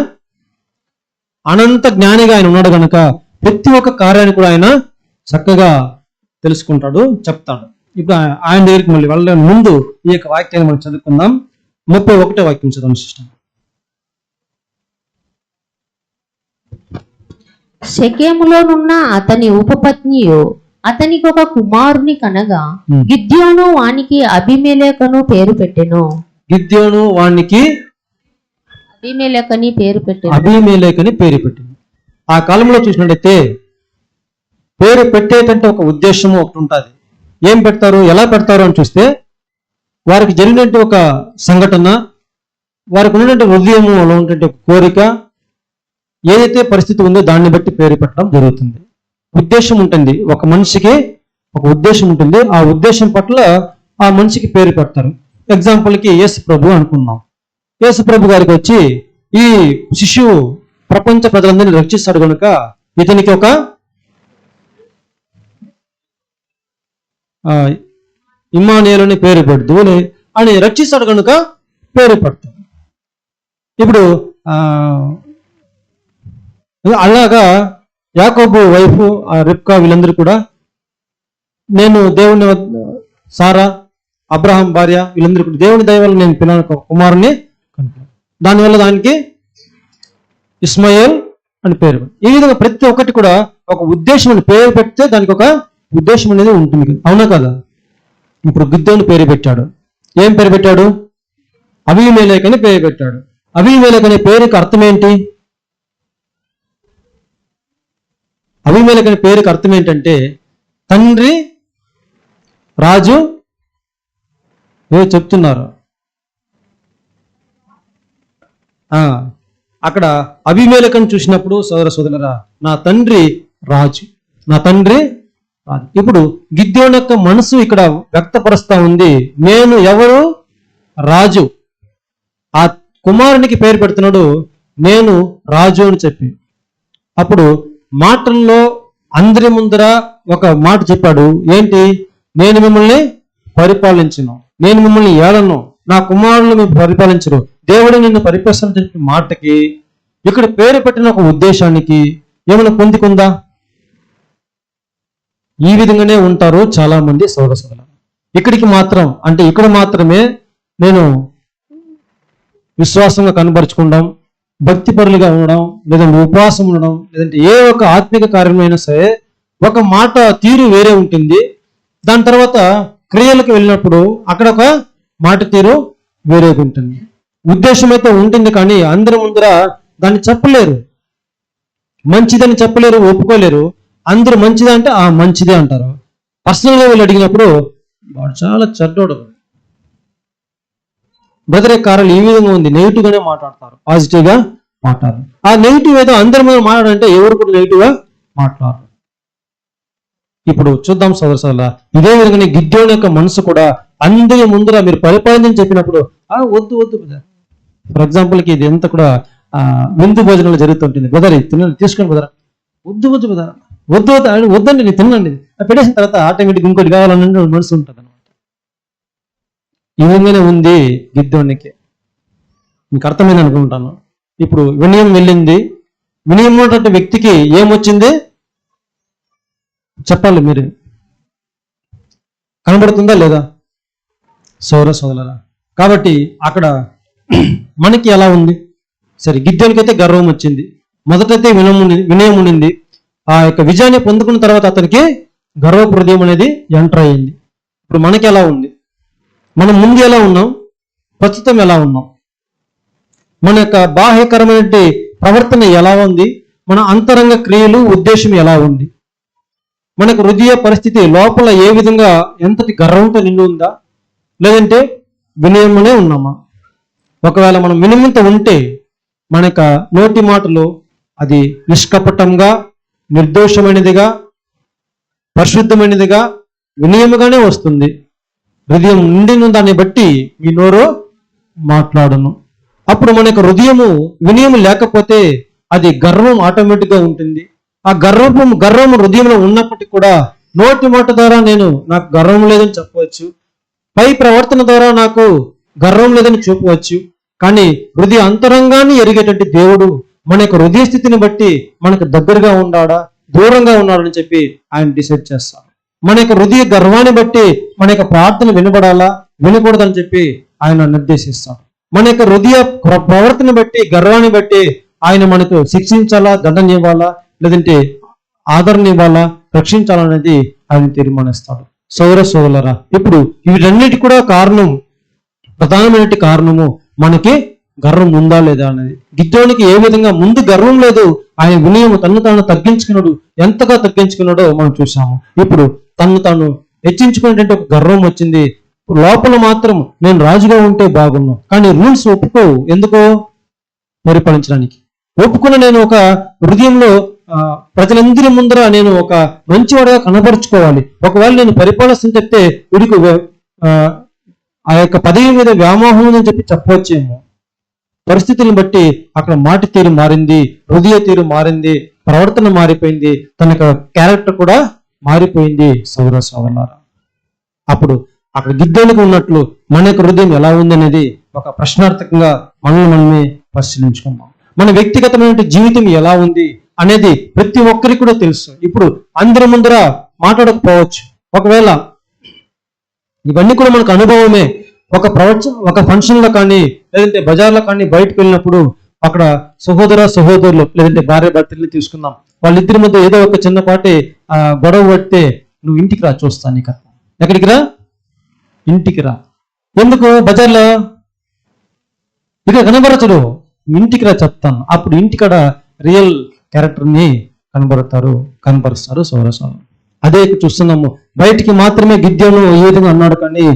అనంత జ్ఞానిగా ఆయన ఉన్నాడు కనుక ప్రతి ఒక్క కార్యాన్ని కూడా ఆయన చక్కగా తెలుసుకుంటాడు, చెప్తాడు. ఇప్పుడు ఆయన దగ్గరికి మళ్ళీ వెళ్ళడానికి ముందు ఈ యొక్క వాక్యాన్ని మనం చదువుకుందాం. 31వ వాక్యం చదవండి సిస్టర్. షెకెములోనున్న అతని ఉపపత్నియు అతనికి ఒక కుమారుని కనగా గిద్యోను వానికి అబీమెలెకును పేరు పెట్టెను. గిద్యోను వానికి అబీమెలెకని పేరు పెట్టెను. ఆ కాలంలో చూసినట్టయితే పేరు పెట్టేటంటే ఒక ఉద్దేశము ఒకటి ఉంటుంది. ఏం పెడతారు, ఎలా పెడతారు అని చూస్తే వారికి జరిగినట్టు ఒక సంఘటన, వారికి ఉన్నటువంటి హృదయము అలా ఉన్నటువంటి కోరిక, ఏదైతే పరిస్థితి ఉందో దాన్ని బట్టి పేరు పెట్టడం జరుగుతుంది. ఉద్దేశం ఉంటుంది, ఒక మనిషికి ఒక ఉద్దేశం ఉంటుంది. ఆ ఉద్దేశం పట్ల ఆ మనిషికి పేరు పెడతారు. ఎగ్జాంపుల్కి యేసు ప్రభు అనుకుందాం. యేసు ప్రభు గారికి వచ్చి ఈ శిశువు ప్రపంచ ప్రజలందరినీ రక్షిస్తాడు కనుక ఇతనికి ఒక ఇమ్మానుయేలు అని పేరు పెడుతూ అని రక్షిస్తాడు కనుక పేరు పెడతాడు. ఇప్పుడు అలాగా యాకోబు వైఫ్ రిబ్కా వీళ్ళందరూ కూడా నేను దేవుని సారా అబ్రహాం భార్య వీళ్ళందరూ కూడా దేవుని దయ వల్ల నేను పిల్లల కుమారుని దానివల్ల దానికి ఇస్మాయిల్ అని పేరు. ఈ విధంగా ప్రతి ఒక్కటి కూడా ఒక ఉద్దేశం అని పేరు పెడితే దానికి ఒక ఉద్దేశం అనేది ఉంటుంది, అవునా కదా? ఇప్పుడు గిద్యోను పేరు పెట్టాడు. ఏం పేరు పెట్టాడు? అబీమెలెకు అని పేరు పెట్టాడు. అబీమెలెకు అనే పేరుకి అర్థం ఏంటి? అబీమెలెకు అనే పేరుకి అర్థం ఏంటంటే తండ్రి రాజు. ఏదో చెప్తున్నారు అక్కడ అబీమెలెకును చూసినప్పుడు సోదర సోదరులారా, నా తండ్రి రాజు. ఇప్పుడు గిద్యోను యొక్క మనసు ఇక్కడ వ్యక్తపరుస్తా ఉంది, నేను ఎవరు? రాజు. ఆ కుమారునికి పేరు పెడుతున్నాడు నేను రాజు అని చెప్పి. అప్పుడు మాటల్లో అందరి ముందర ఒక మాట చెప్పాడు, ఏంటి? నేను మిమ్మల్ని పరిపాలించను, నేను మిమ్మల్ని ఏలను, నా కుమారులు మీరు పరిపాలించరు, దేవుడు నిన్ను పరిపాలిస్తానని చెప్పిన మాటకి ఇక్కడ పేరు పెట్టిన ఒక ఉద్దేశానికి ఏమైనా పొందుకుందా? ఈ విధంగానే ఉంటారు చాలా మంది సోదరులు. ఇక్కడికి మాత్రం అంటే ఇక్కడ మాత్రమే నేను విశ్వాసంగా కనబరుచుకుంటాం, భక్తిపరులుగా ఉండడం, లేదంటే ఉపవాసం ఉండడం, లేదంటే ఏ ఒక ఆత్మిక కార్యమైనా సరే ఒక మాట తీరు వేరే ఉంటుంది. దాని తర్వాత క్రియలకు వెళ్ళినప్పుడు అక్కడ ఒక మాట తీరు వేరేగా ఉంటుంది. ఉద్దేశం అయితే ఉంటుంది, కానీ అందరి ముందర దాన్ని చెప్పలేరు, మంచిదని చెప్పలేరు, ఒప్పుకోలేరు. అందరూ మంచిది అంటే ఆ మంచిదే అంటారు. పర్సనల్గా వీళ్ళు అడిగినప్పుడు వాడు చాలా చెడ్డోడు బ్రదరే కారణం ఈ విధంగా ఉంది, నెగిటివ్ గానే మాట్లాడతారు, పాజిటివ్ గా మాట్లాడరు. ఆ నెగిటివ్ ఏదో అందరి మీద మాట్లాడంటే ఎవరు కూడా నెగిటివ్ గా మాట్లాడరు. ఇప్పుడు చూద్దాం సోదరులారా, ఇదే విధంగానే గిద్యోని యొక్క మనసు కూడా అందరి ముందర మీరు పరిపాలన చెప్పినప్పుడు వద్దు వద్దు బ్రదర్. ఫర్ ఎగ్జాంపుల్కి ఇది ఎంత కూడా విందు భోజనాలు జరుగుతుంటుంది. బ్రదర్ తినండి, తీసుకొని బ్రదర్, వద్దు వద్దు బ్రదర్, వద్దు వద్దు వద్దండి, నేను తినండి. పెట్టేసిన తర్వాత ఆటోమేటిక్ ఇంకోటి కావాలని మనసు ఉంటుంది అనమాట. ఈ విధంగానే ఉంది గిద్యోనికి. మీకు అర్థమైంది అనుకుంటాను. ఇప్పుడు వినయం వెళ్ళింది, వినయం ఉన్నటువంటి వ్యక్తికి ఏమొచ్చింది చెప్పాలి మీరు, కనబడుతుందా లేదా సోదరులారా? కాబట్టి అక్కడ మనకి ఎలా ఉంది? సరే, గిద్యోనికి అయితే గర్వం వచ్చింది, మొదటైతే వినయం ఉండింది. ఆ యొక్క విజయాన్ని పొందుకున్న తర్వాత అతనికి గర్వపు హృదయం అనేది ఎంటర్ అయ్యింది. ఇప్పుడు మనకి ఎలా ఉంది? మనం ముందు ఎలా ఉన్నాం, ప్రస్తుతం ఎలా ఉన్నాం, మన యొక్క బాహ్యకరమైన ప్రవర్తన ఎలా ఉంది, మన అంతరంగ క్రియలు ఉద్దేశం ఎలా ఉంది, మనకు హృదయ పరిస్థితి లోపల ఏ విధంగా ఎంతటి గర్వంతో నిండి ఉందా, లేదంటే వినయమనే ఉన్నామా? ఒకవేళ మనం వినయంతో ఉంటే మన యొక్క నోటి మాటలు అది నిష్కపటంగా, నిర్దోషమైనదిగా, పరిశుద్ధమైనదిగా, వినయముగానే వస్తుంది. హృదయం నిండిన దాన్ని బట్టి మీ నోరు మాట్లాడను. అప్పుడు మన యొక్క హృదయము వినయము లేకపోతే అది గర్వం ఆటోమేటిక్గా ఉంటుంది. ఆ గర్వము హృదయంలో ఉన్నప్పటికీ కూడా నోటి మాట ద్వారా నాకు గర్వం లేదని చెప్పవచ్చు, పై ప్రవర్తన ద్వారా నాకు గర్వం లేదని చూపవచ్చు. కానీ హృదయ అంతరంగాన్ని ఎరిగేటువంటి దేవుడు మన యొక్క హృదయ స్థితిని బట్టి మనకు దగ్గరగా ఉన్నాడా, దూరంగా ఉన్నాడని చెప్పి ఆయన డిసైడ్ చేస్తాడు. మన యొక్క హృదయ గర్వాన్ని బట్టి మన యొక్క ప్రార్థన వినబడాలా, వినకూడదని చెప్పి ఆయన నిర్దేశిస్తాడు. మన యొక్క హృదయ ప్రవర్తన బట్టి, గర్వాన్ని బట్టి ఆయన మనకు శిక్షించాలా, దండన ఇవ్వాలా, లేదంటే ఆదరణ ఇవ్వాలా, రక్షించాలనేది ఆయన తీర్మానిస్తాడు. సోదరులారా, ఇప్పుడు వీటన్నిటి కూడా కారణం, ప్రధానమైన కారణము మనకి గర్వం ఉందా లేదా అనేది. గిద్యోనికి ఏ విధంగా ముందు గర్వం లేదు, ఆయన వినయము తను తాను తగ్గించుకున్నాడు, ఎంతగా తగ్గించుకున్నాడో మనం చూసాము. ఇప్పుడు తను తాను హెచ్చించుకునేటువంటి ఒక గర్వం వచ్చింది. లోపల మాత్రం నేను రాజుగా ఉంటే బాగున్నాను, కానీ రూల్స్ ఒప్పుకోవు. ఎందుకో? పరిపాలించడానికి ఒప్పుకున్న నేను ఒక హృదయంలో ప్రజలందరి ముందర నేను ఒక మంచివాడుగా కనబరుచుకోవాలి. ఒకవేళ నేను పరిపాలిస్తుంటే వీడికి ఆ యొక్క పదవి మీద వ్యామోహం ఉందని చెప్పి చెప్పవచ్చేమో. పరిస్థితిని బట్టి అక్కడ మాట తీరు మారింది, హృదయ తీరు మారింది, ప్రవర్తన మారిపోయింది, తన యొక్క క్యారెక్టర్ కూడా మారిపోయింది. సోదరులారా, అప్పుడు అక్కడ గిద్యోనికి ఉన్నట్లు మన యొక్క హృదయం ఎలా ఉంది అనేది ఒక ప్రశ్నార్థకంగా మనమే పరిశీలించుకున్నాం. మన వ్యక్తిగతమైన జీవితం ఎలా ఉంది అనేది ప్రతి ఒక్కరికి కూడా తెలుసు. ఇప్పుడు అందరి ముందర మాట్లాడకపోవచ్చు, ఒకవేళ ఇవన్నీ కూడా మనకు అనుభవమే. ఒక ఫంక్షన్లో కానీ, లేదంటే బజార్లో కానీ బయటకు వెళ్ళినప్పుడు అక్కడ సహోదరులు లేదంటే భార్య భర్తల్ని తీసుకుందాం, వాళ్ళిద్దరి మధ్య ఏదో ఒక చిన్నపాటి గొడవ పడితే నువ్వు ఇంటికి రా, చూస్తాను నీకు. ఎక్కడికి రా? ఇంటికి రా. ఎందుకు? బజార్లో ఇక కనబరచడు, ఇంటికి రా చెప్తాను. అప్పుడు ఇంటికాడ రియల్ క్యారెక్టర్ని కనబరుస్తారు సోదరులు. అదే చూస్తున్నాము. బయటికి మాత్రమే గిద్యోను ఈ విధంగా అన్నాడు, కానీ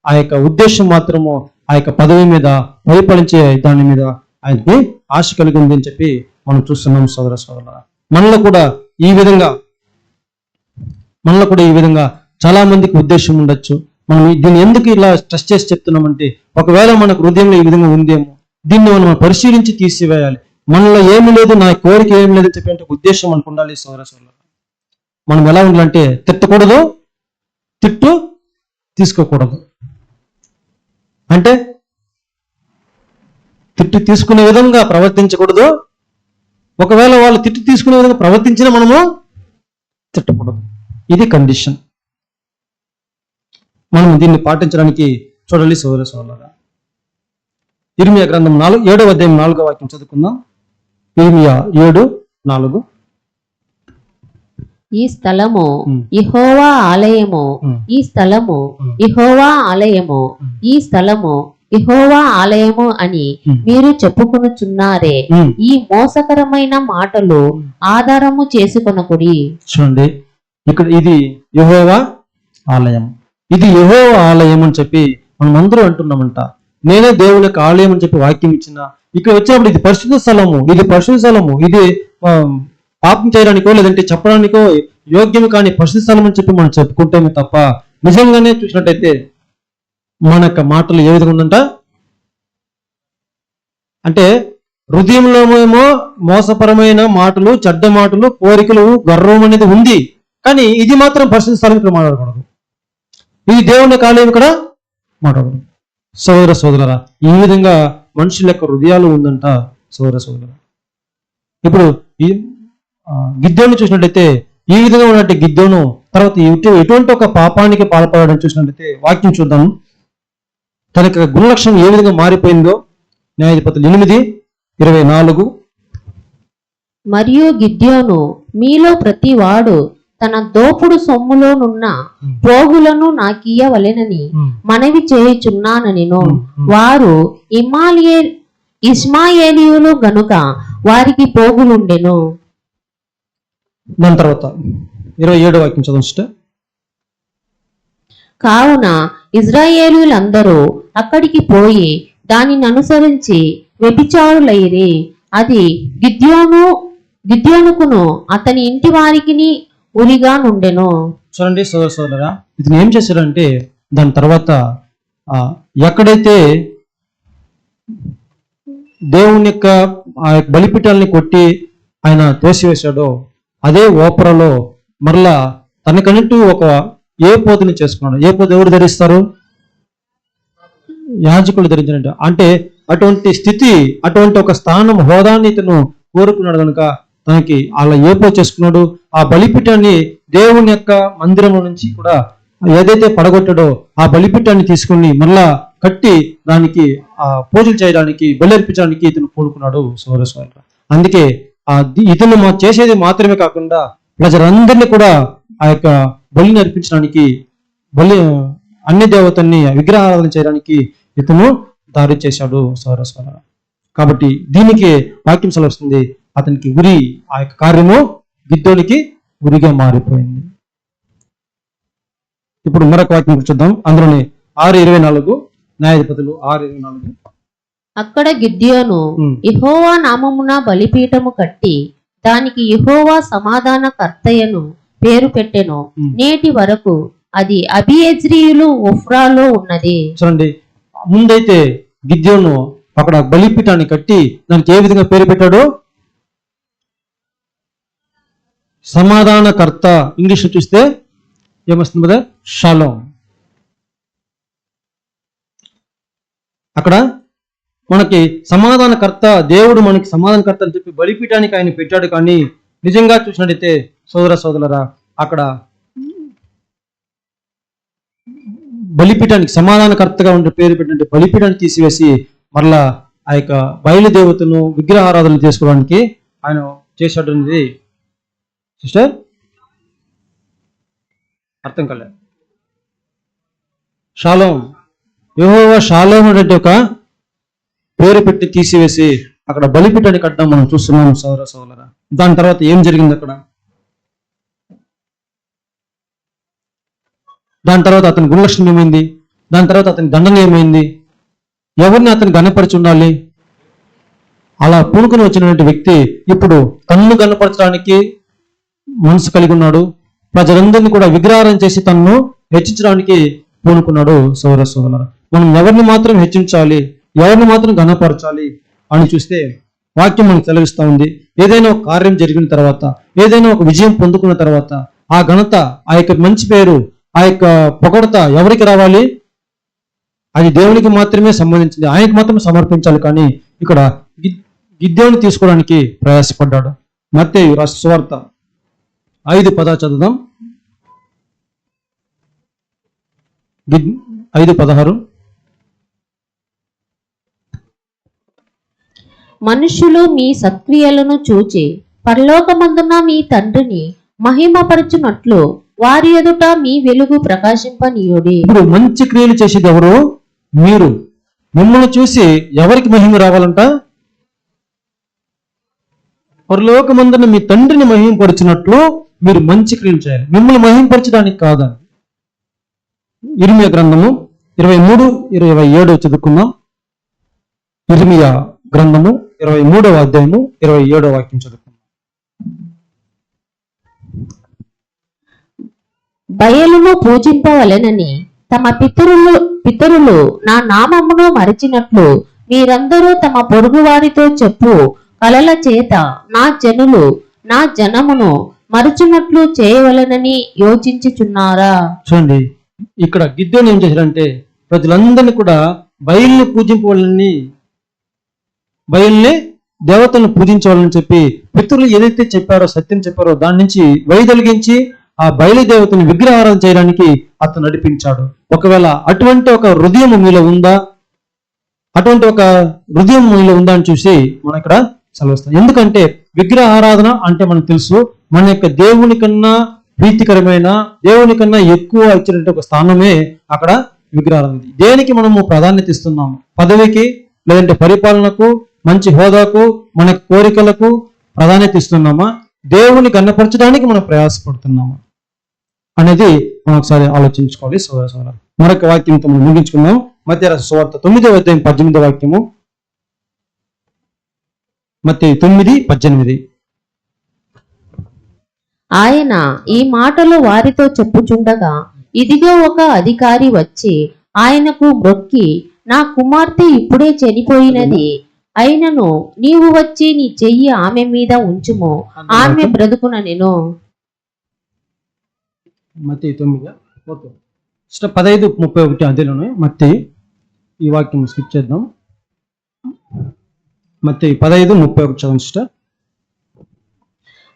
ఆ యొక్క ఉద్దేశం మాత్రము ఆ యొక్క పదవి మీద, పరిపాలించే దాని మీద ఆయనకి ఆశ కలిగి ఉంది అని చెప్పి మనం చూస్తున్నాం. సోదరులారా, మనలో కూడా ఈ విధంగా చాలా మందికి ఉద్దేశం ఉండొచ్చు. మనం దీన్ని ఎందుకు ఇలా స్ట్రెస్ చేసి చెప్తున్నామంటే, ఒకవేళ మనకు హృదయంలో ఈ విధంగా ఉందేమో, దీన్ని మనం పరిశీలించి తీసివేయాలి. మనలో ఏమి లేదు, నా కోరిక ఏమి లేదు చెప్పి అంటే ఉద్దేశం మనకు ఉండాలి. సోదరులారా, మనం ఎలా ఉండాలంటే తిట్టకూడదు, తిట్టు తీసుకోకూడదు. అంటే తిట్టు తీసుకునే విధంగా ప్రవర్తించకూడదు, ఒకవేళ వాళ్ళు తిట్టి తీసుకునే విధంగా ప్రవర్తించినా మనము తిట్టకూడదు. ఇది కండిషన్. మనం దీన్ని పాటించడానికి చూడాలి సోదర సోదరులారా. ఇర్మియా గ్రంథం 7వ అధ్యాయం 4వ వాక్యం చదువుకుందాం. ఇర్మియా 7:4. ఈ స్థలము యెహోవా ఆలయము, ఈ స్థలము యెహోవా ఆలయము, ఈ స్థలము యెహోవా ఆలయము అని మీరు చెప్పుకొనుచున్నారే. ఈ మోసకరమైన మాటలు ఆధారము చేసుకొనకుడి. చూడండి, ఇక్కడ ఇది యెహోవా ఆలయం, ఇది యెహోవా ఆలయం అని చెప్పి మనం అందరూ అంటున్నామంట. నేనే దేవుని యొక్క ఆలయం అని చెప్పి వాక్యం ఇచ్చిన ఇక్కడ వచ్చినప్పుడు ఇది పరిశుద్ధ స్థలము, ఇది పరిశుద్ధ స్థలము, ఇది పాపం చేయడానికో లేదంటే చెప్పడానికో యోగ్యం కాని పరిశుద్ధ స్థలం అని చెప్పి మనం చెప్పుకుంటామే తప్ప నిజంగానే చూసినట్టయితే మన యొక్క మాటలు ఏ విధంగా ఉందంట అంటే హృదయంలో ఏమో మోసపరమైన మాటలు, చెడ్డ మాటలు, కోరికలు, గర్వం అనేది ఉంది. కానీ ఇది మాత్రం పరిశుద్ధ స్థలం ఇక్కడ మాట్లాడకూడదు. ఇది దేవుని కాలేయం ఇక్కడ మాట్లాడకూడదు. సోదర సోదరులారా, ఈ విధంగా మనుషుల యొక్క హృదయాలు ఉందంట సోదర సోదరులారా. ఇప్పుడు ఈ గిద్దోను చూసినట్లయితే ఈ విధంగా ఉన్నట్టు గిద్దోను తర్వాత ఎటువంటి ఒక పాపానికి పాల్పడడం చూసినట్లయితే వాక్యం చూద్దాం. తన యొక్క గుణలక్షణం ఏ విధంగా మారిపోయిందో న్యాయాధిపతులు 8:24. మరియు గిద్యోను, మీలో ప్రతి వాడు తన దోపుడు సొమ్ములోనున్న పోగులను నాకియ్యవలెనని మనవి చేయుచున్నాననిను. వారు ఇష్మాయేలీయులు గనుక వారికి పోగులుండెను. దాని తర్వాత 27వ వాక్యం చదవండి. కావున ఇశ్రాయేలీయులందరూ అక్కడికి పోయి దానిని అనుసరించి వ్యభిచారులైరి. అది గిద్యోనుకును అతని ఇంటి వారికి ఉరిగా నుండెను. చూడండి సోదర సోదరా, ఇది ఏం చేశారంటే దాని తర్వాత ఎక్కడైతే దేవుని యొక్క ఆ బలిపీఠాలని కొట్టి ఆయన తోసివేశాడో అదే ఓపరలో మరలా తనకన్నట్టు ఒక ఏ పోతుని చేసుకున్నాడు. ఏ పోతు ఎవరు ధరిస్తారు? యాజకులు ధరించినట్టు. అంటే అటువంటి స్థితి, అటువంటి ఒక స్థానం, హోదాన్ని ఇతను కోరుకున్నాడు కనుక తనకి అలా ఏపో చేసుకున్నాడు. ఆ బలిపీఠాన్ని దేవుని యొక్క మందిరం నుంచి కూడా ఏదైతే పడగొట్టాడో ఆ బలిపీఠాన్ని తీసుకుని మళ్ళా కట్టి దానికి ఆ పూజలు చేయడానికి, బలి అర్పించడానికి ఇతను కోరుకున్నాడు సోదర సోదరులారా. అందుకే ఇతను చేసేది మాత్రమే కాకుండా ప్రజలందరినీ కూడా ఆ యొక్క బలిని అర్పించడానికి, అన్ని దేవతల్ని విగ్రహారాధన చేయడానికి ఇతను దారి చేశాడు సోదర సోదరులారా. కాబట్టి దీనికి వాక్యం సెలవుస్తుంది, అతనికి ఉరి, ఆ యొక్క కార్యము గిద్దోనికి ఉరిగా మారిపోయింది. ఇప్పుడు మరొక వాక్యం చూద్దాం. అందులోని 6:24, న్యాయాధిపతులు 6:24. అక్కడ గిద్యోను యెహోవా నామమున బలిపీఠము కట్టి దానికి యెహోవా సమాధాన కర్తయ్యను పేరు పెట్టెను. నేటి వరకు అది అబీయెజ్రీయులు ఒఫ్రాలో ఉన్నది. చూడండి, ముందైతే గిద్యోను అక్కడ బలిపీఠాన్ని కట్టి దానికి ఏ విధంగా పేరు పెట్టాడు? సమాధానకర్త. ఇంగ్లీష్ చూస్తే ఏమొస్తుంది కదా? షాలోమ్. అక్కడ మనకి సమాధానకర్త, దేవుడు మనకి సమాధానకర్త అని చెప్పి బలిపీఠానికి ఆయన పెట్టాడు. కానీ నిజంగా చూసినట్టయితే సోదర సోదరులారా, అక్కడ బలిపీఠానికి సమాధానకర్తగా ఉండే పేరు పెట్టినట్టు బలిపీఠాన్ని తీసివేసి మరలా ఆ యొక్క బయలుదేవతను విగ్రహారాధన చేసుకోవడానికి ఆయన చేశాడు అనేది సిస్టర్ అర్థం కాలే. షాలోమ్, యెహోవా షాలోమ్ అంటే ఒక పేరు పెట్టి తీసివేసి అక్కడ బలిపీఠాన్ని కట్టడం మనం చూస్తున్నాం సోదర సోదరులారా. దాని తర్వాత ఏం జరిగింది అక్కడ? దాని తర్వాత అతని గుణలక్షణం ఏమైంది? దాని తర్వాత అతని దండన ఏమైంది? ఎవరిని అతను గణపరిచి ఉండాలి? అలా పూనుకుని వచ్చినటువంటి వ్యక్తి ఇప్పుడు తన్ను గణపరచడానికి మనసు కలిగి ఉన్నాడు. ప్రజలందరినీ కూడా విగ్రహారం చేసి తనను హెచ్చించడానికి పూనుకున్నాడు సోదర సోదరులారా. మనం ఎవరిని మాత్రం హెచ్చించాలి, ఎవరిని మాత్రం గణపరచాలి అని చూస్తే వాక్యం మనకు సెలవిస్తూ ఉంది. ఏదైనా ఒక కార్యం జరిగిన తర్వాత, ఏదైనా ఒక విజయం పొందుకున్న తర్వాత ఆ ఘనత, ఆ యొక్క మంచి పేరు, ఆ యొక్క పొగడత ఎవరికి రావాలి? అది దేవునికి మాత్రమే సంబంధించింది, ఆయనకు మాత్రమే సమర్పించాలి. కానీ ఇక్కడ గిద్యోని తీసుకోవడానికి ప్రయాసపడ్డాడు. మత్తయి రాసిన సువార్త 5:10 చదువుదాం. 5:16. మనుష్యులు మీ సత్క్రియలను చూచి పరలోకమందున్న మీ తండ్రిని మహిమపరచునట్లు వారి ఎదుట మీ వెలుగు ప్రకాశింపనీయుడి. ఇప్పుడు మంచి క్రియలు చేసేది ఎవరు? మీరు. మిమ్మల్ని చూసి ఎవరికి మహిమ రావాలంట? పరలోకమందున మీ తండ్రిని మహిమపరిచినట్లు మీరు మంచి క్రియలు చేయాలి, మిమ్మల్ని మహిమపరచడానికి కాదని. ఇర్మియా గ్రంథము 23:27 చదువుకుందాం. ఇర్మియా గ్రంథము 23వ అధ్యాయము 27వ వాక్యం చదువుకుందాం. బయలును పూజింపవలెనని తమ పితరులు నా నామమును మరచినట్లు మీరందరూ తమ పొరుగు వారితో చెప్పు కలల చేత నా జనమును మరచినట్లు చేయవలెనని యోచించుచున్నారా? చూడండి, ఇక్కడ గిద్యోని ఏం చేశాడంటే ప్రజలందరినీ కూడా బయలుని పూజింపవాలని, బయలుని దేవతలను పూజించవాలని చెప్పి పితరులు ఏదైతే చెప్పారో, సత్యం చెప్పారో దాని నుంచి వైదొలిగించి ఆ బయలు దేవతని విగ్రహారాధన చేయడానికి అతను నడిపించాడు. ఒకవేళ అటువంటి ఒక హృదయం మీలో ఉందా, అటువంటి ఒక హృదయం మీలో ఉందా అని చూసి మనం ఇక్కడ సెలవుస్తాం. ఎందుకంటే విగ్రహ ఆరాధన అంటే మనకు తెలుసు, మన యొక్క దేవుని కన్నా ప్రీతికరమైన, దేవుని కన్నా ఎక్కువ ఇచ్చినటువంటి ఒక స్థానమే అక్కడ విగ్రహారాధన. దేనికి మనము ప్రాధాన్యత ఇస్తున్నాము? పదవికి, లేదంటే పరిపాలనకు, మంచి హోదాకు, మన కోరికలకు ప్రాధాన్యత ఇస్తున్నామా? దేవుని గణపరచడానికి మనం ప్రయాసపడుతున్నామా అనేది మనం ఒకసారి ఆలోచించుకోవాలి. సోదర మరొక వాక్యంతో మనం ముగించుకుందాం. మత్తయి రాసిన సువార్త 9వ అధ్యాయం 18వ వాక్యము. మత్తయి 9:18. ఆయన ఈ మాటలు వారితో చెప్పుచుండగా ఇదిగో ఒక అధికారి వచ్చి ఆయనకు మొక్కి, నా కుమార్తె ఇప్పుడే చనిపోయినది, అయినను నీవు వచ్చి నీ చెయ్యి ఆమె మీద ఉంచుము, ఆమె బ్రతుకునెను. మత్తయి 9. ఓకే, 15:31 అదేలోనే మత్తయి. ఈ వాక్యం స్కిప్ చేద్దాం. మత్తయి 15:31 చదవండి సిస్టర్.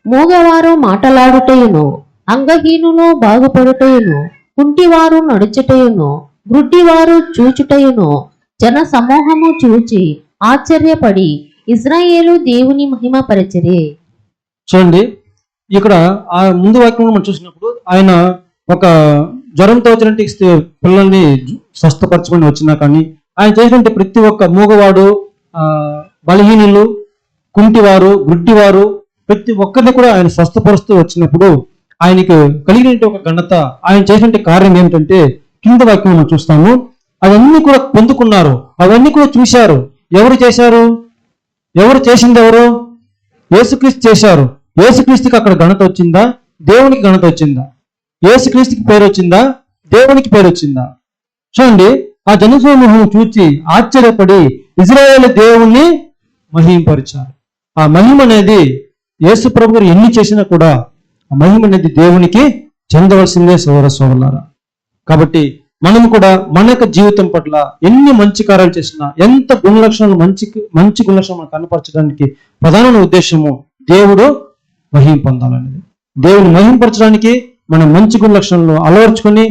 మూగవారు మాటలాడుటయును, అంగహీనులు బాగుపడుటయును, కుంటివారు నడుచుటయును, గ్రుడ్డివారు చూచుటయును జన సమూహము చూచి ఆశ్చర్యపడి ఇజ్రాయేలు దేవుని మహిమపరచరే. చూడండి, ఇక్కడ ఆ ముందు వాక్యంలో మనం చూసినప్పుడు ఆయన ఒక జ్వరంతో వచ్చినట్టు పిల్లల్ని స్వస్థపరచుకొని వచ్చినా కానీ ఆయన చేసినట్టు ప్రతి ఒక్క మూగవాడు, బలహీనులు, కుంటివారు, గుడ్డివారు ప్రతి ఒక్కరిని కూడా ఆయన స్వస్థపరుస్తూ వచ్చినప్పుడు ఆయనకు కలిగినట్టు ఒక ఘనత, ఆయన చేసినట్టు కార్యం ఏమిటంటే కింద వాక్యం మనం చూస్తాము, అవన్నీ కూడా పొందుకున్నారు, అవన్నీ కూడా చూశారు. ఎవరు చేశారు? ఎవరు చేసింది? ఎవరు? యేసుక్రీస్తు చేశారు. యేసుక్రీస్తుకి అక్కడ ఘనత వచ్చిందా? దేవునికి ఘనత వచ్చిందా? యేసుక్రీస్తుకి పేరు వచ్చిందా? దేవునికి పేరు వచ్చిందా? చూడండి, ఆ జనసమూహం చూచి ఆశ్చర్యపడి ఇజ్రాయేలు దేవుణ్ణి మహింపరిచారు. ఆ మహిమ అనేది యేసు ప్రభు గారు ఎన్ని చేసినా కూడా ఆ మహిమ అనేది దేవునికి చెందవలసిందే సోదరులారా. కాబట్టి మనం కూడా మన యొక్క జీవితం పట్ల ఎన్ని మంచి కార్యాలు చేసినా, ఎంత గుణలక్షణాలు మంచి గుణలక్షణాలు మనం కనపరచడానికి ప్రధాన ఉద్దేశము దేవుడు మహిమ పొందాలనేది. దేవుని మహింపరచడానికి మనం మంచి గుణలక్షణాలను అలవర్చుకొని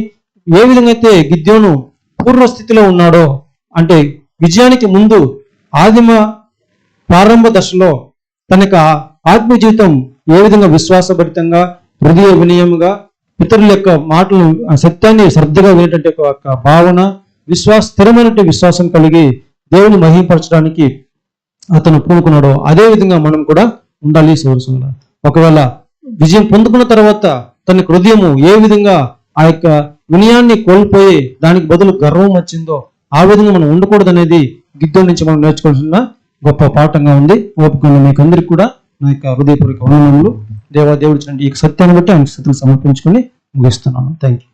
ఏ విధంగా అయితే గిద్యోను పూర్వ స్థితిలో ఉన్నాడో, అంటే విజయానికి ముందు ఆదిమ ప్రారంభ దశలో తన యొక్క ఆత్మీయ జీవితం ఏ విధంగా విశ్వాసభరితంగా, హృదయ వినయముగా, పితరుల యొక్క మాటలు, సత్యాన్ని శ్రద్ధగా వినేటట్టు ఒక భావన, స్థిరమైనటువంటి విశ్వాసం కలిగి దేవుని మహింపరచడానికి అతను పూనుకున్నాడో అదే విధంగా మనం కూడా ఉండాలి సోదరులారా. ఒకవేళ విజయం పొందుకున్న తర్వాత తన హృదయము ఏ విధంగా ఆ యొక్క వినయాన్ని కోల్పోయి దానికి బదులు గర్వం వచ్చిందో ఆ విధంగా మనం ఉండకూడదు అనేది గిద్యోని నుంచి మనం నేర్చుకోవాల్సిన గొప్ప పాఠంగా ఉంది. ఓపుకున్న మీకు అందరికీ కూడా నా యొక్క హృదయపూర్వక వందనములు. దేవుడు ఈ సత్యాన్ని బట్టి ఆయన స్థితిని సమర్పించుకొని ముగిస్తున్నాను. Thank you.